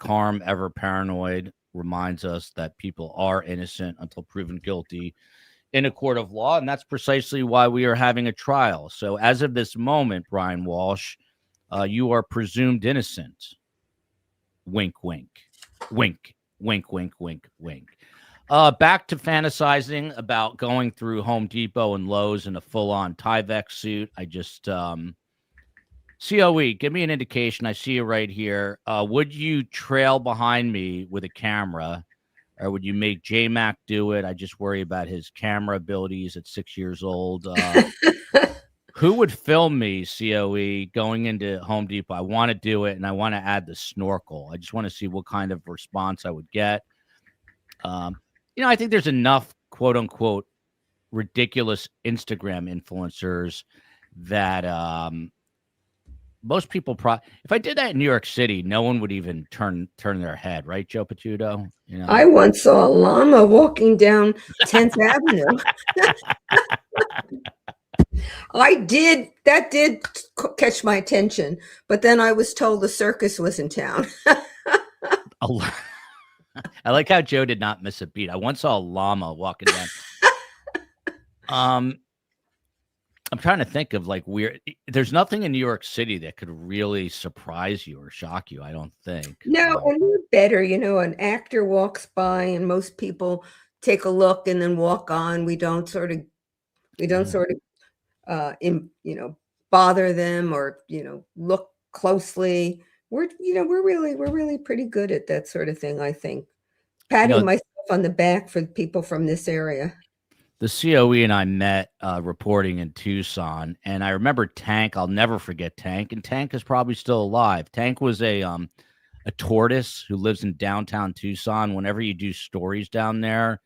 Karm, ever paranoid, reminds us that people are innocent until proven guilty in a court of law, and that's precisely why we are having a trial. So as of this moment, Brian Walshe, you are presumed innocent. Wink, wink. Wink, wink, wink, wink, wink. Back to fantasizing about going through Home Depot and Lowe's in a full-on Tyvek suit. I just COE, give me an indication. I see you right here. Would you trail behind me with a camera, or would you make J-Mac do it? I just worry about his camera abilities at 6 years old. Who would film me, COE, going into Home Depot? I want to do it, and I want to add the snorkel. I just want to see what kind of response I would get. I think there's enough, quote unquote, ridiculous Instagram influencers that most people if I did that in New York City, no one would even turn their head, right, Joe Patuto? I once saw a llama walking down 10th Avenue. That did catch my attention, but then I was told the circus was in town. I like how Joe did not miss a beat. I once saw a llama walking down. I'm trying to think of like weird. There's nothing in New York City that could really surprise you or shock you, I don't think. No, and we're better. An actor walks by and most people take a look and then walk on. We don't sort of bother them or, look closely. We're really pretty good at that sort of thing, I think. Patting myself on the back for people from this area. The COE and I met reporting in Tucson, and I remember Tank. I'll never forget Tank, and Tank is probably still alive. Tank was a tortoise who lives in downtown Tucson. Whenever you do stories down there,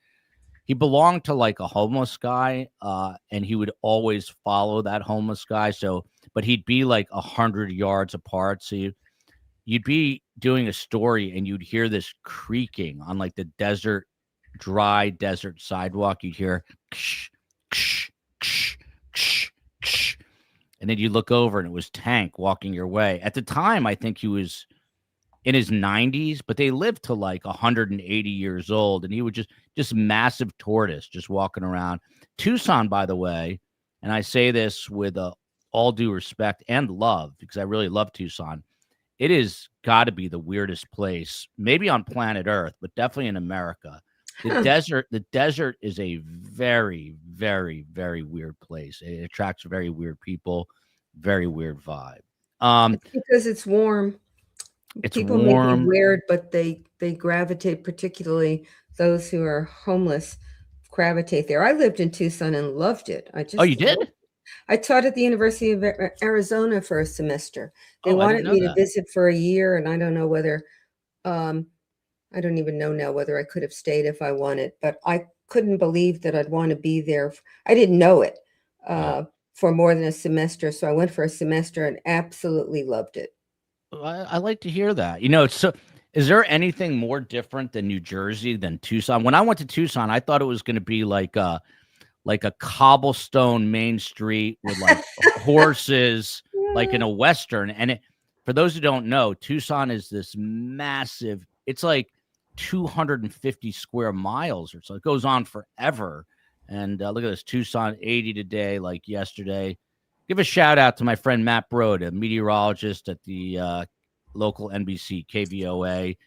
he belonged to like a homeless guy, and he would always follow that homeless guy. But he'd be like 100 yards apart. So you'd be doing a story, and you'd hear this creaking on like the dry desert sidewalk. You'd hear ksh, ksh, ksh, ksh, ksh. And then you look over and it was Tank walking your way. At the time, I think he was in his 90s, but they lived to like 180 years old, and he was just massive tortoise just walking around Tucson, by the way. And I say this with all due respect and love, because I really love Tucson. It is got to be the weirdest place, maybe on planet Earth, but definitely in America. The desert is a very, very, very weird place. It attracts very weird people, very weird vibe. It's because it's warm. People may be weird, but they gravitate, particularly those who are homeless, gravitate there. I lived in Tucson and loved it. Oh, you did? I taught at the University of Arizona for a semester. They wanted me to visit for a year, and I don't know whether I don't even know now whether I could have stayed if I wanted, but I couldn't believe that I'd want to be there. I didn't know it for more than a semester. So I went for a semester and absolutely loved it. I like to hear that. So is there anything more different than New Jersey than Tucson? When I went to Tucson, I thought it was going to be like a cobblestone main street with like horses, like in a Western. And for those who don't know, Tucson is this massive, it's like 250 square miles or so. It goes on forever. And look at this, Tucson 80 today, like yesterday. Give a shout out to my friend Matt Brode, a meteorologist at the local NBC KVOA.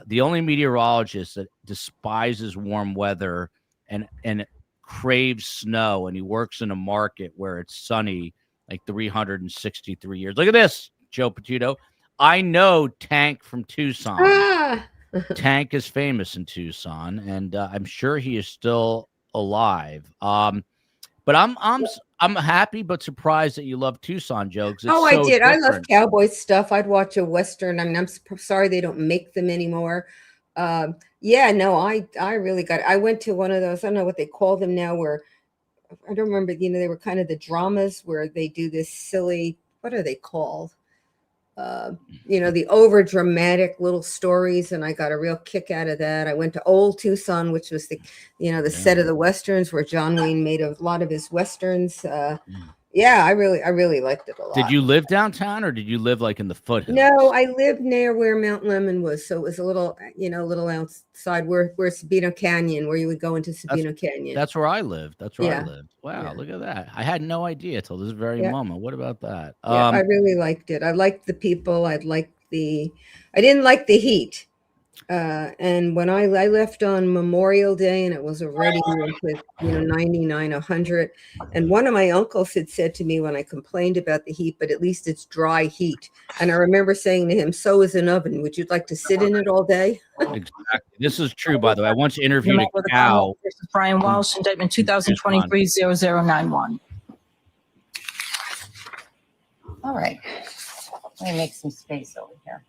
The only meteorologist that despises warm weather and craves snow, and he works in a market where it's sunny like 363 years. Look at this, Joe Petito. I know Tank from Tucson. Ah! Tank is famous in Tucson, and I'm sure he is still alive. But I'm happy but surprised that you love Tucson, Joe. 'Cause it's Oh, I so did. I love different. cowboy stuff. I'd watch a Western. I mean, sorry they don't make them anymore. Yeah, no, I really got it. I went to one of those, I don't know what they call them now, where I don't remember, they were kind of the dramas where they do this silly, what are they called? The over dramatic little stories, and I got a real kick out of that. I went to Old Tucson, which was the set of the Westerns where John Wayne made a lot of his Westerns. Yeah, I really liked it a lot. Did you live downtown or did you live like in the foothills? No, I lived near where Mount Lemon was, so it was a little outside where Sabino Canyon, where you would go into Sabino Canyon. That's where I lived. That's where I Yeah. lived. Wow, Yeah. Look at that. I had no idea till this very Yeah. moment. What about that? Yeah, I really liked it. I liked the people. I didn't like the heat. And when I left on Memorial Day, and it was already into 99, 100, and one of my uncles had said to me when I complained about the heat, but at least it's dry heat. And I remember saying to him, "So is an oven. Would you like to sit in it all day?" Exactly. This is true, by the way. I once interviewed Remember a the cow. Commonwealth versus Brian Walsh, indictment 2023-0091. All right. Let me make some space over here.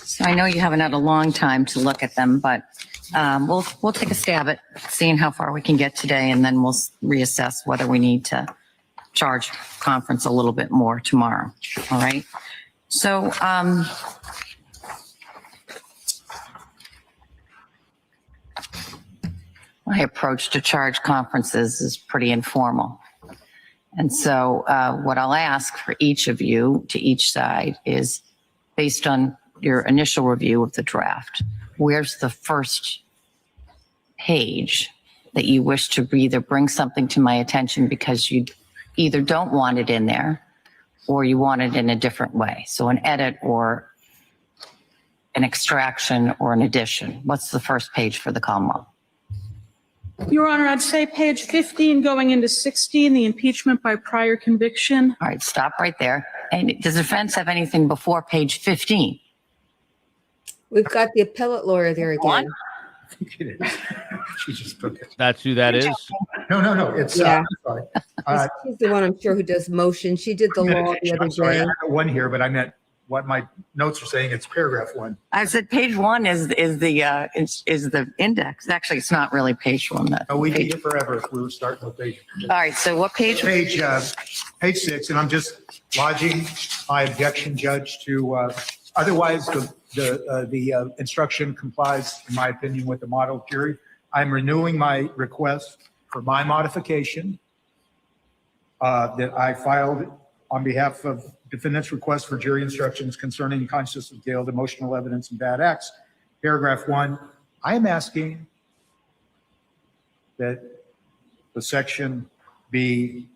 So I know you haven't had a long time to look at them, but we'll take a stab at seeing how far we can get today, and then we'll reassess whether we need to charge conference a little bit more tomorrow. All right. So my approach to charge conferences is pretty informal. And so what I'll ask for each of you to each side is, based on your initial review of the draft, where's the first page that you wish to either bring something to my attention because you either don't want it in there or you want it in a different way? So an edit or an extraction or an addition. What's the first page for the Commonwealth? Your Honor, I'd say page 15 going into 16, the impeachment by prior conviction. All right, stop right there. And does the defense have anything before page 15? We've got the appellate lawyer there again. I think it is. She just put it. That's who that is? No. It's Yeah. sorry. She's the one, I'm sure, who does motion. She did the law the other I'm sorry, I day. have one here, but I meant what my notes are saying. It's paragraph 1. I said page 1 is the index. Actually, it's not really page 1. Oh, we'd be here forever if we were starting with page. All right, so what page? Page 6, and I'm just lodging my objection, Judge, to otherwise the instruction complies, in my opinion, with the model jury. I'm renewing my request for my modification that I filed on behalf of defendant's request for jury instructions concerning consciousness of guilt, emotional evidence, and bad acts. Paragraph 1, I am asking that the section be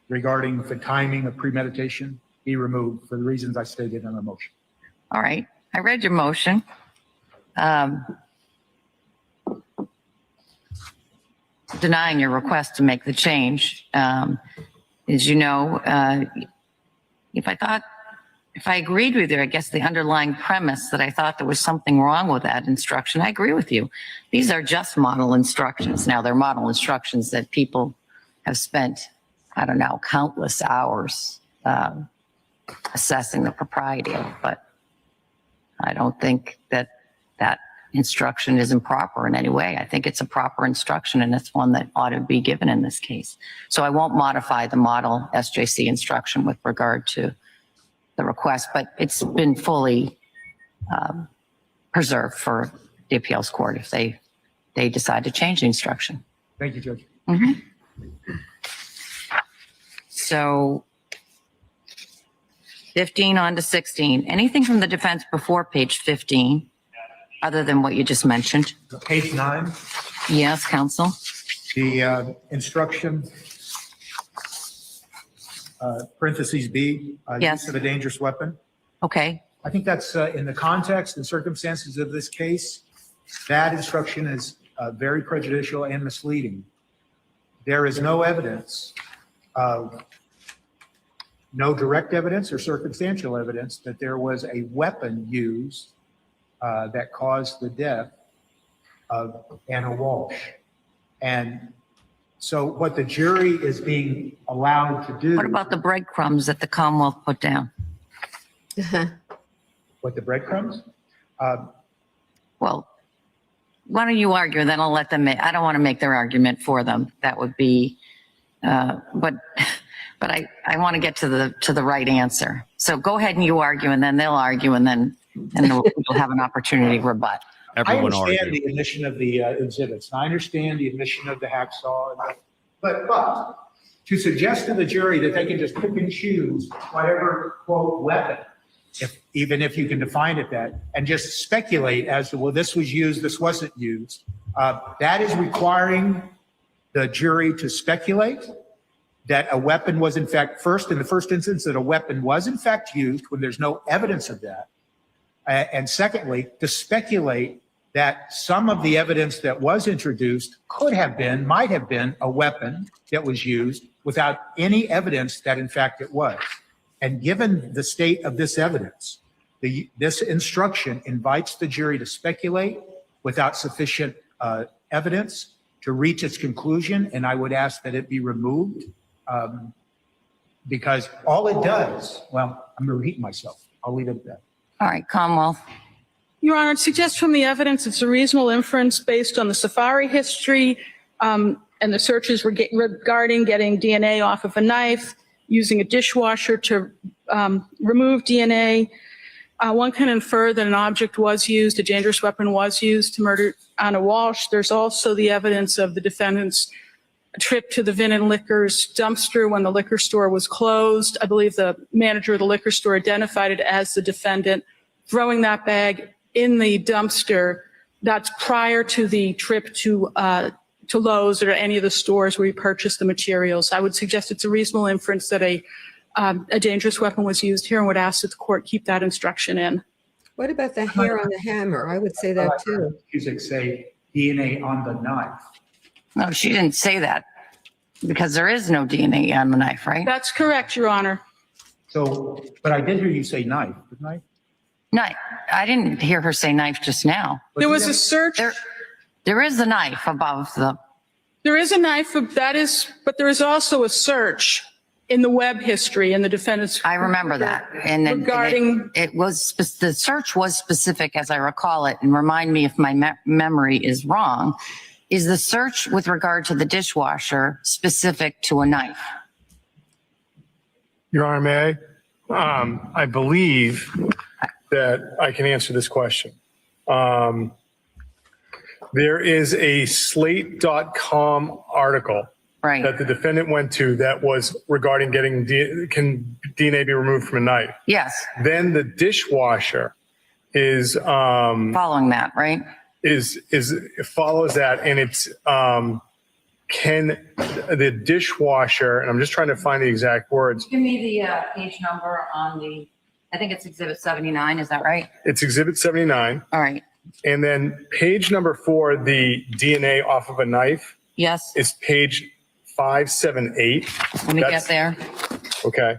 regarding the timing of premeditation be removed for the reasons I stated in the motion. All right, I read your motion. Denying your request to make the change. As you know, if I agreed with you, I guess the underlying premise that I thought there was something wrong with that instruction, I agree with you. These are just model instructions. Now, they're model instructions that people have spent, I don't know, countless hours assessing the propriety of, but I don't think that instruction is improper in any way. I think it's a proper instruction, and it's one that ought to be given in this case. So I won't modify the model SJC instruction with regard to the request, but it's been fully preserved for the appeals court if they decide to change the instruction. Thank you, Judge. So 15 on to 16. Anything from the defense before page 15, other than what you just mentioned? Page 9, Yes, counsel. the instruction, parentheses B, Yes. use of a dangerous weapon. Okay. I think that's in the context and circumstances of this case, that instruction is very prejudicial and misleading. There is no evidence of, no direct evidence or circumstantial evidence that there was a weapon used that caused the death of Anna Walshe. And so what the jury is being allowed to do. What about the breadcrumbs that the Commonwealth put down? What, the breadcrumbs? Well, why don't you argue and then I'll let them I don't want to make their argument for them. That would be, but I want to get to the right answer. So go ahead and you argue and then they'll argue and then we'll have an opportunity to rebut. Everyone I understand argued. the admission of the exhibits. I understand the admission of the hacksaw, but to suggest to the jury that they can just pick and choose whatever, quote, weapon, even if you can define it that, and just speculate as to, well, this was used, this wasn't used, that is requiring the jury to speculate that a weapon was in fact, in the first instance, that a weapon was in fact used when there's no evidence of that. And secondly, to speculate that some of the evidence that was introduced might have been a weapon that was used without any evidence that in fact it was. And given the state of this evidence, this instruction invites the jury to speculate without sufficient evidence to reach its conclusion. And I would ask that it be removed because all it does, well, I'm going to repeat myself. I'll leave it at that. All right, Commonwealth. Your Honor, it suggests from the evidence it's a reasonable inference based on the safari history and the searches regarding getting DNA off of a knife, using a dishwasher to remove DNA. One can infer that an object was used, a dangerous weapon was used to murder Anna Walshe. There's also the evidence of the defendant's trip to the Vin and Liquors dumpster when the liquor store was closed. I believe the manager of the liquor store identified it as the defendant throwing that bag in the dumpster. That's prior to the trip to Lowe's or any of the stores where he purchased the materials. I would suggest it's a reasonable inference that a dangerous weapon was used here and would ask that the court keep that instruction in. What about the hair on the hammer? I would say that too. Music say DNA on the knife. No, she didn't say that because there is no DNA on the knife, right? That's correct, Your Honor. So, but I did hear you say knife, didn't I? Knife. I didn't hear her say knife just now. There was a search. There is a knife above the. There is a knife, but there is also a search in the web history in the defendant's. I remember that. And then regarding the search was specific, as I recall it, and remind me if my memory is wrong. Is the search with regard to the dishwasher specific to a knife? Your Honor, may I? I believe that I can answer this question. There is a slate.com article that the defendant went to that was regarding getting, can DNA be removed from a knife? Yes. Then the dishwasher is following that, right? It follows that, and it's can the dishwasher, and I'm just trying to find the exact words. Give me the page number on the, I think it's Exhibit 79, is that right? It's Exhibit 79. All right. And then page number 4, the DNA off of a knife. Yes. Is page 578. Let me get there. Okay.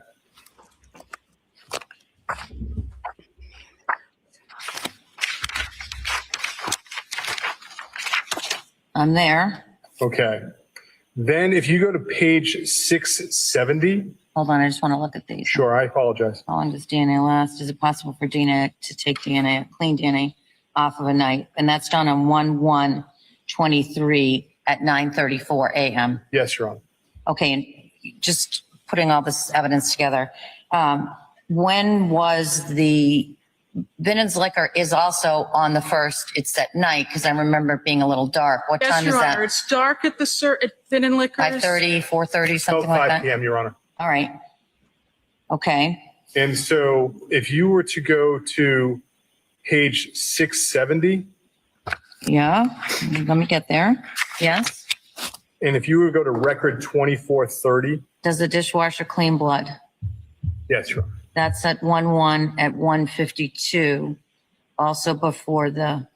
I'm there. Okay. Then if you go to page 670. Hold on, I just want to look at these. Sure, I apologize. How long does DNA last? Is it possible for DNA to take DNA, clean DNA, off of a knife, and that's done on 1/1/23 at 9:34 a.m. Yes, Your Honor. Okay, and just putting all this evidence together, when was the Vinton's Liquor is also on the first, it's at night, because I remember it being a little dark. What Yes, time is Your that? Honor. It's dark at at Vinton Liquors. 5:30, 4:30, Oh, something like 5 that? p.m., Your Honor. All right. Okay. And so if you were to go to page 670, Yeah, let me get there. Yes. and if you were to go to record 2430, Does the dishwasher clean blood? yes, Your Honor. That's at 1/1 at 1:52, also before the,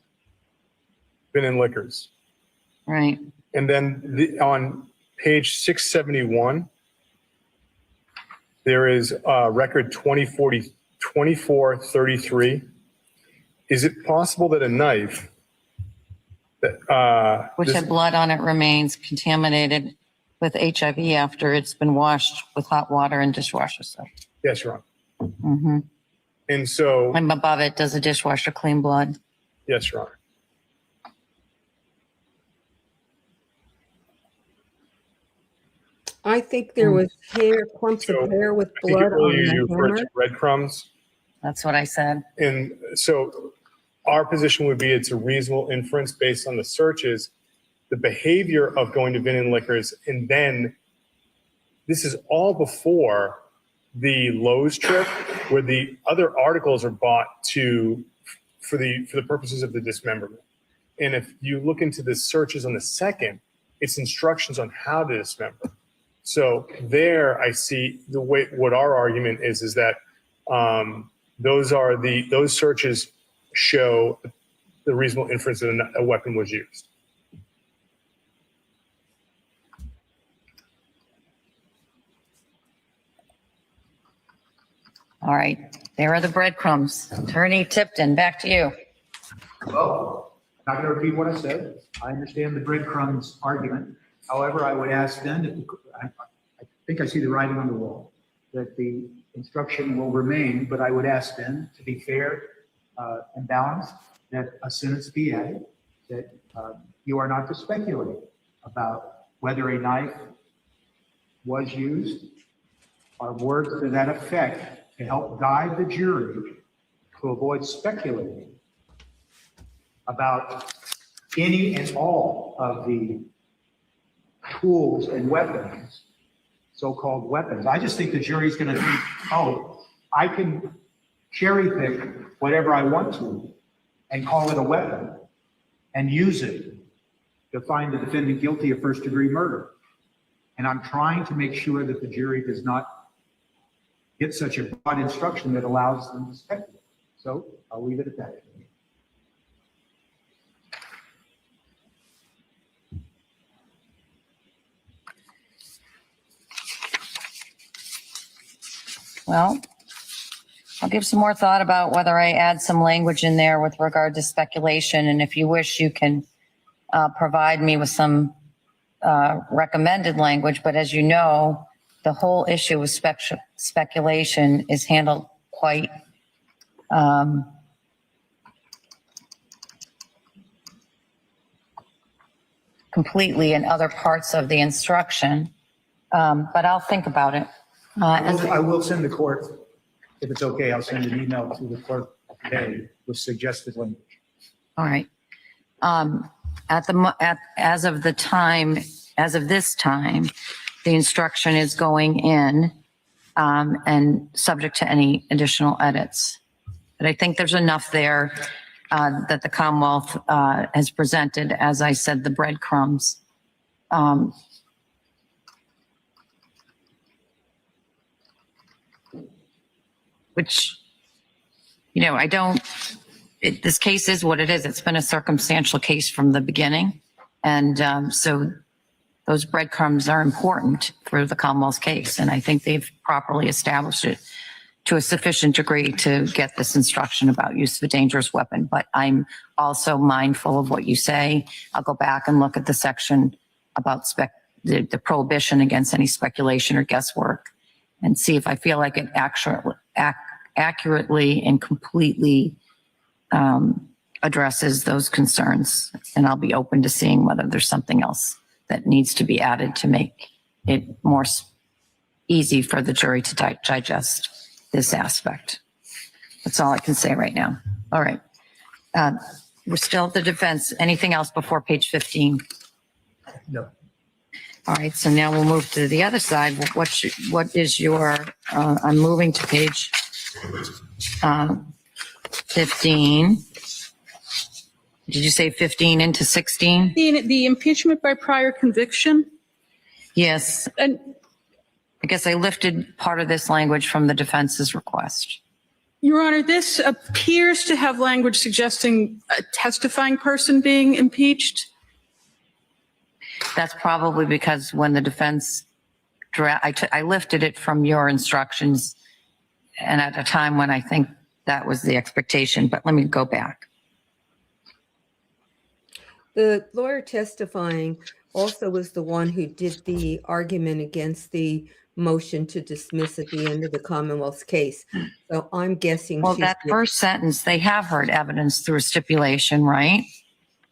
Been in liquors. right. And then on page 671, there is record 2433. Is it possible that a knife that Which this- had blood on it remains contaminated with HIV after it's been washed with hot water and dishwasher soap. Yes, Your Honor. Mm-hmm. And so, And above it, does the dishwasher clean blood? yes, Your Honor. I think there was hair, clumps So, of hair with I think blood on earlier you the referred hammer. to breadcrumbs. That's what I said. And so our position would be it's a reasonable inference based on the searches, the behavior of going to Vinton Liquors, and then this is all before the Lowe's trip where the other articles are bought for the purposes of the dismemberment. And if you look into the searches on the second, it's instructions on how to dismember. So there I see what our argument is that those searches show the reasonable inference that a weapon was used. All right, there are the breadcrumbs. Attorney Tipton, back to you. Well, I'm not going to repeat what I said. I understand the breadcrumbs argument. However, I would ask then, I think I see the writing on the wall, that the instruction will remain, but I would ask then, to be fair and balanced, that a sentence be added, that you are not to speculate about whether a knife was used, or words to that effect, to help guide the jury to avoid speculating about any and all of the tools and weapons, so-called weapons. I just think the jury's going to think, oh, I can cherry pick whatever I want to and call it a weapon and use it to find the defendant guilty of first-degree murder. And I'm trying to make sure that the jury does not get such a broad instruction that allows them to speculate. So I'll leave it at that. Well, I'll give some more thought about whether I add some language in there with regard to speculation. And if you wish, you can provide me with some recommended language. But as you know, the whole issue with speculation is handled quite completely in other parts of the instruction. But I'll think about it. I will send the court, if it's okay, I'll send an email to the clerk today with suggested language. All right. As of this time, the instruction is going in and subject to any additional edits. But I think there's enough there that the Commonwealth has presented, as I said, the breadcrumbs. Which, you know, this case is what it is. It's been a circumstantial case from the beginning. And so those breadcrumbs are important for the Commonwealth's case. And I think they've properly established it to a sufficient degree to get this instruction about use of a dangerous weapon. But I'm also mindful of what you say. I'll go back and look at the section about the prohibition against any speculation or guesswork and see if I feel like it accurately and completely addresses those concerns. And I'll be open to seeing whether there's something else that needs to be added to make it more easy for the jury to digest this aspect. That's all I can say right now. All right. We're still at the defense. Anything else before page 15? No. All right, so now we'll move to the other side. What is your, I'm moving to page 15. Did you say 15 into 16? The impeachment by prior conviction. Yes. And I guess I lifted part of this language from the defense's request. Your Honor, this appears to have language suggesting a testifying person being impeached. That's probably because when the defense, I lifted it from your instructions and at a time when I think that was the expectation, but let me go back. The lawyer testifying also was the one who did the argument against the motion to dismiss at the end of the Commonwealth's case. So I'm guessing. Well, that first sentence, they have heard evidence through a stipulation, right?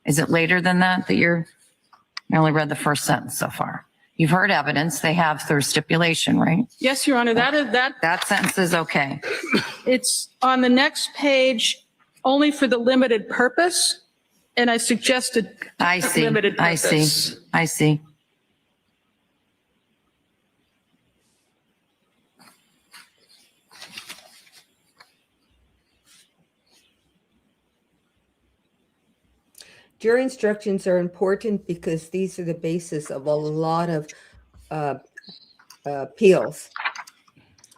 Is it later than that I only read the first sentence so far. You've heard evidence they have through stipulation, right? Yes, Your Honor, That sentence is okay. It's on the next page only for the limited purpose. And I suggested limited purpose. I see. Jury instructions are important because these are the basis of a lot of appeals.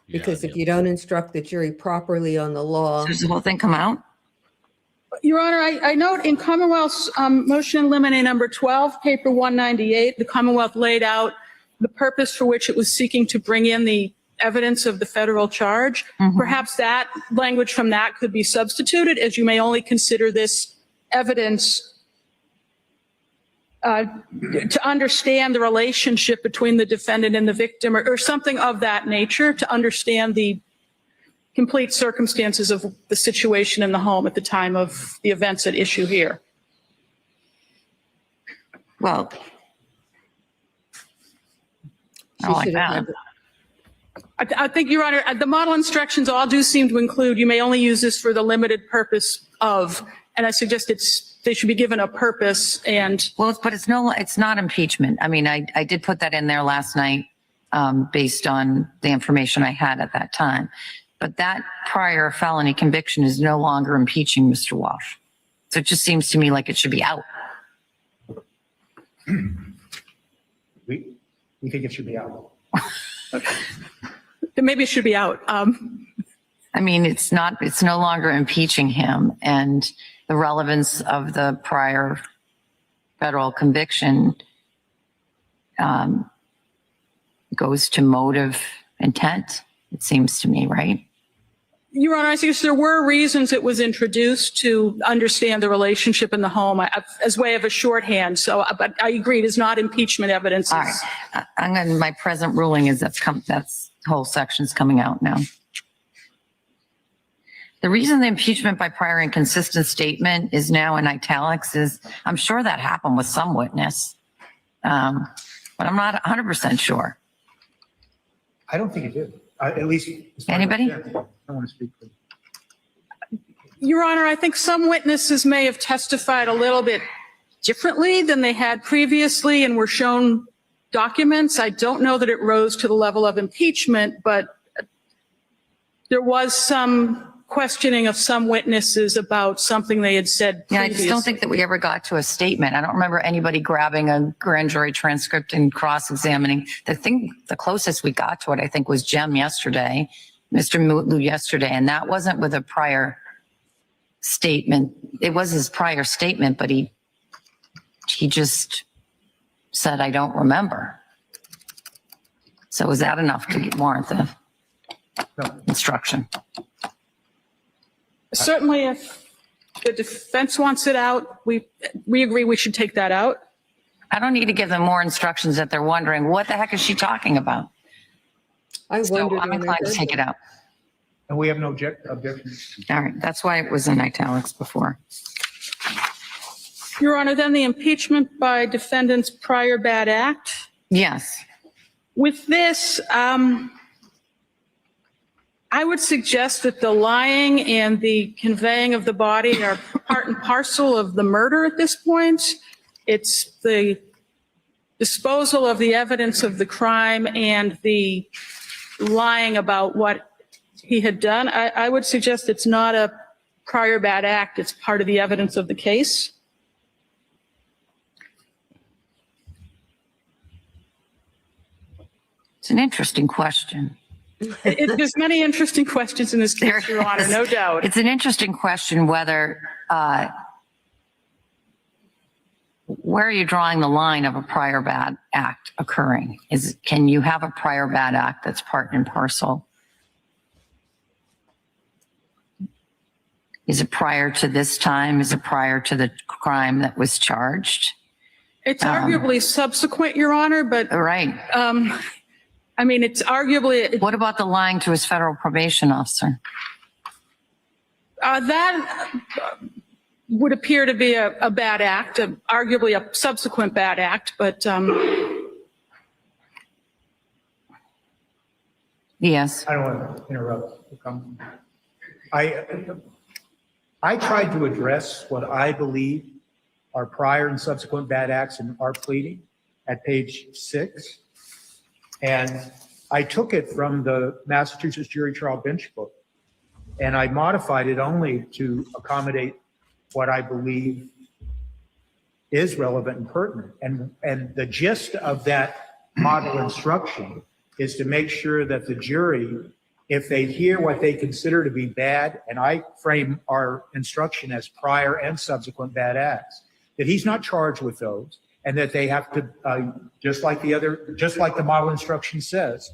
Because if you don't instruct the jury properly on the law. Does the whole thing come out? Your Honor, I note in Commonwealth's motion in limine number 12, paper 198, the Commonwealth laid out the purpose for which it was seeking to bring in the evidence of the federal charge. Perhaps that language from that could be substituted, as you may only consider this evidence to understand the relationship between the defendant and the victim, or something of that nature, to understand the complete circumstances of the situation in the home at the time of the events at issue here. Well, I like that. I think, Your Honor, the model instructions all do seem to include, you may only use this for the limited purpose of, and I suggest they should be given a purpose. And well, but it's not impeachment. I mean, I did put that in there last night based on the information I had at that time. But that prior felony conviction is no longer impeaching Mr. Walsh. So it just seems to me like it should be out. We think it should be out. maybe it should be out. I mean, it's no longer impeaching him, and the relevance of the prior federal conviction goes to motive intent, it seems to me, right? Your Honor, I think there were reasons it was introduced to understand the relationship in the home as way of a shorthand. So, but I agree, it is not impeachment evidence. All right. My present ruling is that's whole section's coming out now. The reason the impeachment by prior inconsistent statement is now in italics is I'm sure that happened with some witness, but I'm not 100% sure. I don't think it did. At least. Anybody? I don't want to speak for you. Your Honor, I think some witnesses may have testified a little bit differently than they had previously and were shown documents. I don't know that it rose to the level of impeachment, but there was some questioning of some witnesses about something they had said previously. Yeah, I just don't think that we ever got to a statement. I don't remember anybody grabbing a grand jury transcript and cross-examining. The closest we got to it, I think, was Jem yesterday, Mr. Mutlu yesterday, and that wasn't with a prior statement. It was his prior statement, but he just said, I don't remember. So was that enough to warrant the instruction? Certainly, if the defense wants it out, we agree we should take that out. I don't need to give them more instructions that they're wondering, what the heck is she talking about? I'm inclined to take it out. And we have no objections. All right, that's why it was in italics before. Your Honor, then the impeachment by defendant's prior bad act. Yes. With this, I would suggest that the lying and the conveying of the body are part and parcel of the murder at this point. It's the disposal of the evidence of the crime and the lying about what he had done. I would suggest it's not a prior bad act. It's part of the evidence of the case. It's an interesting question. There's many interesting questions in this case, Your Honor, no doubt. It's an interesting question whether, where are you drawing the line of a prior bad act occurring? Can you have a prior bad act that's part and parcel? Is it prior to this time? Is it prior to the crime that was charged? It's arguably subsequent, Your Honor, but Right. I mean, it's arguably. What about the lying to his federal probation officer? That would appear to be a bad act, arguably a subsequent bad act, but Yes. I don't want to interrupt. I tried to address what I believe are prior and subsequent bad acts in our pleading at page 6. And I took it from the Massachusetts Jury Trial Bench Book, and I modified it only to accommodate what I believe is relevant and pertinent. And the gist of that model instruction is to make sure that the jury, if they hear what they consider to be bad, and I frame our instruction as prior and subsequent bad acts, that he's not charged with those, and that they have to, just like the model instruction says,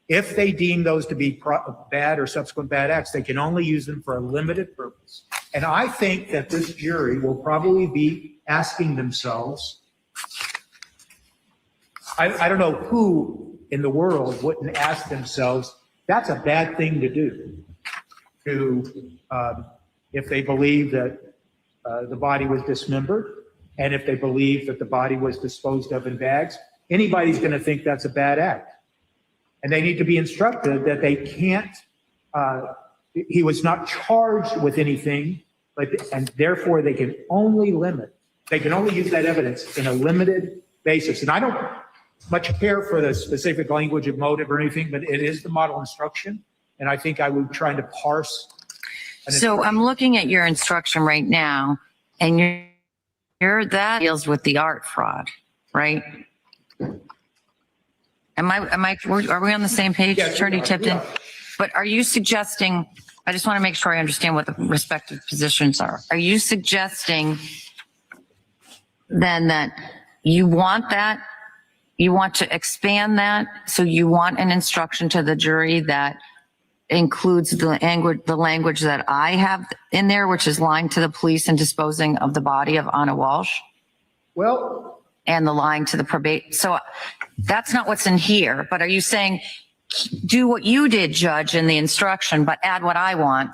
if they deem those to be bad or subsequent bad acts, they can only use them for a limited purpose. And I think that this jury will probably be asking themselves, I don't know who in the world wouldn't ask themselves, that's a bad thing to do, if they believe that the body was dismembered, and if they believe that the body was disposed of in bags, anybody's going to think that's a bad act. And they need to be instructed that they can't, he was not charged with anything, and therefore they can only use that evidence in a limited basis. And I don't much care for the specific language of motive or anything, but it is the model instruction. And I think I would try to parse. So I'm looking at your instruction right now, and that deals with the art fraud, right? Are we on the same page, Yes, Attorney Tipton? yeah. But are you suggesting, I just want to make sure I understand what the respective positions are. Are you suggesting then that you want to expand that? So you want an instruction to the jury that includes the language that I have in there, which is lying to the police and disposing of the body of Anna Walshe? Well, and the lying to the probate. So that's not what's in here, but are you saying do what you did, Judge, in the instruction, but add what I want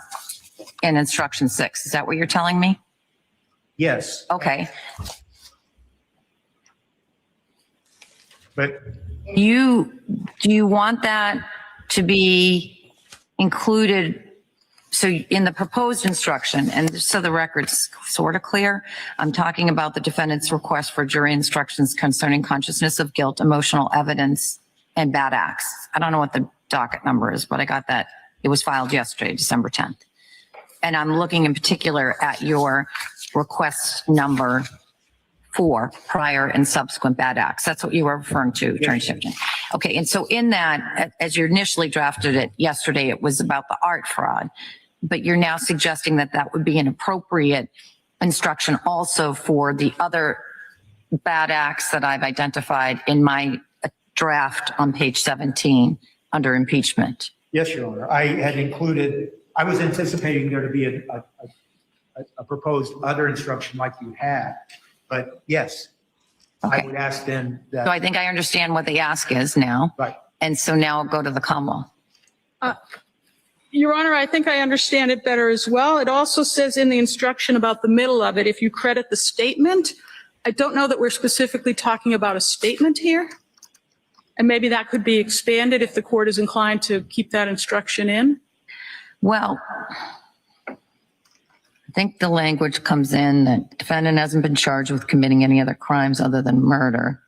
in instruction 6? Is that what you're telling me? yes. Okay. But Do you want that to be included? So in the proposed instruction, and so the record's sort of clear, I'm talking about the defendant's request for jury instructions concerning consciousness of guilt, emotional evidence, and bad acts. I don't know what the docket number is, but I got that. It was filed yesterday, December 10th. And I'm looking in particular at your request number 4, prior and subsequent bad acts. That's what you were referring to, Attorney Tipton. Okay, and so in that, as you initially drafted it yesterday, it was about the art fraud, but you're now suggesting that that would be an appropriate instruction also for the other bad acts that I've identified in my draft on page 17 under impeachment. yes, Your Honor, I was anticipating there to be a proposed other instruction like you had, but yes, I Okay. would ask then that. So I think I understand what the ask is now. Right. And so now I'll go to the common law. Your Honor, I think I understand it better as well. It also says in the instruction about the middle of it, if you credit the statement, I don't know that we're specifically talking about a statement here. And maybe that could be expanded if the court is inclined to keep that instruction in. Well, I think the language comes in that defendant hasn't been charged with committing any other crimes other than murder.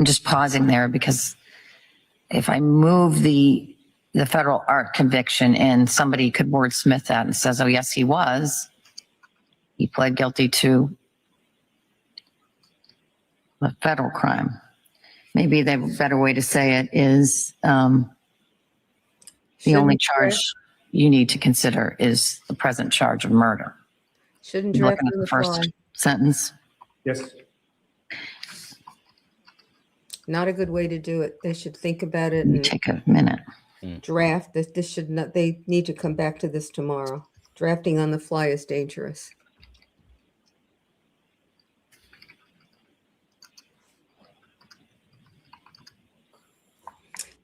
I'm just pausing there because if I move the federal art conviction in, somebody could wordsmith that and says, oh, yes, he was. He pled guilty to a federal crime. Maybe the better way to say it is the only charge you need to consider is the present charge of murder. Shouldn't You're draft looking at on the the first fly. sentence. Yes. Not a good way to do it. They should think about it Let me and take a minute. draft. This should not, they need to come back to this tomorrow. Drafting on the fly is dangerous.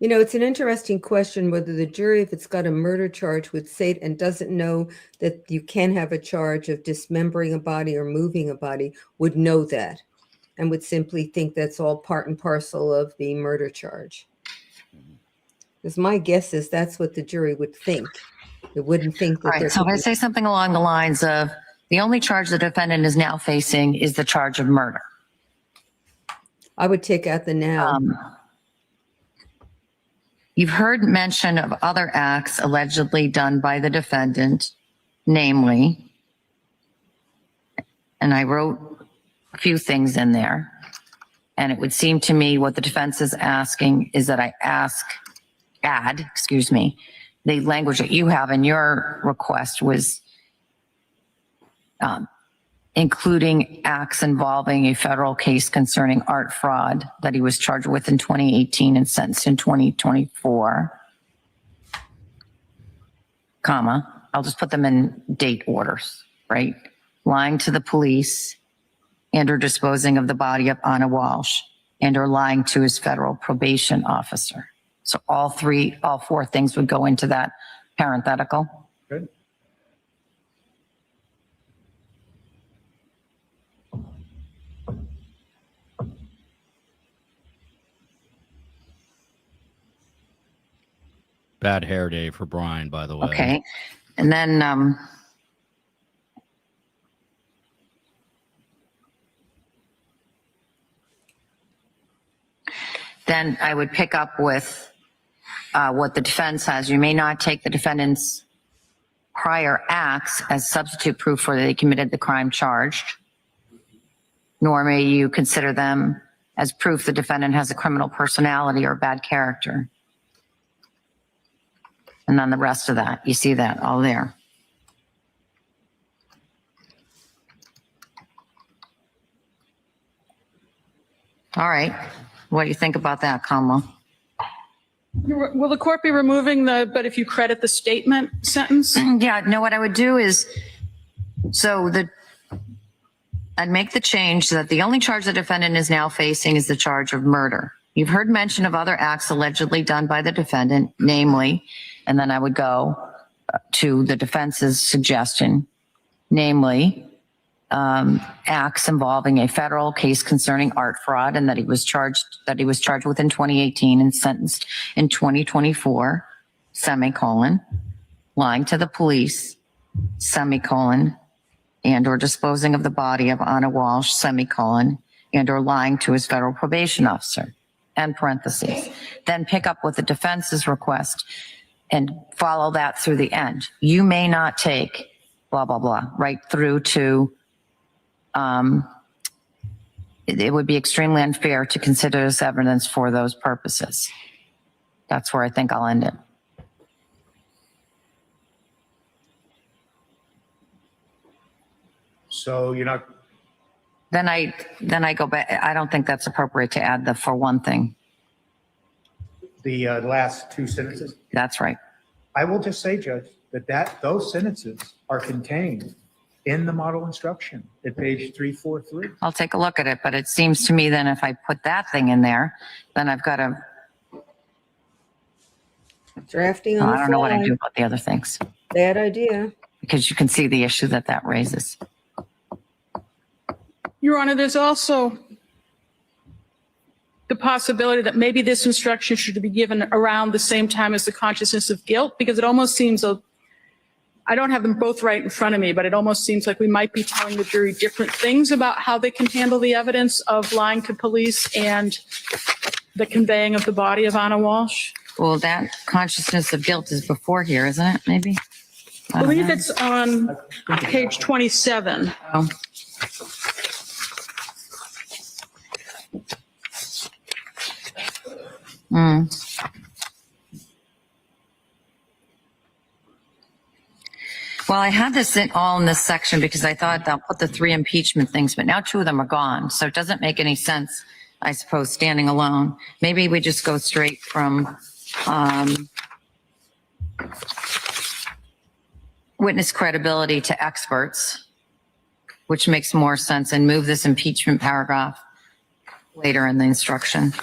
You know, it's an interesting question whether the jury, if it's got a murder charge, would say it and doesn't know that you can have a charge of dismembering a body or moving a body, would know that and would simply think that's all part and parcel of the murder charge. Because my guess is that's what the jury would think. It wouldn't think that All there right, so if could I be- say something along the lines of, the only charge the defendant is now facing is the charge of murder. I would take out the now. You've heard mention of other acts allegedly done by the defendant, namely, and I wrote a few things in there, and it would seem to me what the defense is asking is that I add, the language that you have in your request was including acts involving a federal case concerning art fraud that he was charged with in 2018 and sentenced in 2024, comma, I'll just put them in date orders, right? Lying to the police and or disposing of the body of Anna Walshe and or lying to his federal probation officer. So all four things would go into that parenthetical. Good. Bad hair day for Brian, by the way. Okay. And then, then I would pick up with what the defense has. You may not take the defendant's prior acts as substitute proof for that they committed the crime charged, nor may you consider them as proof the defendant has a criminal personality or bad character. And then the rest of that, you see that all there. All right. What do you think about that, Kamala? Will the court be removing the, but if you credit the statement sentence? Yeah, no, what I would do is, I'd make the change so that the only charge the defendant is now facing is the charge of murder. You've heard mention of other acts allegedly done by the defendant, namely, and then I would go to the defense's suggestion, namely, acts involving a federal case concerning art fraud and that he was charged with in 2018 and sentenced in 2024, semicolon, lying to the police, semicolon, and or disposing of the body of Anna Walshe, semicolon, and or lying to his federal probation officer, end parentheses. Then pick up with the defense's request and follow that through the end. You may not take blah, blah, blah, right through to, it would be extremely unfair to consider this evidence for those purposes. That's where I think I'll end it. So you're not, Then I go back. I don't think that's appropriate to add the for one thing. The last two sentences. That's right. I will just say, Judge, that those sentences are contained in the model instruction at page 343. I'll take a look at it, but it seems to me then if I put that thing in there, then I've got to, Drafting on the I don't know what I fly. do about the other things, Bad idea. because you can see the issue that raises. Your Honor, there's also the possibility that maybe this instruction should be given around the same time as the consciousness of guilt, because it almost seems, I don't have them both right in front of me, but it almost seems like we might be telling the jury different things about how they can handle the evidence of lying to police and the conveying of the body of Anna Walsh. Well, that consciousness of guilt is before here, isn't it? Maybe? I believe it's on page 27. Oh. Hmm. Well, I had this all in this section because I thought I'll put the 3 impeachment things, but now 2 of them are gone. So it doesn't make any sense, I suppose, standing alone. Maybe we just go straight from witness credibility to experts, which makes more sense, and move this impeachment paragraph later in the instruction.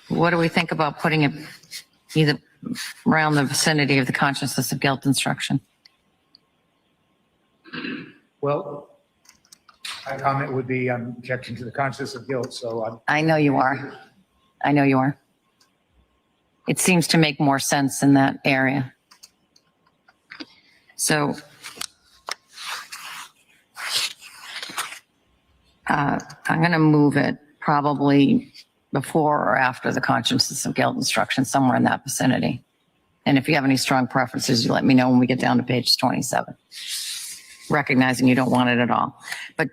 What do we think about putting it either around the vicinity of the consciousness of guilt instruction? Well, my comment would be I'm objecting to the consciousness of guilt, so I know you are. I know you are. It seems to make more sense in that area. So I'm going to move it probably before or after the consciousness of guilt instruction, somewhere in that vicinity. And if you have any strong preferences, you let me know when we get down to page 27, recognizing you don't want it at all. But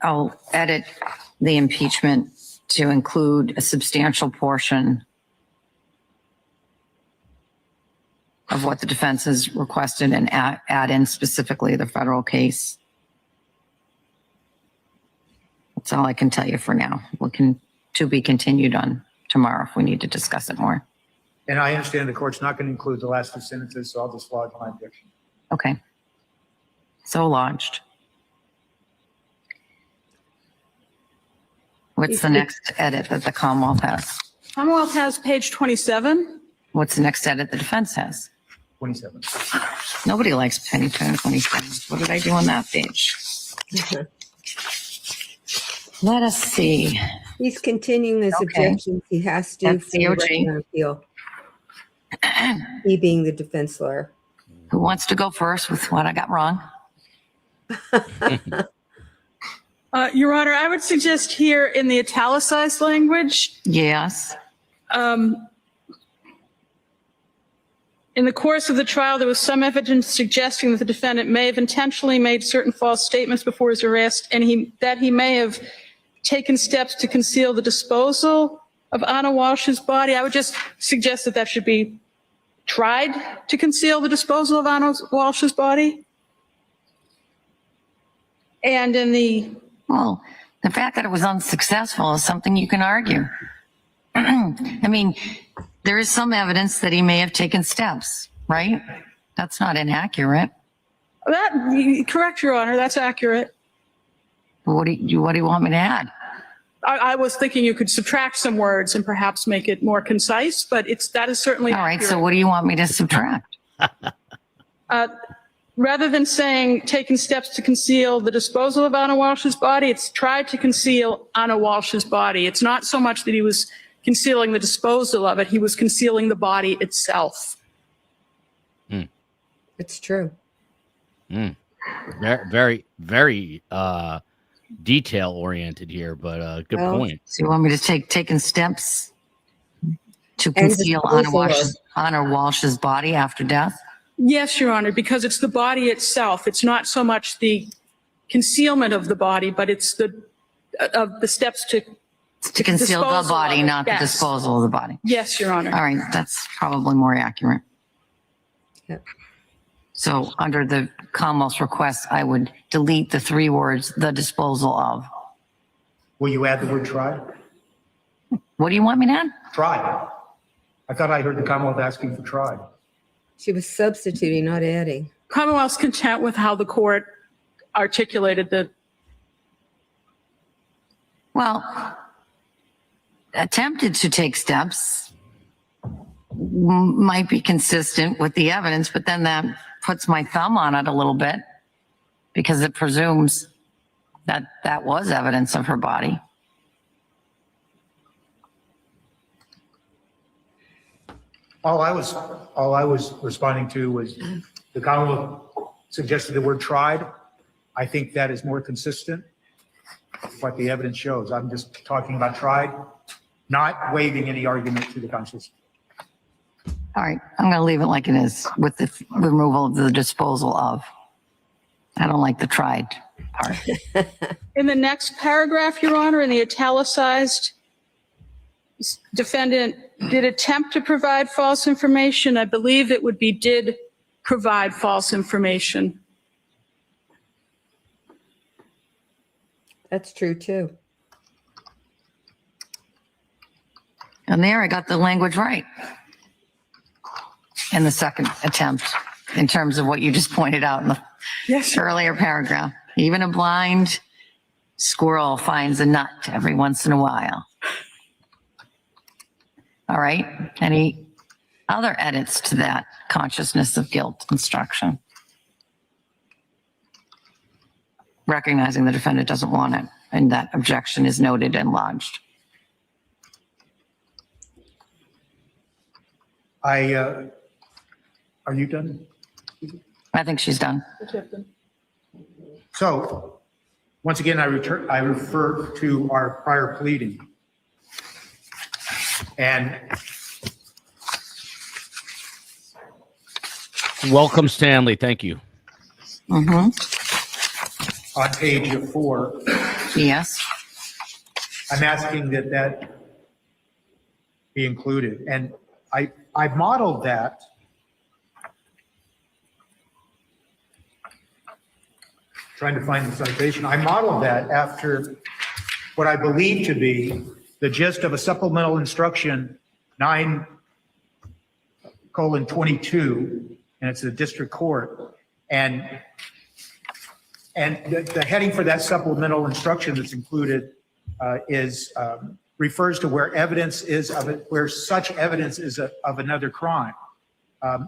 I'll edit the impeachment to include a substantial portion of what the defense has requested and add in specifically the federal case. That's all I can tell you for now. We can to be continued on tomorrow if we need to discuss it more. and I understand the court's not going to include the last 2 sentences, so I'll just lodge my objection. Okay. So lodged. What's the next edit that the Commonwealth has? Commonwealth has page 27. What's the next edit the defense has? 27. Nobody likes penny 27. What did I do on that page? Let us see. He's continuing his Okay. objections. He has to. That's for the COG. record appeal. He being the defense lawyer. Who wants to go first with what I got wrong? Your Honor, I would suggest here in the italicized language, Yes. in the course of the trial, there was some evidence suggesting that the defendant may have intentionally made certain false statements before his arrest, and that he may have taken steps to conceal the disposal of Anna Walsh's body. I would just suggest that should be tried to conceal the disposal of Anna Walsh's body. And in Well, the fact that it was unsuccessful is something you can argue. I mean, there is some evidence that he may have taken steps, right? That's not inaccurate. correct, Your Honor, that's accurate. What do you want me to add? I was thinking you could subtract some words and perhaps make it more concise, but that is certainly All right, accurate. so what do you want me to subtract? Rather than saying taking steps to conceal the disposal of Anna Walsh's body, it's tried to conceal Anna Walsh's body. It's not so much that he was concealing the disposal of it, he was concealing the body itself. It's true. Very, very detail oriented here, but good Well, point. So you want me to taking steps to And conceal Honor Walsh's body after death? Yes, Your Honor, because it's the body itself. It's not so much the concealment of the body, but it's the steps to conceal the disposal body, of it, not the yes. disposal of the body. Yes, Your Honor. All right, that's probably more accurate. Yep. So under the Commonwealth's request, I would delete the 3 words, the disposal of. Will you add the word tried? What do you want me to add? Tried. I thought I heard the Commonwealth asking for tried. She was substituting, not adding. Commonwealth's content with how the court articulated the, Well, attempted to take steps might be consistent with the evidence, but then that puts my thumb on it a little bit because it presumes that that was evidence of her body. All I was responding to was the Commonwealth suggested the word tried. I think that is more consistent with what the evidence shows. I'm just talking about tried, not waiving any argument to the conscience. All right, I'm going to leave it like it is with the removal of the disposal of. I don't like the tried part. in the next paragraph, Your Honor, in the italicized, defendant did attempt to provide false information. I believe it would be did provide false information. That's true too. And there I got the language right in the second attempt in terms of what you just pointed out in the earlier paragraph. Even a blind squirrel finds a nut every once in a while. All right. Any other edits to that consciousness of guilt instruction? Recognizing the defendant doesn't want it and that objection is noted and lodged. Are you done? I think she's done. So, once again, I refer to our prior pleading. And Welcome, Stanley. Thank you. on page 4, Yes. I'm asking that be included. And I modeled that trying to find the citation. I modeled that after what I believe to be the gist of a supplemental instruction 9:22, and it's a district court. And the heading for that supplemental instruction that's included refers to where evidence is of it, where such evidence is of another crime.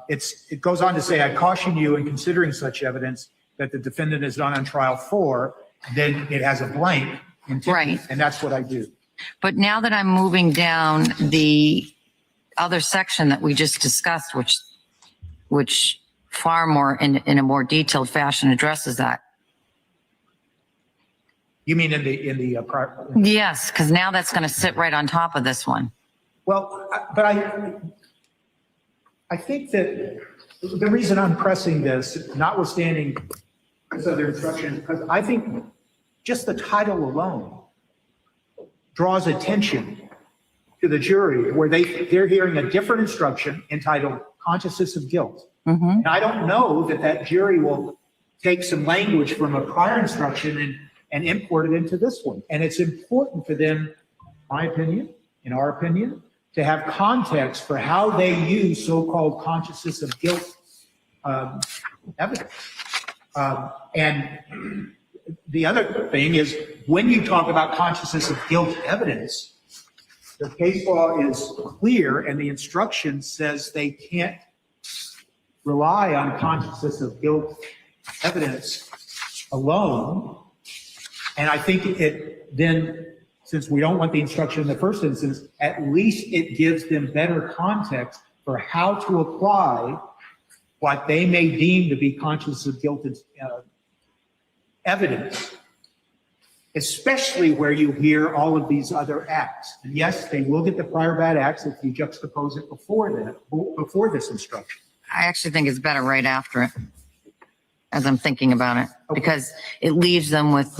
It goes on to say, I caution you in considering such evidence that the defendant is not on trial for, then it has a blank. Right. And that's what I do. But now that I'm moving down the other section that we just discussed, which far more in a more detailed fashion addresses that. You mean in the prior? Yes, because now that's going to sit right on top of this one. Well, but I think that the reason I'm pressing this, notwithstanding this other instruction, because I think just the title alone draws attention to the jury where they're hearing a different instruction entitled consciousness of guilt. Mm-hmm. And I don't know that jury will take some language from a prior instruction and import it into this one. And it's important for them, in our opinion, to have context for how they use so-called consciousness of guilt evidence. And the other thing is, when you talk about consciousness of guilt evidence, the case law is clear and the instruction says they can't rely on consciousness of guilt evidence alone. And I think it then, since we don't want the instruction in the first instance, at least it gives them better context for how to apply what they may deem to be consciousness of guilt evidence especially where you hear all of these other acts. And yes, they will get the prior bad acts if you juxtapose it before this instruction. I actually think it's better right after it, as I'm thinking about it, because it leaves them with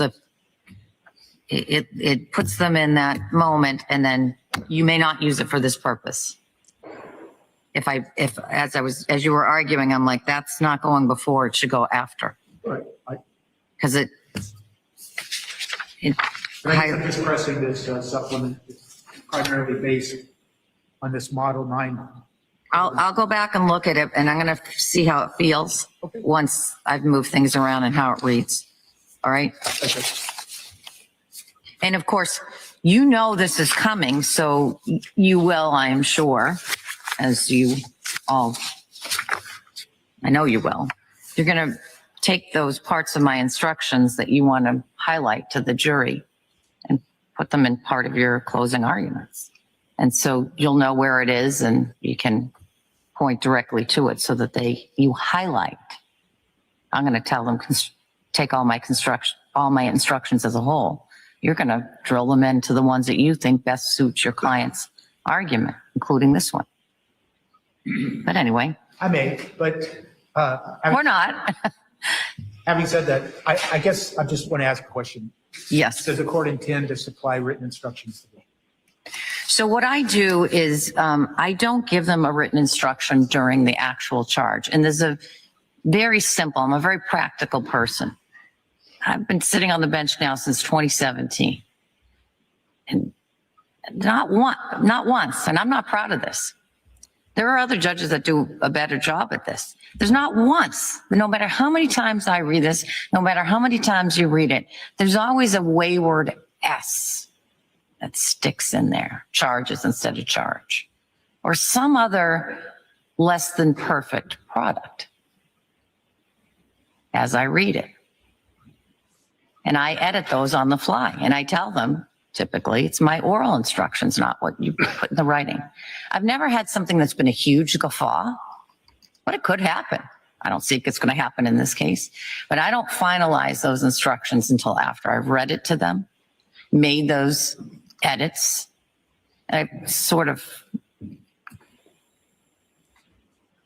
it puts them in that moment, and then you may not use it for this purpose. As you were arguing, I'm like, that's not going before, it should go after. Right. Because I'm just pressing this supplement. It's primarily based on this Model 9. I'll go back and look at it, and I'm going to see how it feels once I've moved things around and how it reads. All right. Okay. And of course, you know this is coming, so you will, I am sure, as you all, I know you will. You're going to take those parts of my instructions that you want to highlight to the jury and put them in part of your closing arguments. And so you'll know where it is, and you can point directly to it so that you highlight. I'm going to tell them, take all my instructions as a whole. You're going to drill them into the ones that you think best suits your client's argument, including this one. But anyway. I may, but. Or not. Having said that, I guess I just want to ask a question. Yes. Does the court intend to supply written instructions today? So what I do is I don't give them a written instruction during the actual charge. And there's a very simple, I'm a very practical person. I've been sitting on the bench now since 2017. And not once, and I'm not proud of this. There are other judges that do a better job at this. There's not once, no matter how many times I read this, no matter how many times you read it, there's always a wayward S that sticks in there, charges instead of charge, or some other less than perfect product as I read it. And I edit those on the fly, and I tell them, typically, it's my oral instructions, not what you put in the writing. I've never had something that's been a huge guffaw, but it could happen. I don't think it's going to happen in this case, but I don't finalize those instructions until after I've read it to them, made those edits. I sort of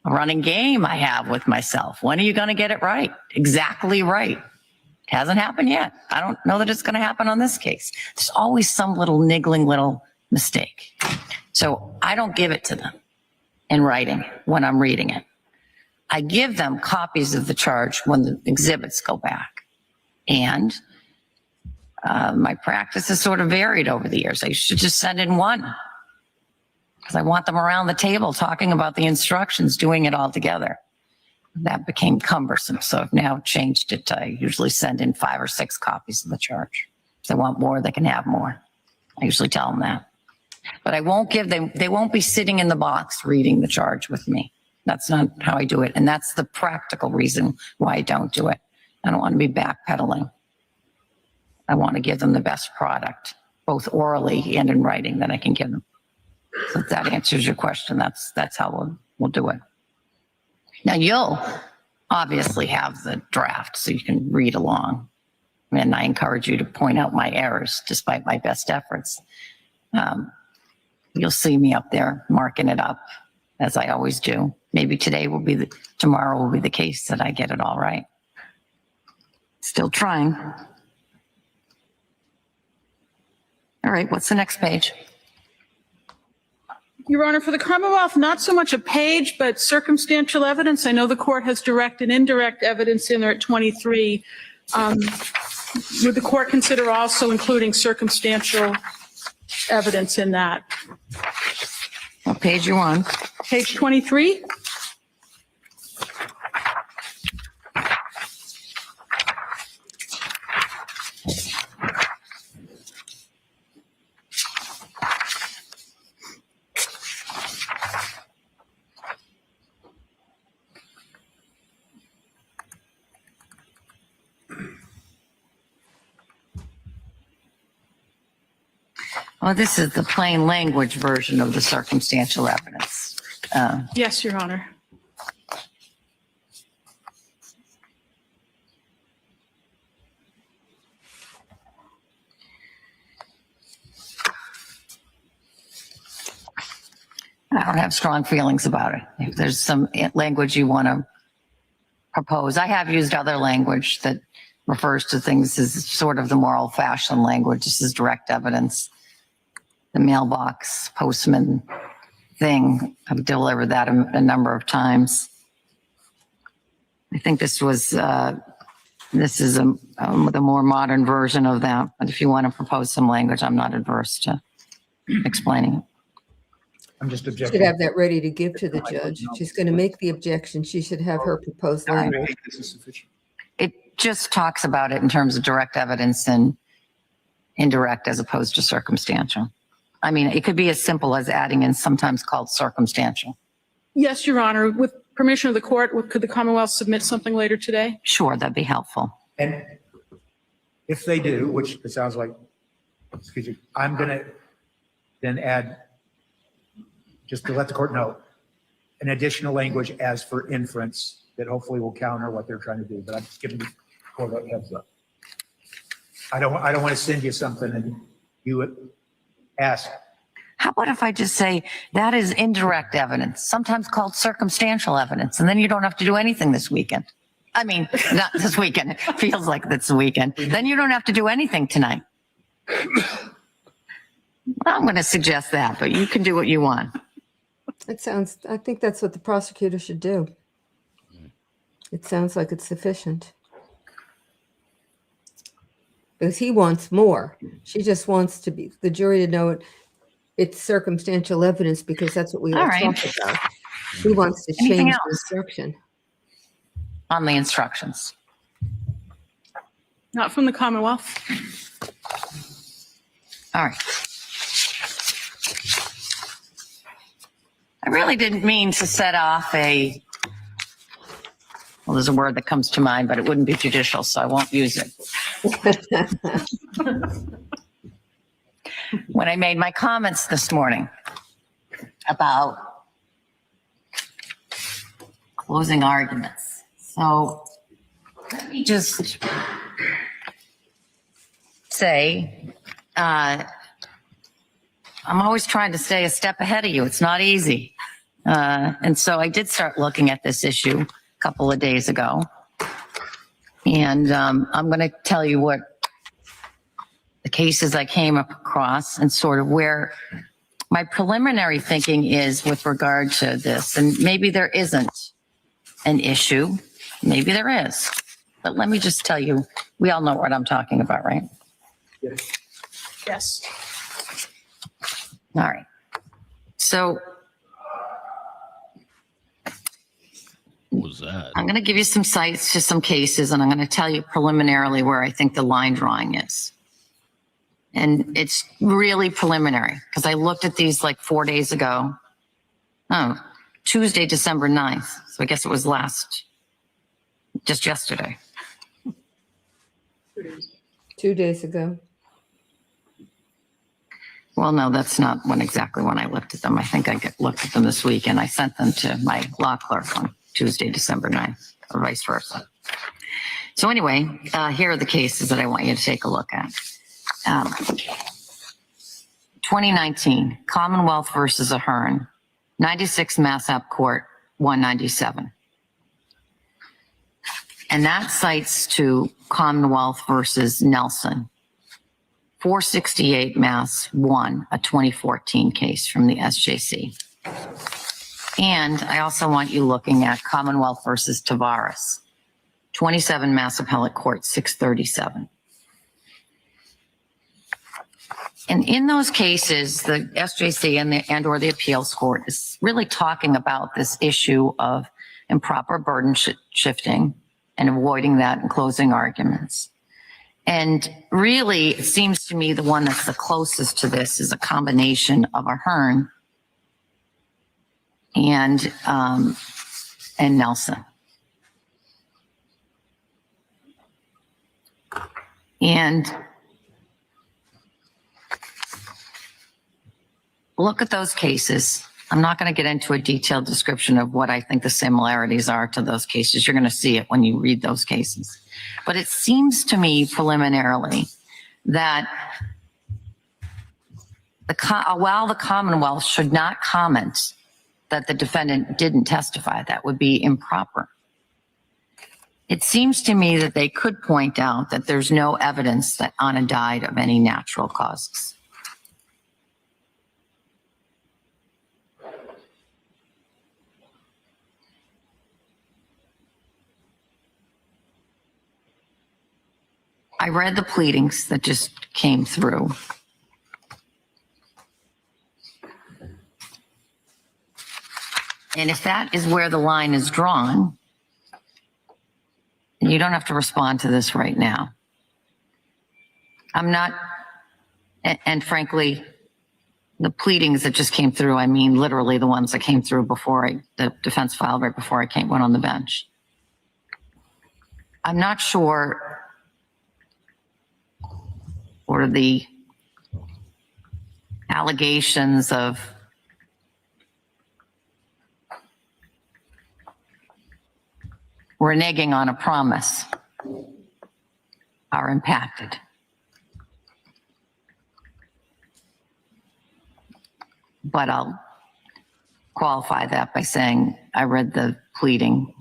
a running game I have with myself. When are you going to get it right? Exactly right. Hasn't happened yet. I don't know that it's going to happen on this case. There's always some little niggling little mistake. So I don't give it to them in writing when I'm reading it. I give them copies of the charge when the exhibits go back. And my practice has sort of varied over the years. I should just send in one because I want them around the table talking about the instructions, doing it all together. That became cumbersome, so I've now changed it. I usually send in 5 or 6 copies of the charge. If they want more, they can have more. I usually tell them that. But I won't give them, they won't be sitting in the box reading the charge with me. That's not how I do it. And that's the practical reason why I don't do it. I don't want to be backpedaling. I want to give them the best product, both orally and in writing, that I can give them. So if that answers your question, that's how we'll do it. Now, you'll obviously have the draft so you can read along. And I encourage you to point out my errors despite my best efforts. You'll see me up there marking it up as I always do. Maybe tomorrow will be the case that I get it all right. Still trying. All right, what's the next page? Your Honor, for the Commonwealth, not so much a page, but circumstantial evidence. I know the court has direct and indirect evidence in there at 23. Would the court consider also including circumstantial evidence in that? What page you on? Page 23. Well, this is the plain language version of the circumstantial evidence. Yes, Your Honor. I don't have strong feelings about it. If there's some language you want to propose, I have used other language that refers to things as sort of the more old-fashioned language. This is direct evidence. The mailbox postman thing, I've delivered that a number of times. I think this is the more modern version of that. But if you want to propose some language, I'm not adverse to explaining it. I'm just Should objecting. have that ready to give to the judge. She's going to make the objection. She should have her proposed language. This is sufficient. It just talks about it in terms of direct evidence and indirect as opposed to circumstantial. I mean, it could be as simple as adding in sometimes called circumstantial. Yes, Your Honor. With permission of the court, could the Commonwealth submit something later today? Sure, that'd be helpful. And if they do, which it sounds like, excuse me, I'm going to then add, just to let the court know, an additional language as for inference that hopefully will counter what they're trying to do. But I'm just giving the court a heads up. I don't want to send you something and you would ask. How about if I just say that is indirect evidence, sometimes called circumstantial evidence, and then you don't have to do anything this weekend. I mean, not this weekend. It feels like it's the weekend. Then you don't have to do anything tonight. I'm going to suggest that, but you can do what you want. I think that's what the prosecutor should do. It sounds like it's sufficient. Because he wants more. She just wants the jury to know it's circumstantial evidence because that's what we all right. talk about. He wants to Anything change else? the instruction. On the instructions. Not from the Commonwealth. All right. I really didn't mean to set off well, there's a word that comes to mind, but it wouldn't be judicial, so I won't use it. When I made my comments this morning about closing arguments. So let me just say, I'm always trying to stay a step ahead of you. It's not easy. And so I did start looking at this issue a couple of days ago. And I'm going to tell you what the cases I came across and sort of where my preliminary thinking is with regard to this. And maybe there isn't an issue. Maybe there is. But let me just tell you, we all know what I'm talking about, right? Yes. All right. So What was that? I'm going to give you some cites to some cases, and I'm going to tell you preliminarily where I think the line drawing is. And it's really preliminary because I looked at these like 4 days ago. Oh, Tuesday, December 9th. So I guess it was just yesterday. 2 days ago. Well, no, that's not exactly when I looked at them. I think I looked at them this week and I sent them to my law clerk on Tuesday, December 9th, or vice versa. So anyway, here are the cases that I want you to take a look at. 2019, Commonwealth versus Ahern, 96 Massap Court, 197. And that cites to Commonwealth versus Nelson, 468 Mass 1, a 2014 case from the SJC. And I also want you looking at Commonwealth versus Tavares, 27 Mass Appellate Court, 637. And in those cases, the SJC and or the appeals court is really talking about this issue of improper burden shifting and avoiding that in closing arguments. And really, it seems to me the one that's the closest to this is a combination of Ahern and Nelson. And look at those cases. I'm not going to get into a detailed description of what I think the similarities are to those cases. You're going to see it when you read those cases. But it seems to me preliminarily that while the Commonwealth should not comment that the defendant didn't testify. That would be improper. It seems to me that they could point out that there's no evidence that Anna died of any natural causes. I read the pleadings that just came through. And if that is where the line is drawn, you don't have to respond to this right now. I'm not, and frankly, the pleadings that just came through, I mean literally the ones that came through before the defense filed right before I went on the bench. I'm not sure or the allegations of reneging on a promise are impacted. But I'll qualify that by saying I read the pleading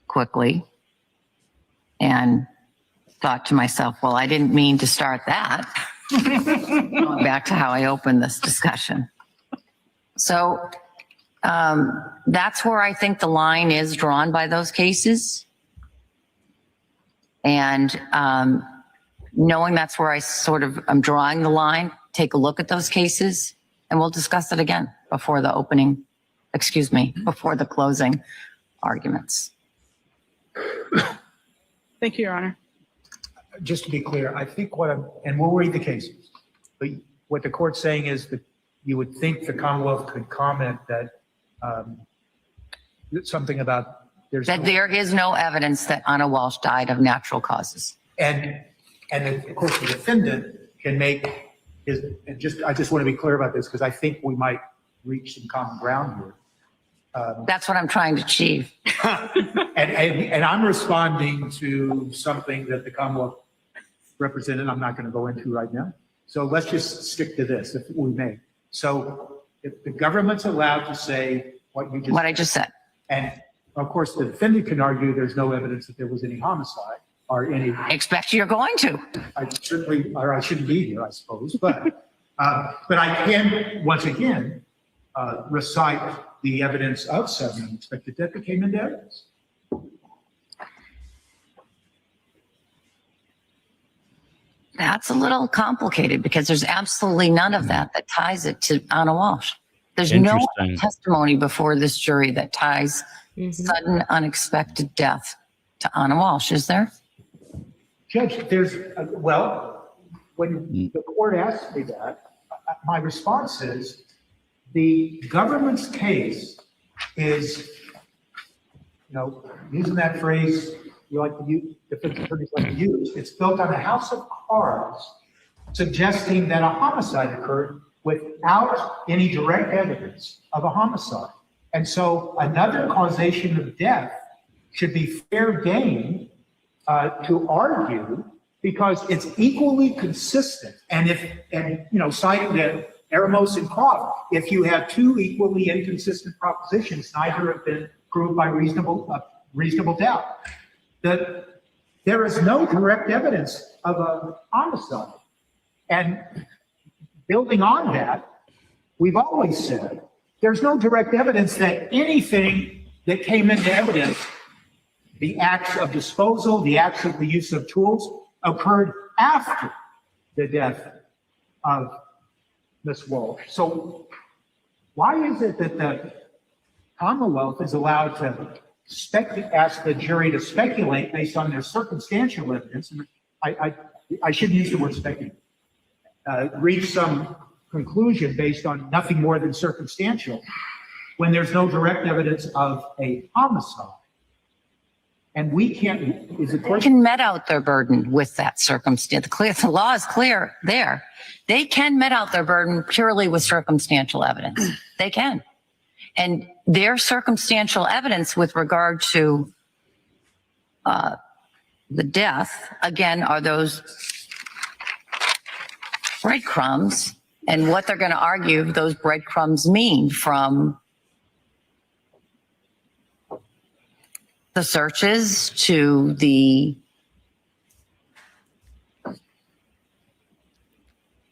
quickly and thought to myself, well, I didn't mean to start that. Going back to how I opened this discussion. So that's where I think the line is drawn by those cases. And knowing that's where I sort of am drawing the line, take a look at those cases and we'll discuss it again before the opening, before the closing arguments. Thank you, Your Honor. Just to be clear, I think and we'll read the cases, but what the court's saying is that you would think the Commonwealth could comment that something about there is no evidence that Anna Walshe died of natural causes. And of course the defendant can make I just want to be clear about this because I think we might reach some common ground here. That's what I'm trying to achieve. And I'm responding to something that the Commonwealth represented. I'm not going to go into right now. So let's just stick to this, if we may. So if the government's allowed to say what I just said, and of course the defendant can argue there's no evidence that there was any homicide or any. Expect you're going to. I shouldn't be here, I suppose, but I can once again recite the evidence of sudden unexpected death that came into evidence. That's a little complicated because there's absolutely none of that ties it to Anna Walshe. There's no testimony before this jury that ties sudden unexpected death to Anna Walshe, is there? Judge, when the court asked me that, my response is the government's case is, using that phrase you like to use, defense attorneys like to use, it's built on a house of cards suggesting that a homicide occurred without any direct evidence of a homicide. And so another causation of death should be fair game to argue because it's equally consistent. And citing the Eremos and Karm, if you have two equally inconsistent propositions, neither have been proved by reasonable doubt. That there is no direct evidence of a homicide. And building on that, we've always said there's no direct evidence that anything that came into evidence, the acts of disposal, the acts of the use of tools, occurred after the death of Ms. Walshe. So why is it that the Commonwealth is allowed to ask the jury to speculate based on their circumstantial evidence? And I shouldn't use the word speculate. Reach some conclusion based on nothing more than circumstantial when there's no direct evidence of a homicide. And we can't, is it They can met out their burden with that circumstance. The law is clear there. They can met out their burden purely with circumstantial evidence. They can. And their circumstantial evidence with regard to the death, again, are those breadcrumbs and what they're going to argue those breadcrumbs mean from the searches to the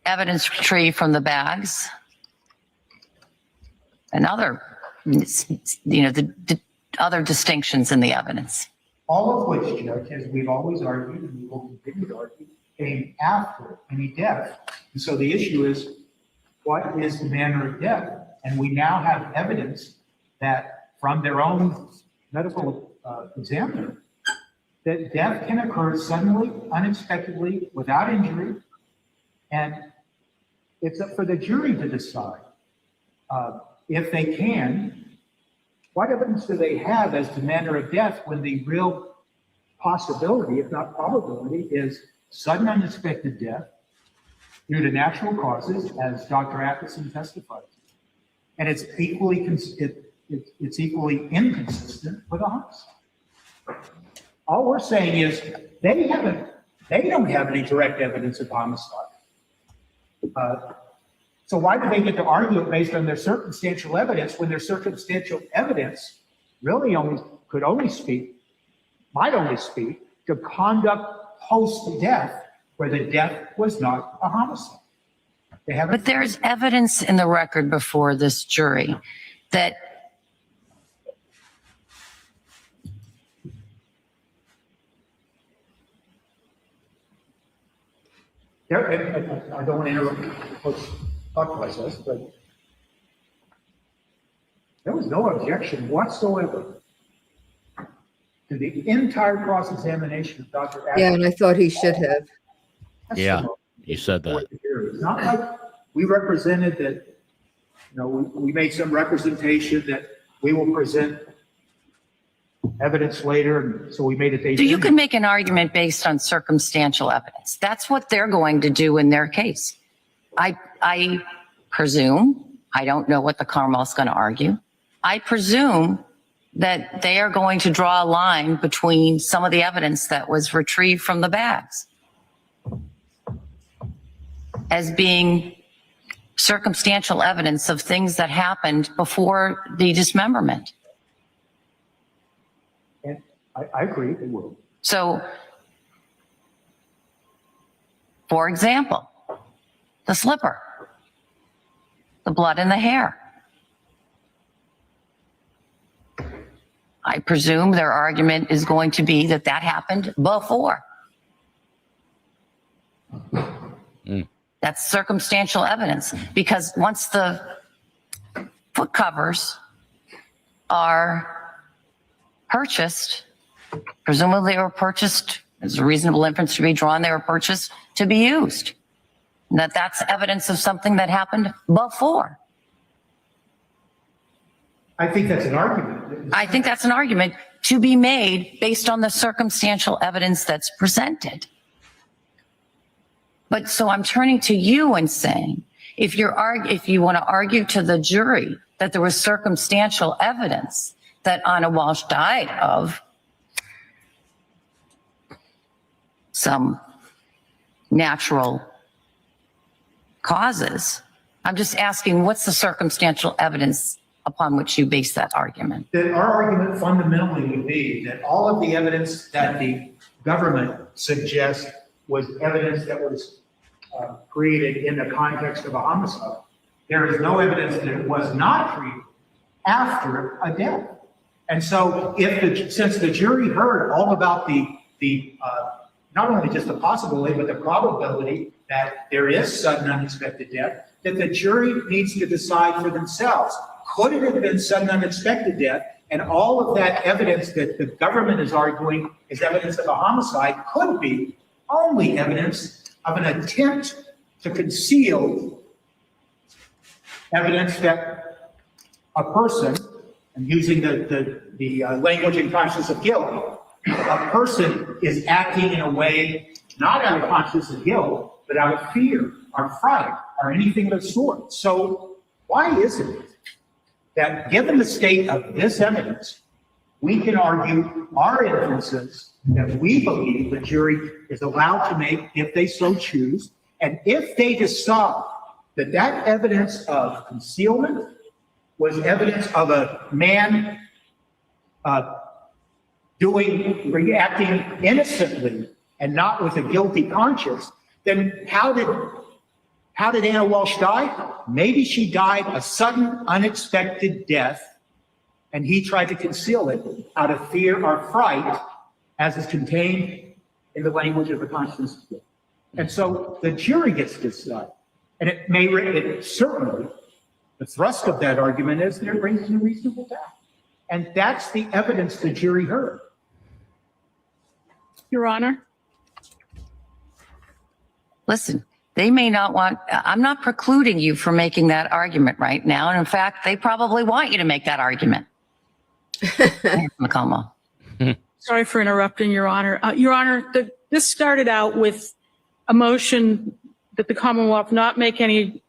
evidence retrieved from the bags and other, the other distinctions in the evidence. All of which, Judge, as we've always argued and we will continue to argue, came after any death. And so the issue is, what is the manner of death? And we now have evidence that from their own medical examiner, that death can occur suddenly, unexpectedly, without injury. And it's up for the jury to decide if they can. What evidence do they have as to manner of death when the real possibility, if not probability, is sudden unexpected death due to natural causes, as Dr. Atkinson testified to. And it's equally inconsistent with a homicide. All we're saying is they don't have any direct evidence of homicide. So why do they get to argue it based on their circumstantial evidence when their circumstantial evidence really might only speak to conduct post-death where the death was not a homicide? But there's evidence in the record before this jury that I don't want to interrupt thought process, but there was no objection whatsoever to the entire cross-examination of Dr. Atkinson. Yeah, and I thought he should have. Yeah, you said that. It's not like we represented that, we made some representation that we will present evidence later, and so we made it. So you can make an argument based on circumstantial evidence. That's what they're going to do in their case. I presume, I don't know what the Karm is going to argue. I presume that they are going to draw a line between some of the evidence that was retrieved from the bags as being circumstantial evidence of things that happened before the dismemberment. And I agree, they will. So, for example, the slipper, the blood in the hair. I presume their argument is going to be that that happened before. That's circumstantial evidence, because once the foot covers are purchased, presumably they were purchased, there's a reasonable inference to be drawn, they were purchased to be used. And that's evidence of something that happened before. I think that's an argument. I think that's an argument to be made based on the circumstantial evidence that's presented. But so I'm turning to you and saying, if you want to argue to the jury that there was circumstantial evidence that Anna Walshe died of some natural causes, I'm just asking, what's the circumstantial evidence upon which you base that argument? That our argument fundamentally would be that all of the evidence that the government suggests was evidence that was created in the context of a homicide. There is no evidence that it was not created after a death. And so since the jury heard all about the not only just the possibility, but the probability that there is sudden unexpected death, that the jury needs to decide for themselves. Could it have been sudden unexpected death? And all of that evidence that the government is arguing is evidence of a homicide could be only evidence of an attempt to conceal evidence that a person, and using the language and consciousness of guilt, a person is acting in a way not out of consciousness of guilt, but out of fear or fright or anything of the sort. So why is it that, given the state of this evidence, we can argue our inferences that we believe the jury is allowed to make if they so choose, and if they decide that that evidence of concealment was evidence of a man reacting innocently and not with a guilty conscience, then how did Anna Walsh die? Maybe she died a sudden, unexpected death, and he tried to conceal it out of fear or fright, as is contained in the language of the Constitution. And so the jury gets to decide. And it certainly, the thrust of that argument is that it raises a reasonable doubt. And that's the evidence the jury heard. Your Honor. Listen, they may not want, I'm not precluding you from making that argument right now. And in fact, they probably want you to make that argument. McComo. Sorry for interrupting, Your Honor. Your Honor, this started out with a motion that the Commonwealth not make any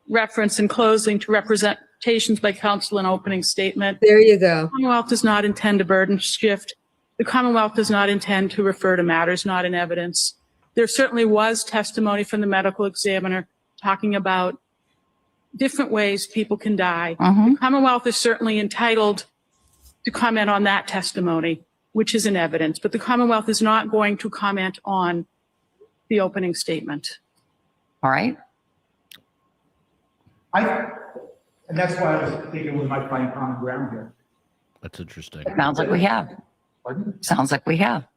reference in closing to representations by counsel in opening statement. There you go. The Commonwealth does not intend to burden shift. The Commonwealth does not intend to refer to matters not in evidence. There certainly was testimony from the medical examiner talking about different ways people can die. The Commonwealth is certainly entitled to comment on that testimony, which is in evidence, but the Commonwealth is not going to comment on the opening statement. All right. And that's why I was thinking we might find common ground here. That's interesting. Sounds like we have. Pardon? Sounds like we have.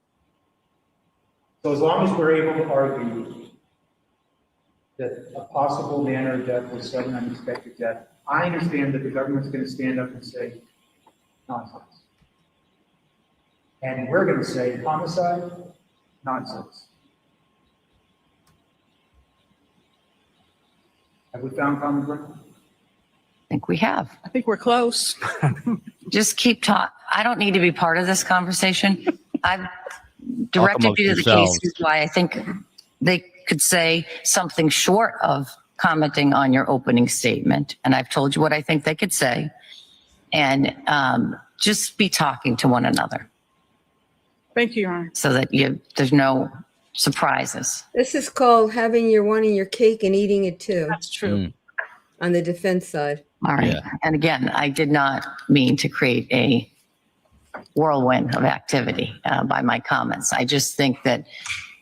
So as long as we're able to argue that a possible manner of death was sudden unexpected death, I understand that the government's going to stand up and say nonsense. And we're going to say homicide, nonsense. Have we found common ground? I think we have. I think we're close. Just keep talking. I don't need to be part of this conversation. I've directed you to the cases why I think they could say something short of commenting on your opening statement. And I've told you what I think they could say. And just be talking to one another Thank you, Your Honor. so that there's no surprises. This is called having your one in your cake and eating it too, That's true. on the defense side. All right. Yeah. And again, I did not mean to create a whirlwind of activity by my comments. I just think that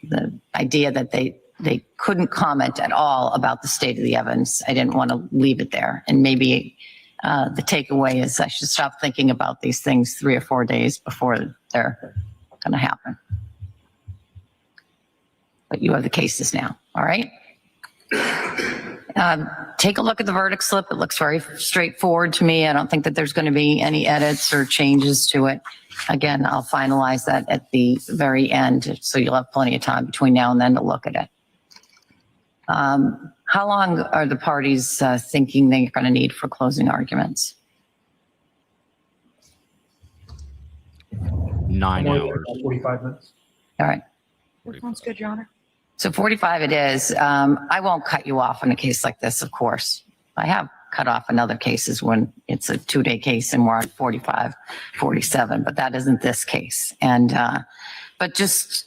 the idea that they couldn't comment at all about the state of the evidence, I didn't want to leave it there. And maybe the takeaway is I should stop thinking about these things 3 or 4 days before they're going to happen. But you have the cases now, all right? Take a look at the verdict slip. It looks very straightforward to me. I don't think that there's going to be any edits or changes to it. Again, I'll finalize that at the very end, so you'll have plenty of time between now and then to look at it. How long are the parties thinking they're going to need for closing arguments? 9 hours. 45 minutes. All right. Sounds good, Your Honor. So 45 it is. I won't cut you off in a case like this, of course. I have cut off in other cases when it's a 2-day case and we're at 45, 47, but that isn't this case. And, but just,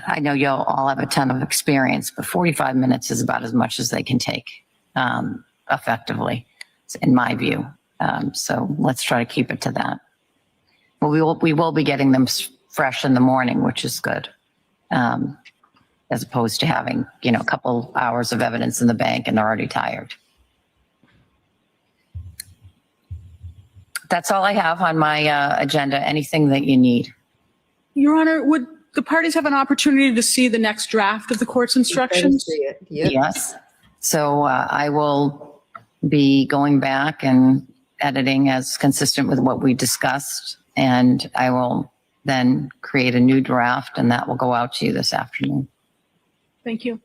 I know you'll all have a ton of experience, but 45 minutes is about as much as they can take effectively, in my view. So let's try to keep it to that. Well, we will be getting them fresh in the morning, which is good. As opposed to having, a couple hours of evidence in the bank and they're already tired. That's all I have on my agenda. Anything that you need? Your Honor, would the parties have an opportunity to see the next draft of the court's instructions? See it. Yep. Yes. So I will be going back and editing as consistent with what we discussed. And I will then create a new draft and that will go out to you this afternoon. Thank you.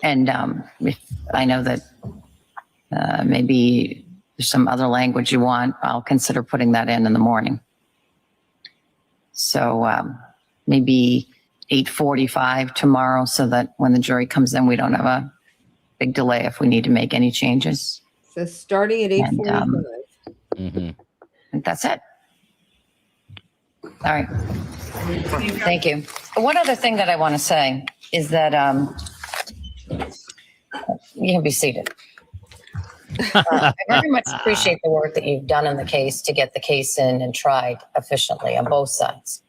And if I know that maybe there's some other language you want, I'll consider putting that in the morning. So maybe 8:45 tomorrow so that when the jury comes in, we don't have a big delay if we need to make any changes. So starting at 8:45. I think that's it. All right. Thank you. One other thing that I want to say is that you can be seated. I very much appreciate the work that you've done on the case to get the case in and tried efficiently on both sides.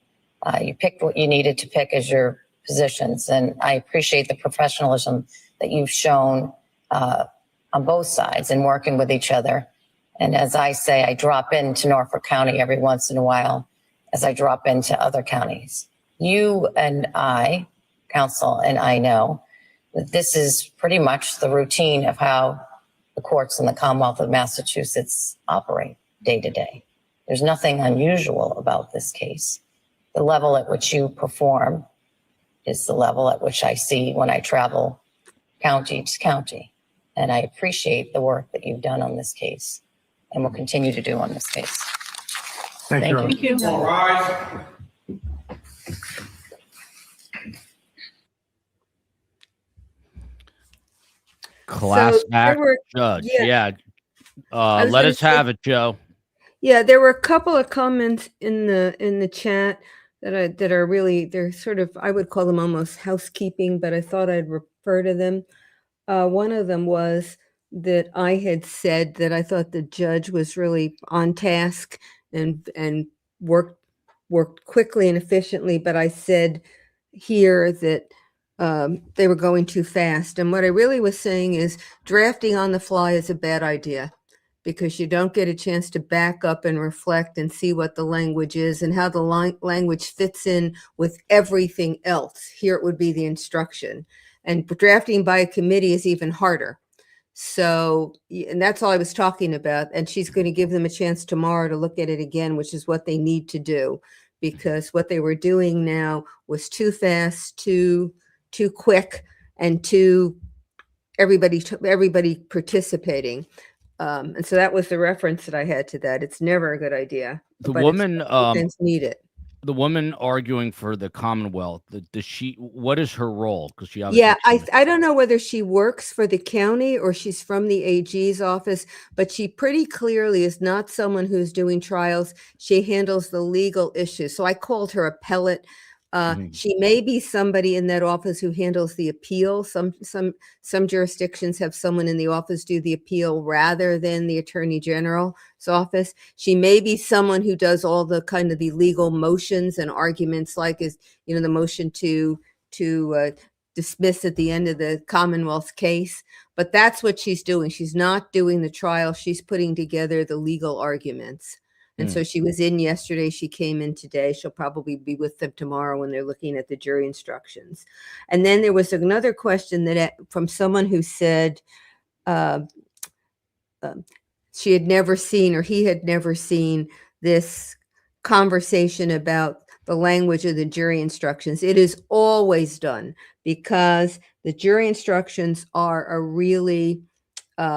You picked what you needed to pick as your positions, and I appreciate the professionalism that you've shown on both sides and working with each other. And as I say, I drop into Norfolk County every once in a while as I drop into other counties. You and I, counsel, and I know that this is pretty much the routine of how the courts in the Commonwealth of Massachusetts operate day to day. There's nothing unusual about this case. The level at which you perform is the level at which I see when I travel county to county. And I appreciate the work that you've done on this case and will continue to do on this case. Thank you. Thank you. All rise. Class there act were- judge. yeah. Yeah. was Let gonna us have it, Joe. Yeah, there were a couple of comments in the chat that are really, they're sort of, I would call them almost housekeeping, but I thought I'd refer to them. One of them was that I had said that I thought the judge was really on task and worked quickly and efficiently, but I said here that they were going too fast. And what I really was saying is drafting on the fly is a bad idea, because you don't get a chance to back up and reflect and see what the language is and how the language fits in with everything else. Here it would be the instruction. And drafting by a committee is even harder. So, and that's all I was talking about. And she's going to give them a chance tomorrow to look at it again, which is what they need to do, because what they were doing now was too fast, too quick, and too everybody participating. And so that was the reference that I had to that. It's never a good idea. The but woman, things need it. the woman arguing for the Commonwealth, what is her role? Because she Yeah, obviously I don't know whether she works for the county or she's from the AG's office, but she pretty clearly is not someone who's doing trials. She handles the legal issues. So I called her appellate. She may be somebody in that office who handles the appeal. Some jurisdictions have someone in the office do the appeal rather than the Attorney General's office. She may be someone who does all the kind of the legal motions and arguments, like the motion to dismiss at the end of the Commonwealth's case. But that's what she's doing. She's not doing the trial. She's putting together the legal arguments. And so she was in yesterday. She came in today. She'll probably be with them tomorrow when they're looking at the jury instructions. And then there was another question that from someone who said she had never seen, or he had never seen, this conversation about the language of the jury instructions. It is always done, because the jury instructions are a really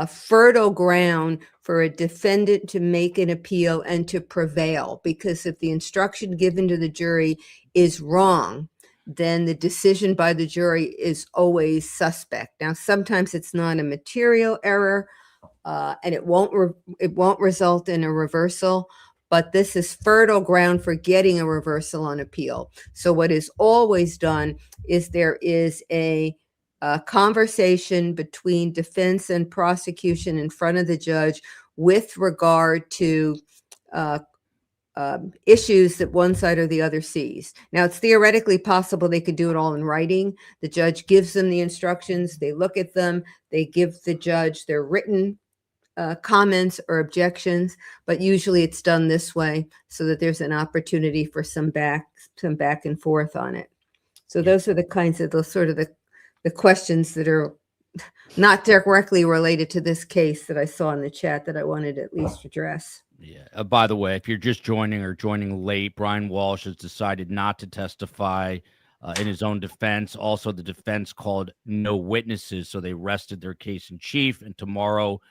fertile ground for a defendant to make an appeal and to prevail, because if the instruction given to the jury is wrong, then the decision by the jury is always suspect. Now, sometimes it's not a material error, and it won't result in a reversal, but this is fertile ground for getting a reversal on appeal. So what is always done is there is a conversation between defense and prosecution in front of the judge with regard to issues that one side or the other sees. Now, it's theoretically possible they could do it all in writing. The judge gives them the instructions, they look at them, they give the judge their written comments or objections, but usually it's done this way so that there's an opportunity for some back and forth on it. So those are the kinds of the questions that are not directly related to this case that I saw in the chat that I wanted to at least address. Yeah. By the way, if you're just joining or joining late, Brian Walsh has decided not to testify in his own defense. Also, the defense called no witnesses, so they rested their case in chief. And tomorrow,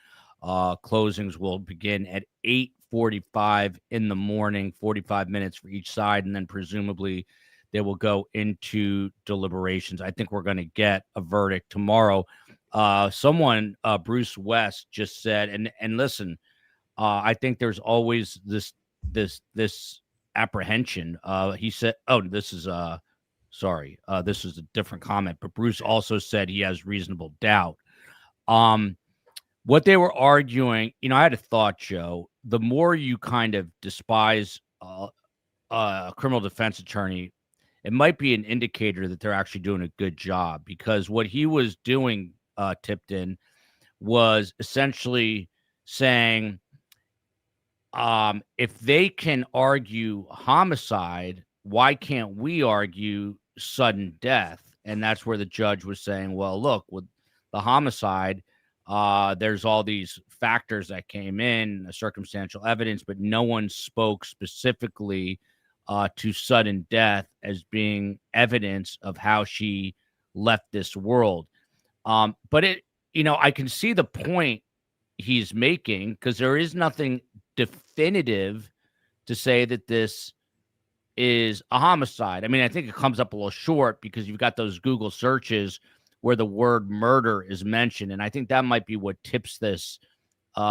closings will begin at 8:45 in the morning, 45 minutes for each side, and then presumably they will go into deliberations. I think we're going to get a verdict tomorrow. Someone, Bruce West, just said, and listen, I think there's always this apprehension. He said, oh, this is a different comment, but Bruce also said he has reasonable doubt. what they were arguing, I had a thought, Joe. The more you kind of despise a criminal defense attorney, it might be an indicator that they're actually doing a good job, because what he was doing, Tipton, was essentially saying, if they can argue homicide, why can't we argue sudden death? And that's where the judge was saying, well, look, with the homicide, there's all these factors that came in, circumstantial evidence, but no one spoke specifically to sudden death as being evidence of how she left this world. But I can see the point he's making, because there is nothing definitive to say that this is a homicide. I mean, I think it comes up a little short because you've got those Google searches where the word murder is mentioned. And I think that might be what tips this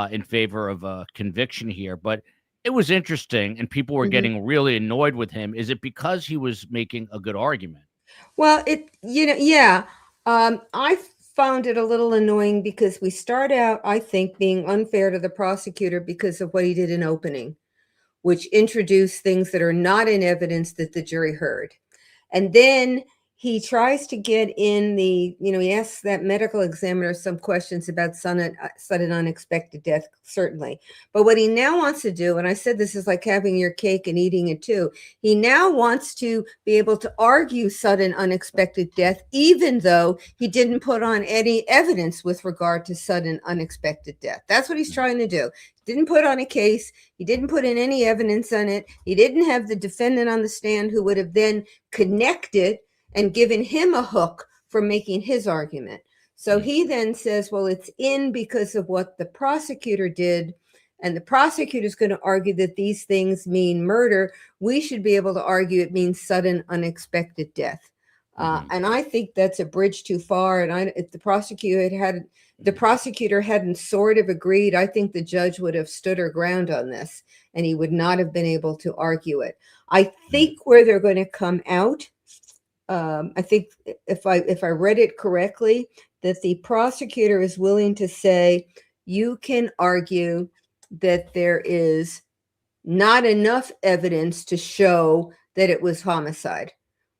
in favor of a conviction here. But it was interesting, and people were getting really annoyed with him. Is it because he was making a good argument? Well, yeah. I found it a little annoying because we start out, I think, being unfair to the prosecutor because of what he did in opening, which introduced things that are not in evidence that the jury heard. And then he tries to get in he asks that medical examiner some questions about sudden unexpected death, certainly. But what he now wants to do, and I said this is like having your cake and eating it too, he now wants to be able to argue sudden unexpected death, even though he didn't put on any evidence with regard to sudden unexpected death. That's what he's trying to do. Didn't put on a case. He didn't put in any evidence on it. He didn't have the defendant on the stand who would have then connected and given him a hook for making his argument. So he then says, well, it's in because of what the prosecutor did, and the prosecutor is going to argue that these things mean murder. We should be able to argue it means sudden unexpected death. And I think that's a bridge too far. And if the prosecutor hadn't sort of agreed, I think the judge would have stood her ground on this, and he would not have been able to argue it. I think where they're going to come out, I think if I read it correctly, that the prosecutor is willing to say you can argue that there is not enough evidence to show that it was homicide,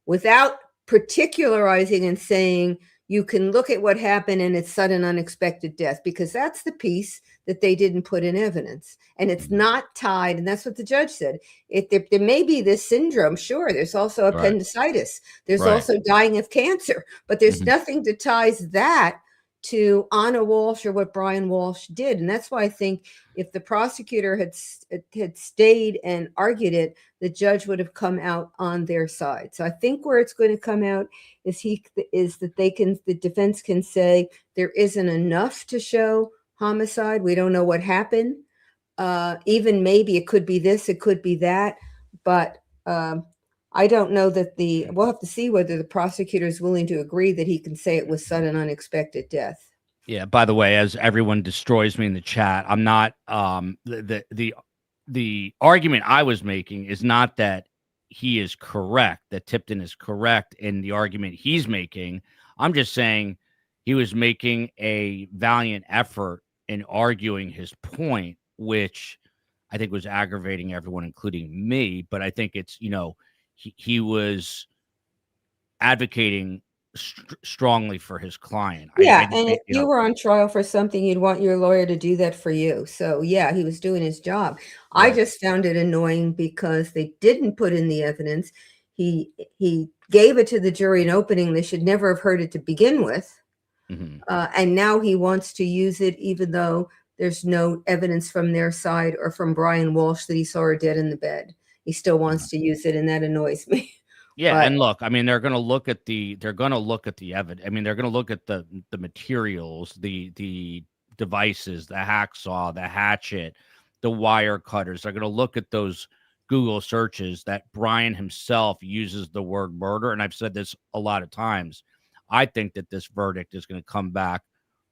without particularizing and saying you can look at what happened and it's sudden unexpected death, because that's the piece that they didn't put in evidence, and it's not tied. And that's what the judge said. There may be this syndrome, sure. There's also appendicitis. There's also dying of cancer, but there's nothing that ties that to Anna Walsh or what Brian Walsh did. And that's why I think if the prosecutor had stayed and argued it, the judge would have come out on their side. So I think where it's going to come out is that the defense can say there isn't enough to show homicide. We don't know what happened. Even maybe it could be this, it could be that, but I don't know that we'll have to see whether the prosecutor is willing to agree that he can say it was sudden unexpected death. Yeah. By the way, as everyone destroys me in the chat, I'm not, the argument I was making is not that he is correct, that Tipton is correct in the argument he's making. I'm just saying he was making a valiant effort in arguing his point, which I think was aggravating everyone, including me. But I think it's, he was advocating strongly for his client. Yeah, and if you were on trial for something, you'd want your lawyer to do that for you. So yeah, he was doing his job. I just found it annoying because they didn't put in the evidence. He gave it to the jury in opening. They should never have heard it to begin with. And now he wants to use it, even though there's no evidence from their side or from Brian Walsh that he saw her dead in the bed. He still wants to use it, and that annoys me. Yeah, but, and look, I mean, they're going to look at the evidence. I mean, they're going to look at the materials, the devices, the hacksaw, the hatchet, the wire cutters. They're going to look at those Google searches that Brian himself uses the word murder. And I've said this a lot of times. I think that this verdict is going to come back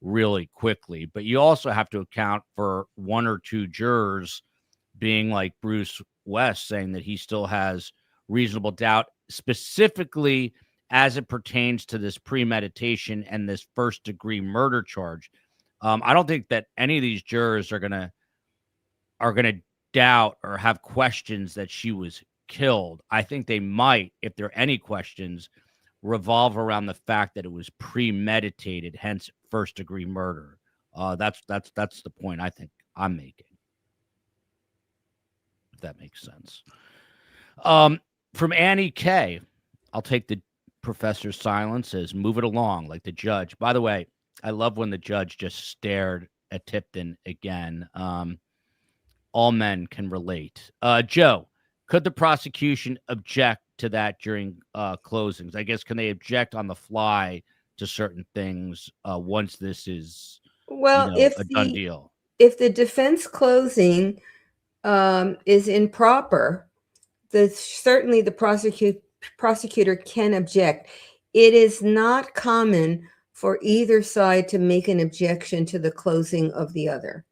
really quickly, but you also have to account for one or two jurors being like Bruce West, saying that he still has reasonable doubt, specifically as it pertains to this premeditation and this first-degree murder charge. I don't think that any of these jurors are gonna doubt or have questions that she was killed. I think they might, if there are any questions, revolve around the fact that it was premeditated, hence first degree murder. That's the point I think I'm making, if that makes sense. From Annie K, I'll take the professor's silence as move it along, like the judge. By the way, I love when the judge just stared at Tipton again. All men can relate. Joe, could the prosecution object to that during closings? I guess, can they object on the fly to certain things once this is, Well, a done deal? If the defense closing is improper, certainly the prosecutor can object. It is not common for either side to make an objection to the closing of the other.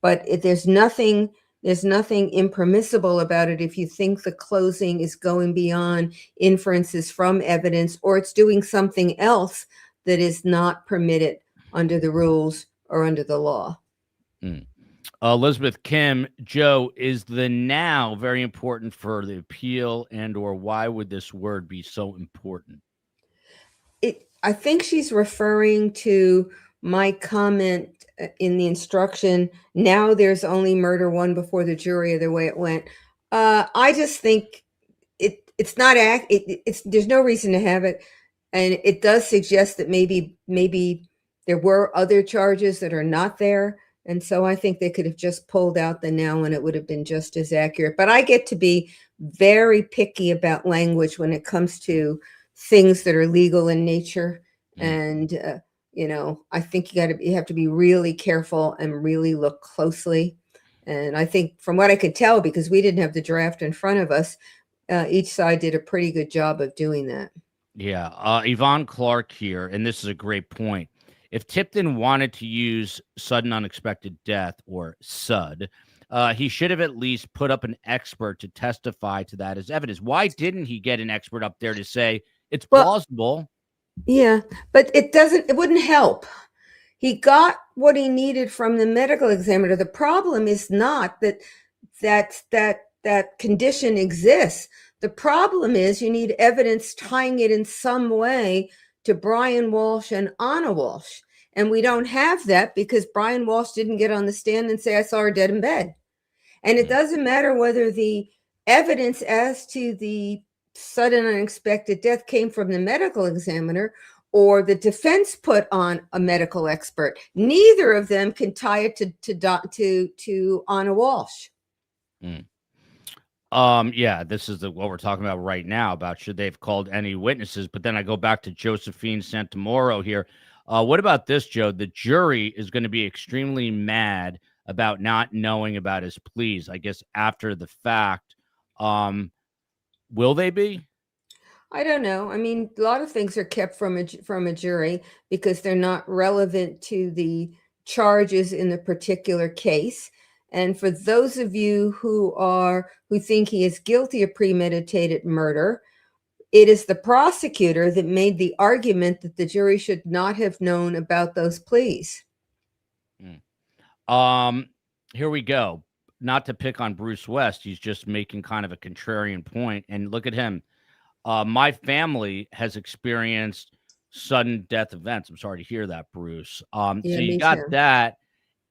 But there's nothing impermissible about it if you think the closing is going beyond inferences from evidence, or it's doing something else that is not permitted under the rules or under the law. Elizabeth Kim, Joe, is the now very important for the appeal, and or why would this word be so important? I think she's referring to my comment in the instruction. Now there's only murder one before the jury, or the way it went. I just think it's not there's no reason to have it, and it does suggest that maybe there were other charges that are not there. And so I think they could have just pulled out the now, and it would have been just as accurate. But I get to be very picky about language when it comes to things that are legal in nature. And, I think you have to be really careful and really look closely. And I think from what I could tell, because we didn't have the draft in front of us, each side did a pretty good job of doing that. Yeah. Yvonne Clark here, and this is a great point. If Tipton wanted to use sudden unexpected death, or SUD, he should have at least put up an expert to testify to that as evidence. Why didn't he get an expert up there to say it's plausible? Yeah, but it wouldn't help. He got what he needed from the medical examiner. The problem is not that condition exists. The problem is you need evidence tying it in some way to Brian Walshe and Anna Walshe. And we don't have that because Brian Walshe didn't get on the stand and say, I saw her dead in bed. And it doesn't matter whether the evidence as to the sudden unexpected death came from the medical examiner or the defense put on a medical expert. Neither of them can tie it to Anna Walshe. Yeah, this is what we're talking about right now, about should they have called any witnesses. But then I go back to Josephine Santamoro here. What about this, Joe? The jury is going to be extremely mad about not knowing about his pleas, I guess, after the fact. Will they be? I don't know. I mean, a lot of things are kept from a jury because they're not relevant to the charges in the particular case. And for those of you who think he is guilty of premeditated murder, it is the prosecutor that made the argument that the jury should not have known about those pleas. Here we go. Not to pick on Bruce West, he's just making kind of a contrarian point. And look at him. My family has experienced sudden death events. I'm sorry to hear that, Bruce. So you got that.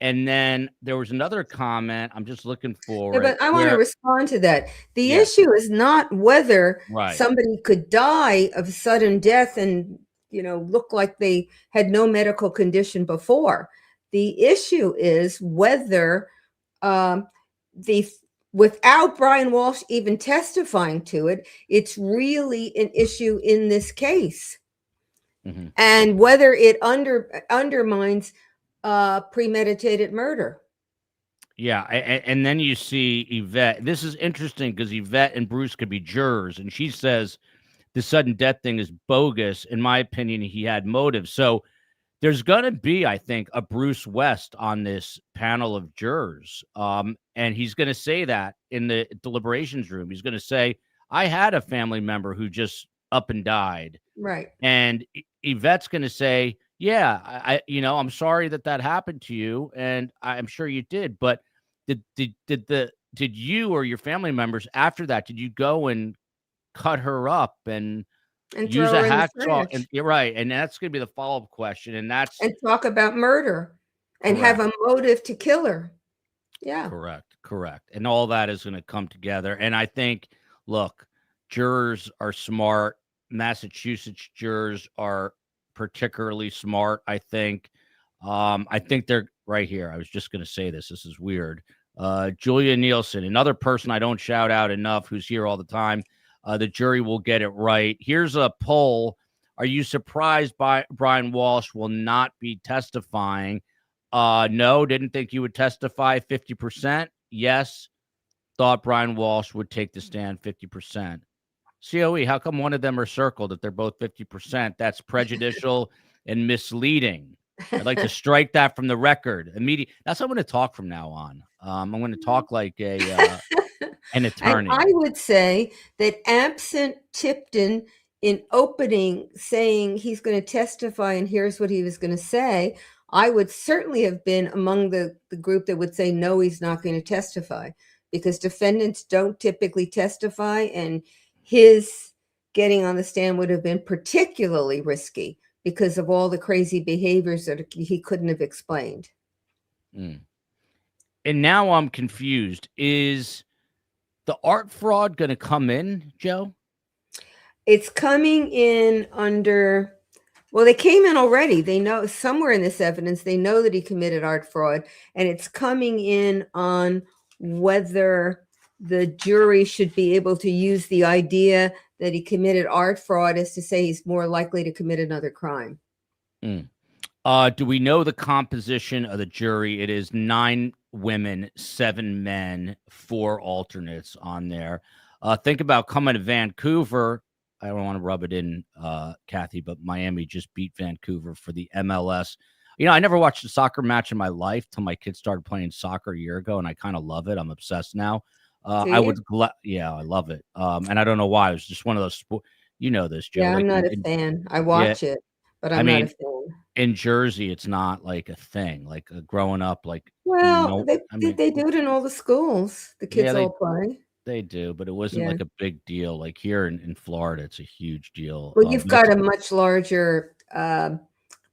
And then there was another comment. I'm just looking for But I want to respond to that. The issue is not whether somebody could die of sudden death and, look like they had no medical condition before. The issue is whether without Brian Walshe even testifying to it, it's really an issue in this case. And whether it undermines premeditated murder. Yeah, and then you see Yvette. This is interesting because Yvette and Bruce could be jurors, and she says the sudden death thing is bogus. In my opinion, he had motive. So there's going to be, I think, a Bruce West on this panel of jurors, and he's going to say that in the deliberations room. He's going to say, I had a family member who just up and died. Right. And Yvette's going to say, yeah, I'm sorry that happened to you, and I'm sure you did. But did you or your family members after that? Did you go and cut her up and And use throw a her in the hacksaw? And trash you're right, and that's going to be the follow up question, and that's and talk about murder and have correct. a motive to kill her. Yeah. Correct. And all that is going to come together. And I think, look, jurors are smart. Massachusetts jurors are particularly smart, I think. I think they're right here. I was just going to say this. This is weird. Julia Nielsen, another person I don't shout out enough who's here all the time. The jury will get it right. Here's a poll. Are you surprised by Brian Walshe will not be testifying? No, didn't think he would testify, 50%. Yes, thought Brian Walshe would take the stand, 50%. COE, how come one of them are circled if they're both 50%? That's prejudicial and misleading. I'd like to strike that from the record. That's how I'm going to talk from now on. I'm going to talk like an attorney. And I would say that absent Tipton in opening saying he's going to testify and here's what he was going to say, I would certainly have been among the group that would say, no, he's not going to testify, because defendants don't typically testify, and his getting on the stand would have been particularly risky because of all the crazy behaviors that he couldn't have explained. And now I'm confused. Is the art fraud going to come in, Joe? It's coming in under... Well, they came in already. They know somewhere in this evidence, they know that he committed art fraud, and it's coming in on whether the jury should be able to use the idea that he committed art fraud as to say he's more likely to commit another crime. Do we know the composition of the jury? It is 9 women, 7 men, 4 alternates on there. Think about coming to Vancouver. I don't want to rub it in, Kathy, but Miami just beat Vancouver for the MLS. I never watched a soccer match in my life till my kids started playing soccer a year ago, and I kind of love it. I'm obsessed now. I would, I love it. And I don't know why. It was just one of those, this, Joe. Yeah, I'm not a fan. I watch it, but I'm not a fan. In Jersey, it's not like a thing. Like growing up, well, they do it in all the schools. The kids all play. They do, but it wasn't like a big deal. Like here in Florida, it's a huge deal. Well, you've got a much larger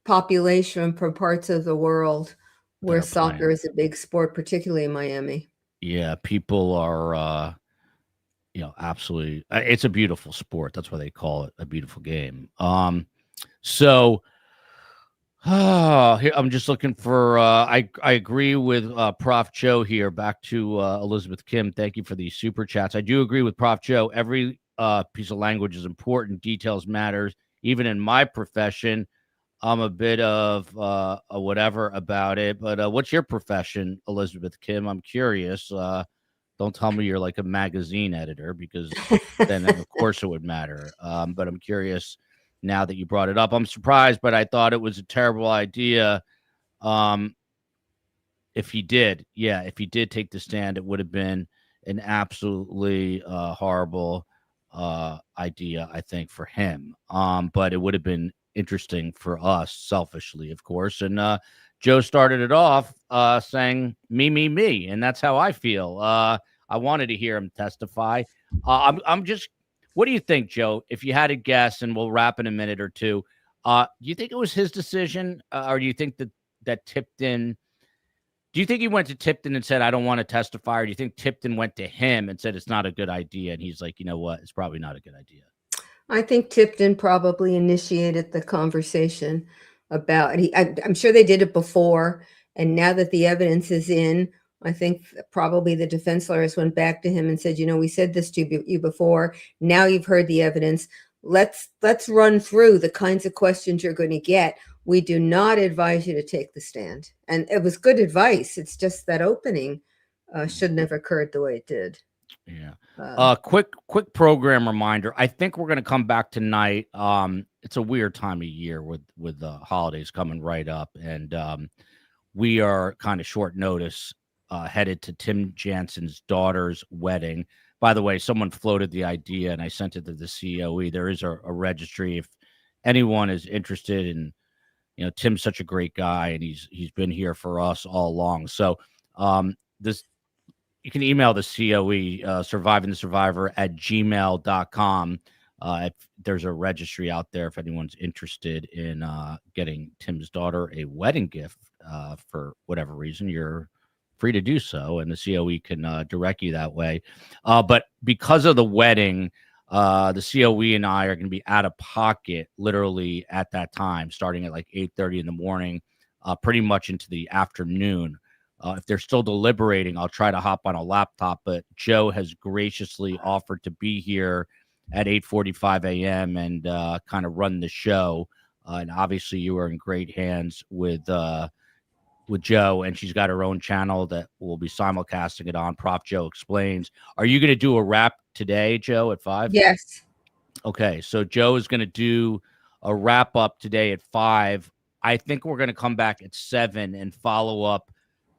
population from parts of the world where soccer is a big sport, particularly in Miami. Yeah, people are, absolutely. It's a beautiful sport. That's why they call it a beautiful game. So here, I'm just looking for, I agree with Prof. Joe here. Back to Elizabeth Kim. Thank you for these super chats. I do agree with Prof. Joe. Every piece of language is important. Details matters. Even in my profession, I'm a bit of a whatever about it. But what's your profession, Elizabeth Kim? I'm curious. Don't tell me you're like a magazine editor, because then of course it would matter. But I'm curious. Now that you brought it up, I'm surprised, but I thought it was a terrible idea. If he did take the stand, it would have been an absolutely horrible idea, I think, for him. But it would have been interesting for us, selfishly, of course. And Joe started it off saying me, and that's how I feel. I wanted to hear him testify. I'm just. What do you think, Joe? If you had to guess, and we'll wrap in a minute or two, do you think it was his decision, or do you think that Tipton? Do you think he went to Tipton and said, "I don't want to testify," or do you think Tipton went to him and said it's not a good idea, and he's like, you know what, it's probably not a good idea? I think Tipton probably initiated the conversation about it. I'm sure they did it before, and now that the evidence is in, I think probably the defense lawyers went back to him and said, we said this to you before. Now you've heard the evidence. Let's run through the kinds of questions you're going to get. We do not advise you to take the stand. And it was good advice. It's just that opening shouldn't have occurred the way it did. Yeah. Quick program reminder. I think we're going to come back tonight. It's a weird time of year with the holidays coming right up, and we are kind of short notice. Headed to Tim Jansen's daughter's wedding. By the way, someone floated the idea, and I sent it to the COE. There is a registry if anyone is interested in, you know, Tim's such a great guy, and he's been here for us all along. So this, you can email the COE, survivingthesurvivor@gmail.com. If there's a registry out there, if anyone's interested in getting Tim's daughter a wedding gift for whatever reason, you're free to do so, and the COE can direct you that way. But because of the wedding, the COE and I are going to be out of pocket literally at that time, starting at like 8:30 in the morning, pretty much into the afternoon. If they're still deliberating, I'll try to hop on a laptop, but Joe has graciously offered to be here at 8:45 a.m. and kind of run the show. And obviously you are in great hands with Joe, and she's got her own channel that will be simulcasting it on. Prof. Joe Explains. Are you going to do a wrap today, Joe, at 5? Yes. Okay, so Joe is going to do a wrap up today at 5. I think we're going to come back at 7 and follow up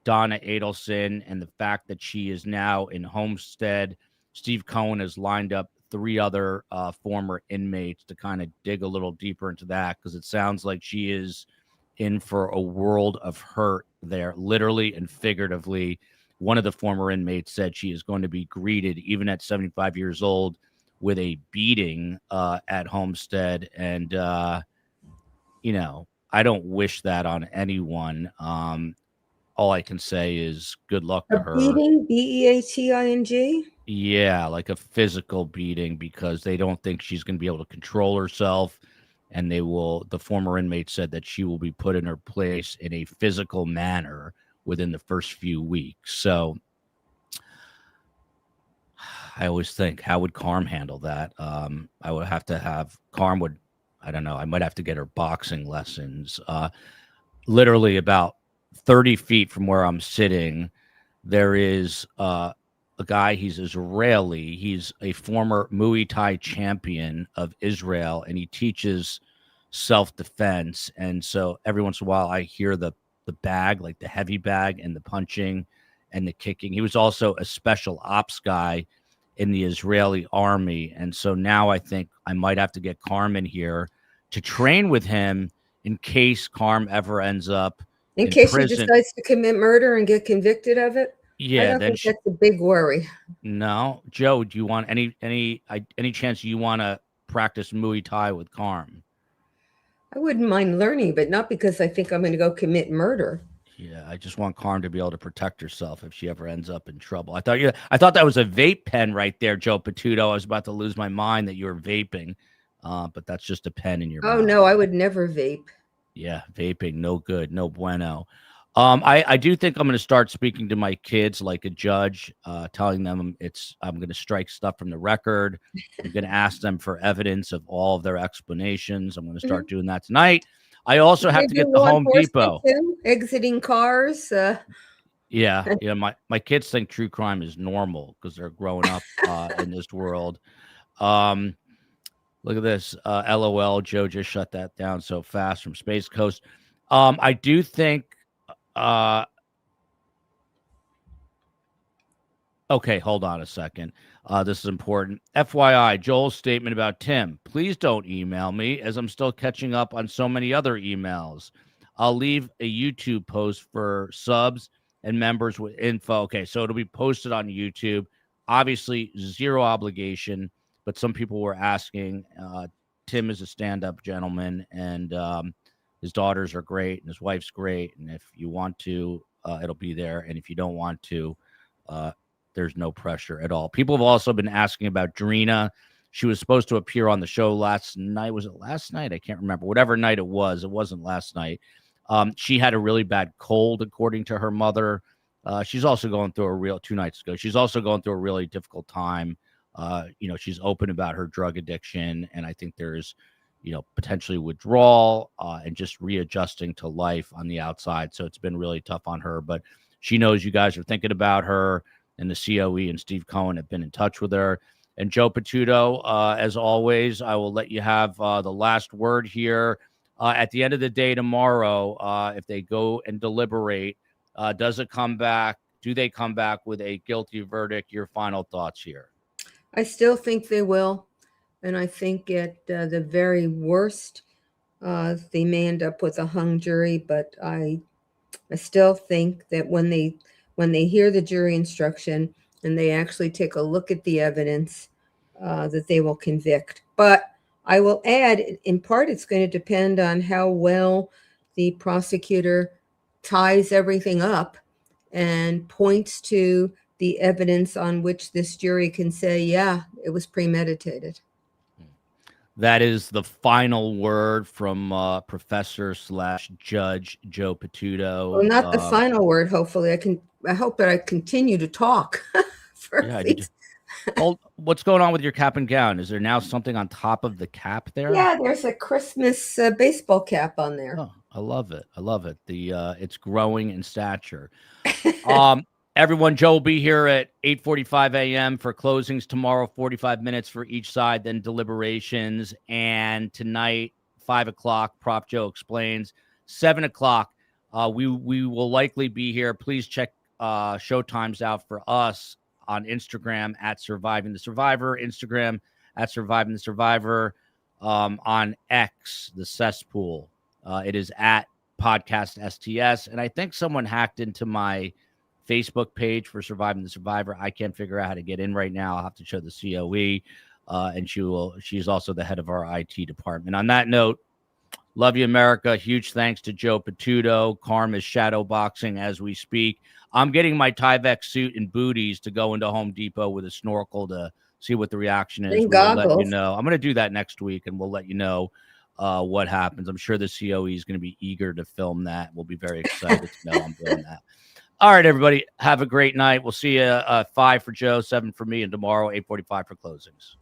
Donna Adelson and the fact that she is now in Homestead. Steve Cohen has lined up 3 other former inmates to kind of dig a little deeper into that, because it sounds like she is in for a world of hurt there, literally and figuratively. One of the former inmates said she is going to be greeted, even at 75 years old, with a beating at Homestead. And, you know, I don't wish that on anyone. All I can say is good luck to her. Beating, beating? Yeah, like a physical beating, because they don't think she's going to be able to control herself. And the former inmate said that she will be put in her place in a physical manner within the first few weeks. So I always think, how would Karm handle that? I would have to have Karm I don't know, I might have to get her boxing lessons. Literally about 30 feet from where I'm sitting, there is a guy. He's Israeli. He's a former Muay Thai champion of Israel, and he teaches self-defense. And so every once in a while I hear the bag, like the heavy bag, and the punching and the kicking. He was also a special ops guy in the Israeli army. And so now I think I might have to get Karm in here to train with him in case Karm ever ends up In case prison. she decides to commit murder and get convicted of it? Yeah, I don't think that's a big worry. No, Joe, do you want any chance you want to practice Muay Thai with Karm? I wouldn't mind learning, but not because I think I'm going to go commit murder. Yeah, I just want Karm to be able to protect herself if she ever ends up in trouble. I thought that was a vape pen right there, Joe Patuto. I was about to lose my mind that you were vaping, but that's just a pen in your mouth. Oh no, I would never vape. Yeah, vaping, no good, no bueno. I do think I'm going to start speaking to my kids like a judge, telling them I'm going to strike stuff from the record. I'm going to ask them for evidence of all of their explanations. I'm going to start doing that tonight. I also have to get the Home Depot. Too? Exiting cars. Yeah. My kids think true crime is normal because they're growing up in this world. Look at this. LOL. Joe just shut that down so fast from Space Coast. I do think. Okay, hold on a second. This is important. FYI, Joel's statement about Tim. Please don't email me, as I'm still catching up on so many other emails. I'll leave a YouTube post for subs and members with info. Okay, so it'll be posted on YouTube. Obviously, zero obligation, but some people were asking. Tim is a stand-up gentleman, and his daughters are great, and his wife's great. And if you want to, it'll be there. And if you don't want to, there's no pressure at all. People have also been asking about Drina. She was supposed to appear on the show last night. Was it last night? I can't remember. Whatever night it was, it wasn't last night. She had a really bad cold, according to her mother. She's also going through 2 nights ago. She's also going through a really difficult time. She's open about her drug addiction, and I think there's, potentially withdrawal and just readjusting to life on the outside. So it's been really tough on her, but she knows you guys are thinking about her, and the COE and Steve Cohen have been in touch with her. And Joe Patuto, as always, I will let you have the last word here. At the end of the day tomorrow, if they go and deliberate, does it come back? Do they come back with a guilty verdict? Your final thoughts here. I still think they will. And I think at the very worst, they may end up with a hung jury, but I still think that when they hear the jury instruction and they actually take a look at the evidence, that they will convict. But I will add, in part, it's going to depend on how well the prosecutor ties everything up and points to the evidence on which this jury can say, yeah, it was premeditated. That is the final word from Professor/Judge Joe Patuto. Well, not the final word. Hopefully, I hope that I continue to talk. For Yeah, at least. what's going on with your cap and gown? Is there now something on top of the cap there? Yeah, there's a Christmas baseball cap on there. Oh, I love it. I love it. It's growing in stature. Everyone, Joe will be here at 8:45 a.m. for closings tomorrow, 45 minutes for each side, then deliberations. And tonight, 5 o'clock, Prop Joe Explains. 7 o'clock, we will likely be here. Please check show times out for us on Instagram at Surviving the Survivor, Instagram at Surviving the Survivor, on X, the cesspool. It is at Podcast STS. And I think someone hacked into my Facebook page for Surviving the Survivor. I can't figure out how to get in right now. I'll have to show the COE. And she's also the head of our IT department. On that note, love you, America. Huge thanks to Joe Patuto. Karm is shadow boxing as we speak. I'm getting my Tyvek suit and booties to go into Home Depot with a snorkel to see what the reaction is. We'll let you know. I'm going to do that next week, and we'll let you know what happens. I'm sure the COE is going to be eager to film that. We'll be very excited to know I'm doing that. All right, everybody, have a great night. We'll see you 5 for Joe, 7 for me, and tomorrow 8:45 for closings.